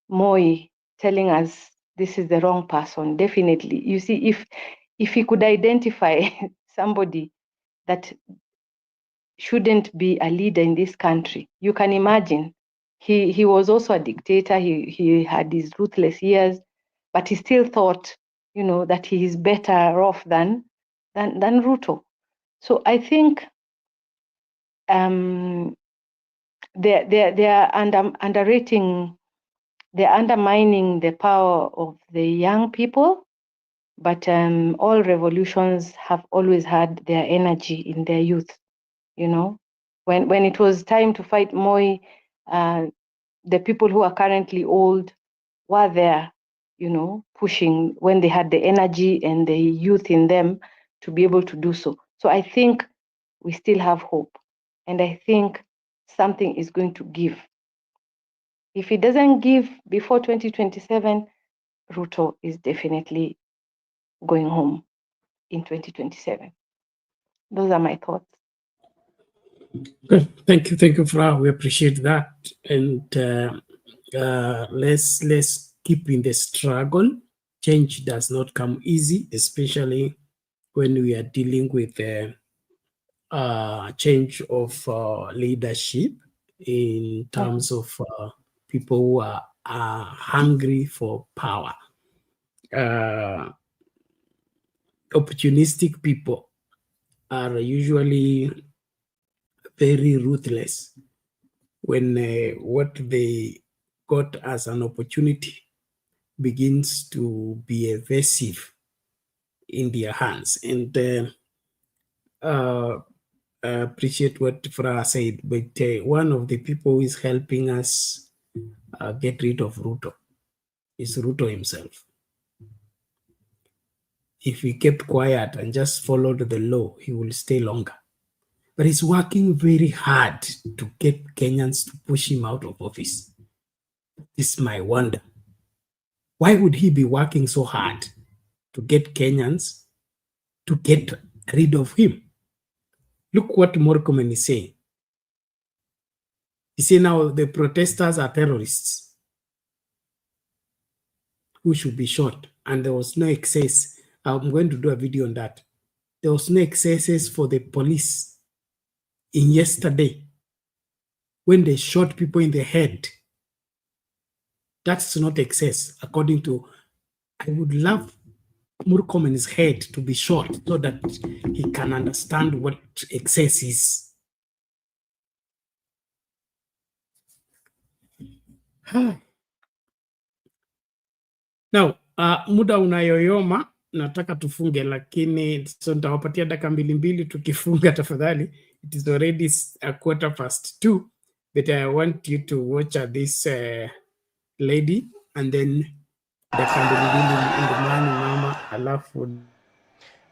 Moi telling us this is the wrong person. Definitely. You see, if he could identify somebody that shouldn't be a leader in this country, you can imagine. He was also a dictator. He had his ruthless years, but he still thought, that he is better off than Ruto. So I think they are underrating. They're undermining the power of the young people, but all revolutions have always had their energy in their youth. When it was time to fight Moi, the people who are currently old were there, pushing when they had the energy and the youth in them to be able to do so. So I think we still have hope, and I think something is going to give. If it doesn't give before 2027, Ruto is definitely going home in 2027. Those are my thoughts. Good. Thank you, Fra. We appreciate that, and let's keep in the struggle. Change does not come easy, especially when we are dealing with the change of leadership in terms of people who are hungry for power. Opportunistic people are usually very ruthless when what they got as an opportunity begins to be evasive in their hands. And I appreciate what Fra said, but one of the people who is helping us get rid of Ruto is Ruto himself. If he kept quiet and just followed the law, he will stay longer. But he's working very hard to get Kenyans to push him out of office. This is my wonder. Why would he be working so hard to get Kenyans to get rid of him? Look what Murkomen is saying. He said now the protesters are terrorists who should be shot. And there was no excess. I'm going to do a video on that. There was no excesses for the police in yesterday when they shot people in the head. That's not excess, according to, I would love Murkomen's head to be shot so that he can understand what excess is. Now, muda unayoyoma, nataka tufunge, lakini so nitawapatia dakika mbili tukifunga tafadhali. It is already 2:15, but I want you to watch this lady and then dakika mbili mama alafu.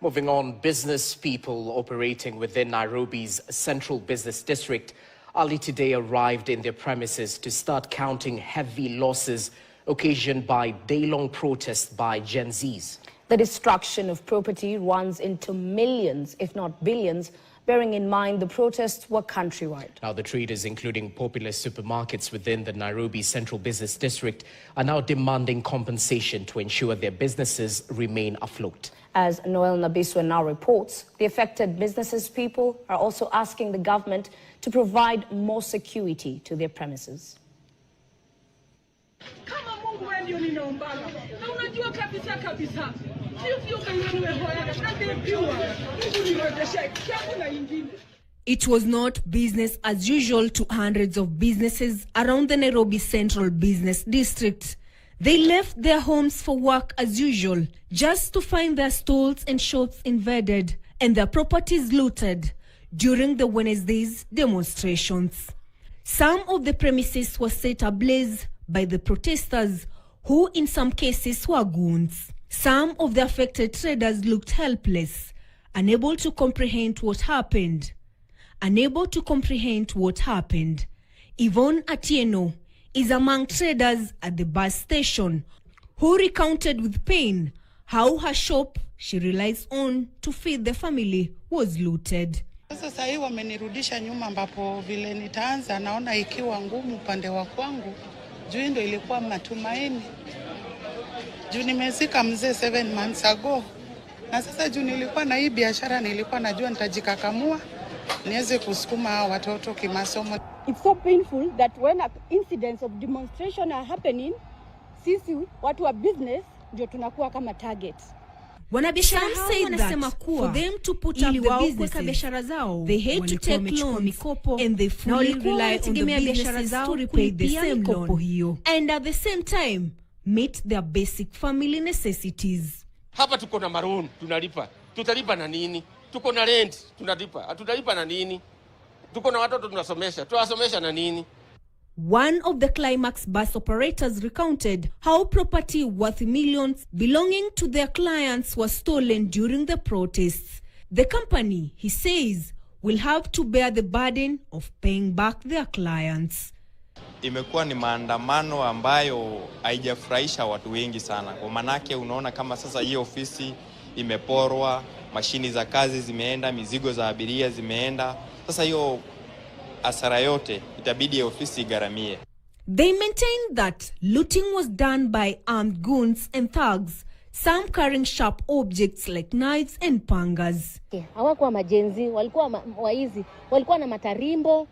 Moving on, business people operating within Nairobi's central business district early today arrived in their premises to start counting heavy losses occasioned by day-long protests by Gen Zs. The destruction of property runs into millions, if not billions, bearing in mind the protests were countrywide. Now, the traders, including popular supermarkets within the Nairobi Central Business District, are now demanding compensation to ensure their businesses remain afloat. As Noel Nabiswa now reports, the affected businesses people are also asking the government to provide more security to their premises. It was not business as usual to hundreds of businesses around the Nairobi Central Business District. They left their homes for work as usual, just to find their stalls and shops invaded and their properties looted during the Wednesday's demonstrations. Some of the premises were set ablaze by the protesters, who in some cases were goons. Some of the affected traders looked helpless, unable to comprehend what happened. Unable to comprehend what happened. Yvonne Atieno is among traders at the bus station, who recounted with pain how her shop she relies on to feed the family was looted. Sasa hii wamenirudisha nyuma, ambapo vile nitaanza naona ikiwa ngumu upande wa kwangu, juu ndio ilikuwa matumaini. Juu nimezika mzee 7 months ago, na sasa juu nilikuwa na hii biashara, nilikuwa najua nitajikakamua niweze kusukuma watoto kimasomo. It's so painful that when incidents of demonstration are happening, sisi watu wa business ndio tunakuwa kama target. Wanabiashara hao wanasema kuwa for them to put up the businesses, they hate to take loans and they fully rely on the businesses to repay the same loan and at the same time meet their basic family necessities. Hapa tuko na maroon tunalipa. Tutalipa na nini? Tuko na rent tunalipa. Tutalipa na nini? Tuko na watoto tunasomesha. Tuwasomesha na nini? One of the Climax bus operators recounted how property worth millions belonging to their clients was stolen during the protests. The company, he says, will have to bear the burden of paying back their clients. Imekuwa ni maandamano ambayo haijafurahisha watu wengi sana. Kwa manake unaona kama sasa hii ofisi imeporwa, mashini za kazi zimeenda, mizigo za abiria zimeenda. Sasa hiyo hasara yote itabidi ofisi igaramie. They maintained that looting was done by armed goons and thugs, some carrying sharp objects like knives and pangas. Hawakuwa majenzi, walikuwa waizi, walikuwa na matarimbo.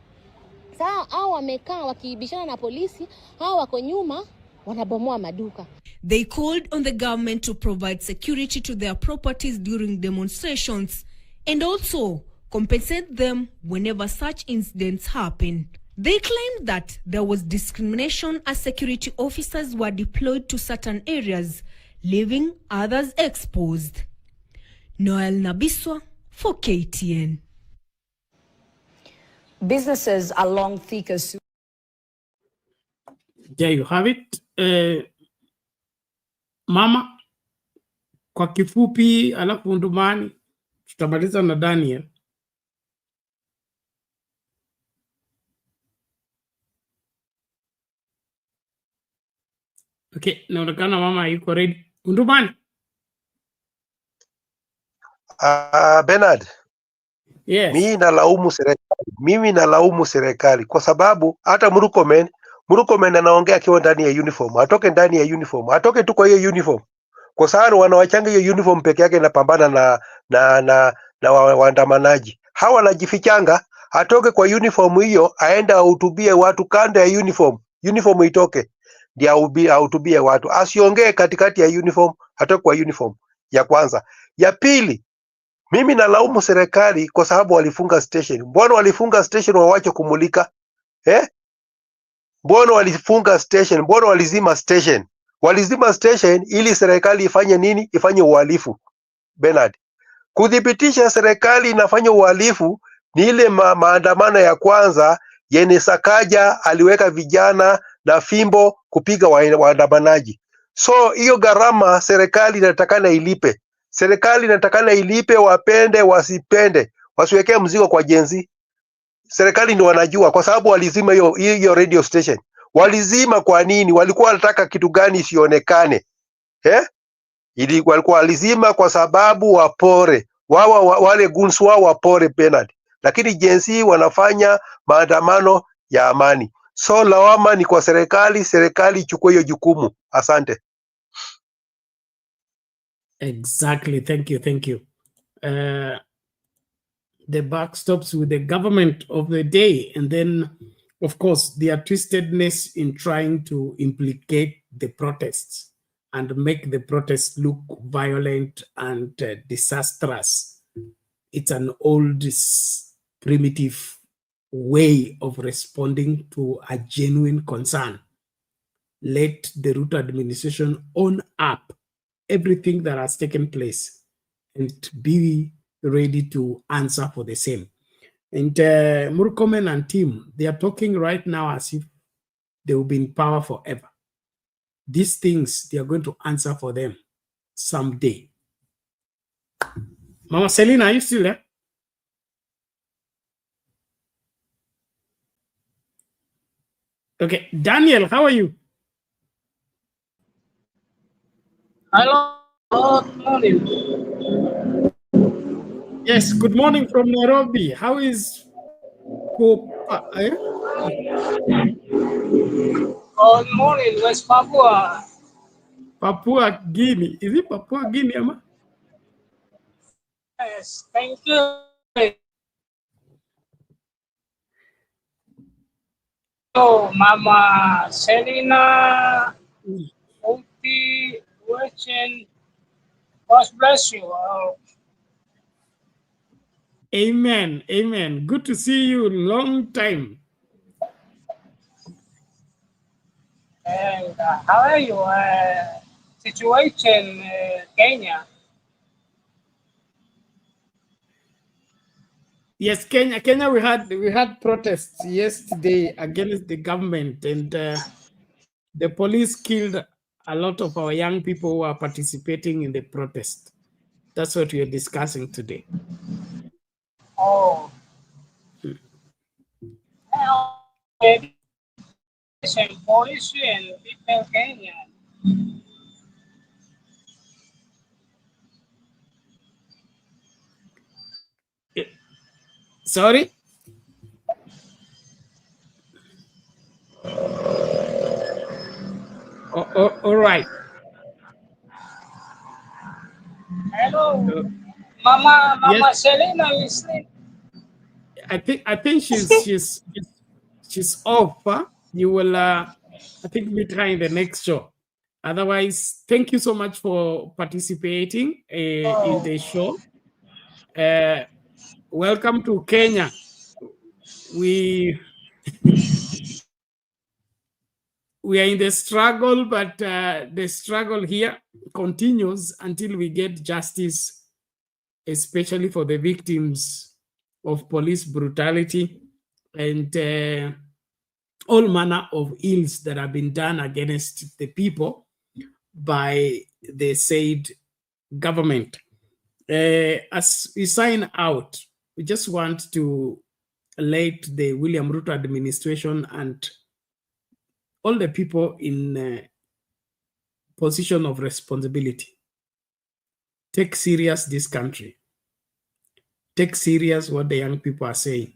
Saa hao wamekaa wakiibishana na polisi, hao wako nyuma wanabomoa maduka. They called on the government to provide security to their properties during demonstrations and also compensate them whenever such incidents happen. They claimed that there was discrimination as security officers were deployed to certain areas, leaving others exposed. Noel Nabiswa for KTN. Businesses along Thika. There you have it. Mama, kwa kifupi, alafu Ndumani, tutamaliza na Daniel. Okay, naonekana mama yuko ready. Ndumani. Bernard. Yes. Mimi nalaumu serikali kwa sababu hata Murkomen anaongea akiwa ndani ya uniform. Atoke ndani ya uniform. Atoke tu kwa hiyo uniform. Kwa sababu wanawachanga hiyo uniform peke yake inapambana na waandamanaji. Hawa wanajifichanga, atoke kwa uniform hiyo, aenda ahutubie watu kando ya uniform. Uniform itoke. Ndio ahutubie watu. Asiongee katikati ya uniform, atoke kwa uniform. Ya kwanza. Ya pili, mimi nalaumu serikali kwa sababu walifunga station. Mbona walifunga station wawache kumulika? Mbona walifunga station? Mbona walizima station? Walizima station ili serikali ifanye nini? Ifanye uhalifu. Bernard. Kudhibitisha serikali inafanya uhalifu ni ile maandamano ya kwanza yenye Sakaja aliweka vijana na fimbo kupiga waandamanaji. So hiyo gharama serikali inatakana ilipe. Serikali inatakana ilipe, wapende wasipende, wasiwekee mzigo kwa jenzi. Serikali ndio wanajua kwa sababu walizima hiyo radio station. Walizima kwa nini? Walikuwa wanataka kitu gani isionekane? Walikuwa walizima kwa sababu wapore. Wale guns wao wapore Bernard. Lakini jenzi wanafanya maandamano ya amani. So lawama ni kwa serikali ichukue hiyo jukumu. Asante. Exactly. Thank you. The buck stops with the government of the day, and then, of course, their twistedness in trying to implicate the protests and make the protests look violent and disastrous. It's an old, primitive way of responding to a genuine concern. Let the Ruto administration own up everything that has taken place and be ready to answer for the same. And Murkomen and team, they are talking right now as if they will be in power forever. These things, they are going to answer for them someday. Mama Selina, are you still there? Okay, Daniel, how are you? Hello, good morning. Yes, good morning from Nairobi. How is Popa? Good morning, West Papua. Papua Guinea. Is it Papua Guinea, Ama? Yes, thank you. So, Mama Selina, Uti, Wechen, God bless you. Amen. Amen. Good to see you. Long time. And how are you? Situation Kenya? Yes, Kenya. We had protests yesterday against the government, and the police killed a lot of our young people who are participating in the protest. That's what we are discussing today. Oh. Policy and people Kenya. Sorry? All right. Hello, Mama Yes. Selena, you sleep? I think she's off. Huh? You will I think meet her in the next show. Otherwise, thank you so much for participating in the show. Welcome to Kenya. We are in the struggle, but the struggle here continues until we get justice, especially for the victims of police brutality and all manner of ills that have been done against the people by the said government. As we sign out, we just want to let the William Ruto administration and all the people in position of responsibility take serious this country. Take serious what the young people are saying.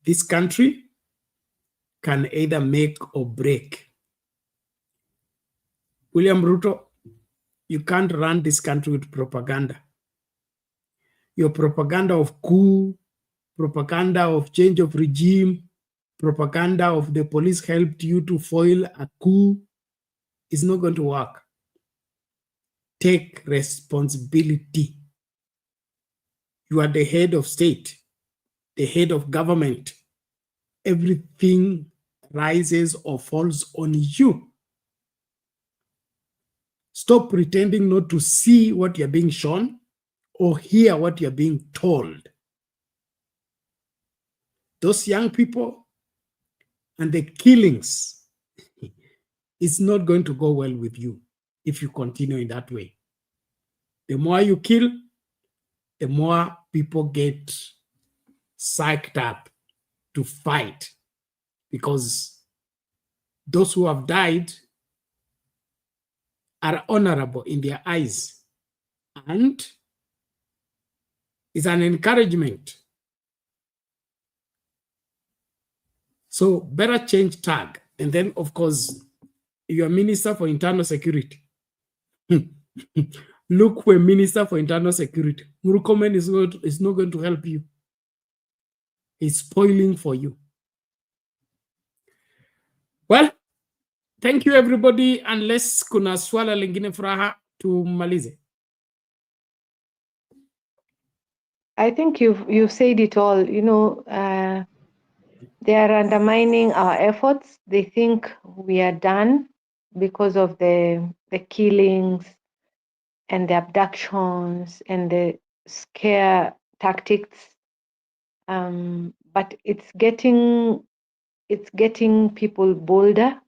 This country can either make or break. William Ruto, you can't run this country with propaganda. Your propaganda of coup, propaganda of change of regime, propaganda of the police helped you to foil a coup is not going to work. Take responsibility. You are the head of state, the head of government. Everything rises or falls on you. Stop pretending not to see what you're being shown or hear what you're being told. Those young people and the killings, it's not going to go well with you if you continue in that way. The more you kill, the more people get psyched up to fight, because those who have died are honorable in their eyes, and it's an encouragement. So better change tag. And then, of course, your Minister for Internal Security. Look for a Minister for Internal Security. Murkomen is not going to help you. He's spoiling for you. Well, thank you everybody, unless kuna swala lingine Furaha tumalize. I think you've said it all. You know, they are undermining our efforts. They think we are done because of the killings and the abductions and the scare tactics but it's getting people bolder.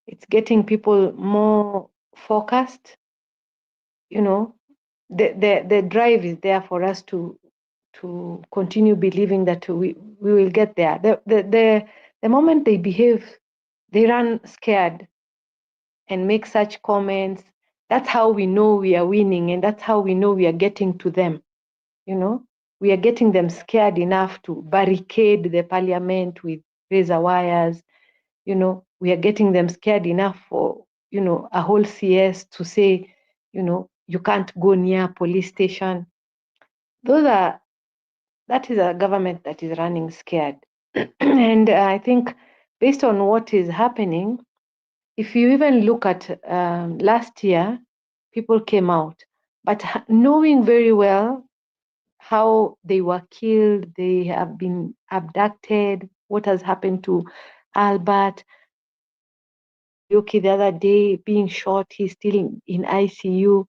It's getting people more focused. You know, the drive is there for us to continue believing that we will get there. The moment they behave, they run scared and make such comments. That's how we know we are winning, and that's how we know we are getting to them. You know, we are getting them scared enough to barricade the parliament with razor wires. You know, we are getting them scared enough for, you know, a whole CS to say, you know, you can't go near police station. That is a government that is running scared. And I think based on what is happening, if you even look at last year, people came out, but knowing very well how they were killed, they have been abducted, what has happened to Albert, Yuki the other day being shot, he's still in ICU.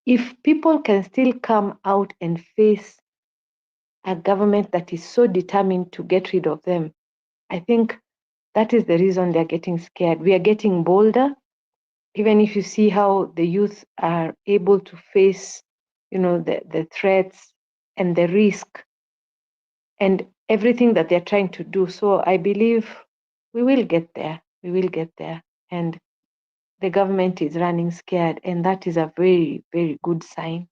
If people can still come out and face a government that is so determined to get rid of them, I think that is the reason they're getting scared. We are getting bolder. Even if you see how the youth are able to face, you know, the threats and the risk and everything that they're trying to do. So I believe we will get there. We will get there. And the government is running scared, and that is a very, very good sign.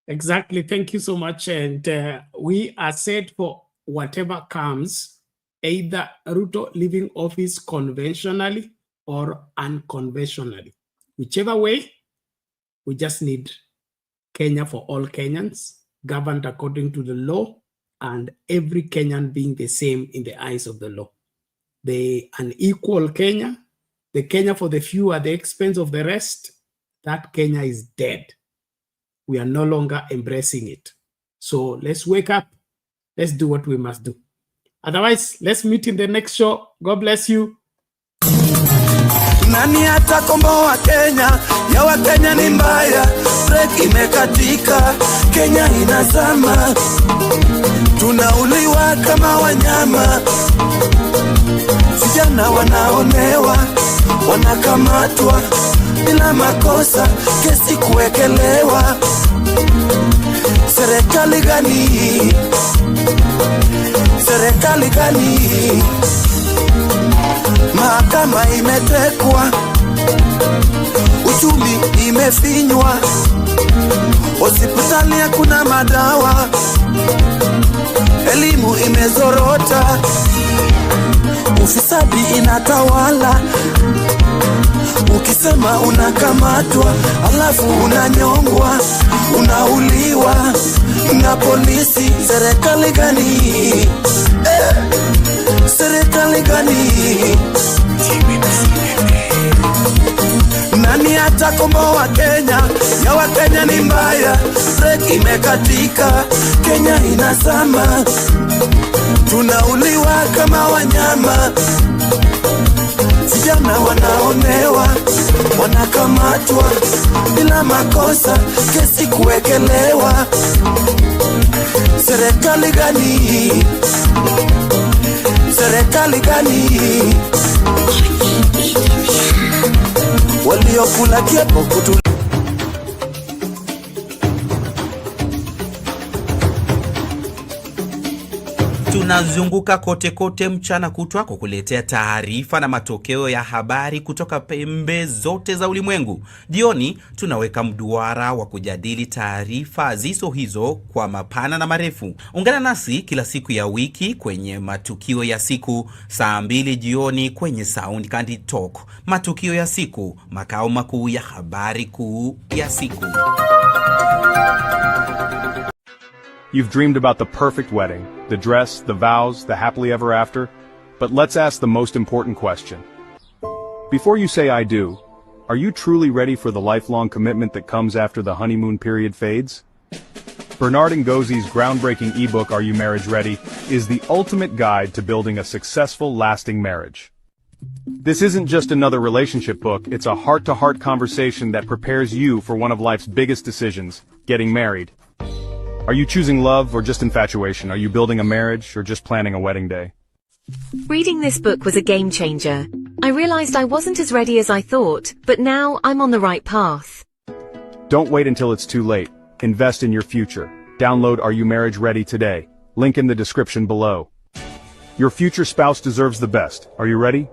Exactly. Thank you so much. And we are set for whatever comes, either Ruto leaving office conventionally or unconventionally. Whichever way, we just need Kenya for all Kenyans, governed according to the law, and every Kenyan being the same in the eyes of the law. The unequal Kenya, the Kenya for the few at the expense of the rest, that Kenya is dead. We are no longer embracing it. So let's wake up. Let's do what we must do. Otherwise, let's meet in the next show. God bless you. Nani atakomboa Kenya? Ya Wakenya ni mbaya, break imekatika, Kenya inazama, tunauliwa kama wanyama, vijana wanaonewa, wanakamatwa bila makosa, kesi kuwekelewa. Serikali gani? Serikali gani? Mahakama imetekwa, uchumi imefinywa, hospitali hakuna madawa, elimu imezorota, ufisadi inatawala. Ukisema unakamatwa, alafu unanyongwa, unauliwa na polisi. Serikali gani? Serikali gani? Nani atakomboa Kenya? Ya Wakenya ni mbaya, break imekatika, Kenya inazama, tunauliwa kama wanyama, vijana wanaonewa, wanakamatwa bila makosa, kesi kuwekelewa. Serikali gani? Serikali gani? Waliokula kiapo kutu. Tunazunguka kote kote mchana kutwa kukuletea taarifa na matokeo ya habari kutoka pembe zote za ulimwengu. Jioni tunaweka mduara wa kujadili taarifa zizo hizo kwa mapana na marefu. Ungana nasi kila siku ya wiki kwenye matukio ya siku, saa 2 jioni kwenye Sound Candy Talk. Matukio ya siku, makao makuu ya habari kuu ya siku. You've dreamed about the perfect wedding, the dress, the vows, the happily ever after. But let's ask the most important question. Before you say I do, are you truly ready for the lifelong commitment that comes after the honeymoon period fades? Bernard Ngozzi's groundbreaking ebook, Are You Marriage Ready?, is the ultimate guide to building a successful, lasting marriage. This isn't just another relationship book, it's a heart-to-heart conversation that prepares you for one of life's biggest decisions, getting married. Are you choosing love or just infatuation? Are you building a marriage or just planning a wedding day? Reading this book was a game changer. I realized I wasn't as ready as I thought, but now I'm on the right path. Don't wait until it's too late. Invest in your future. Download Are You Marriage Ready today. Link in the description below. Your future spouse deserves the best. Are you ready?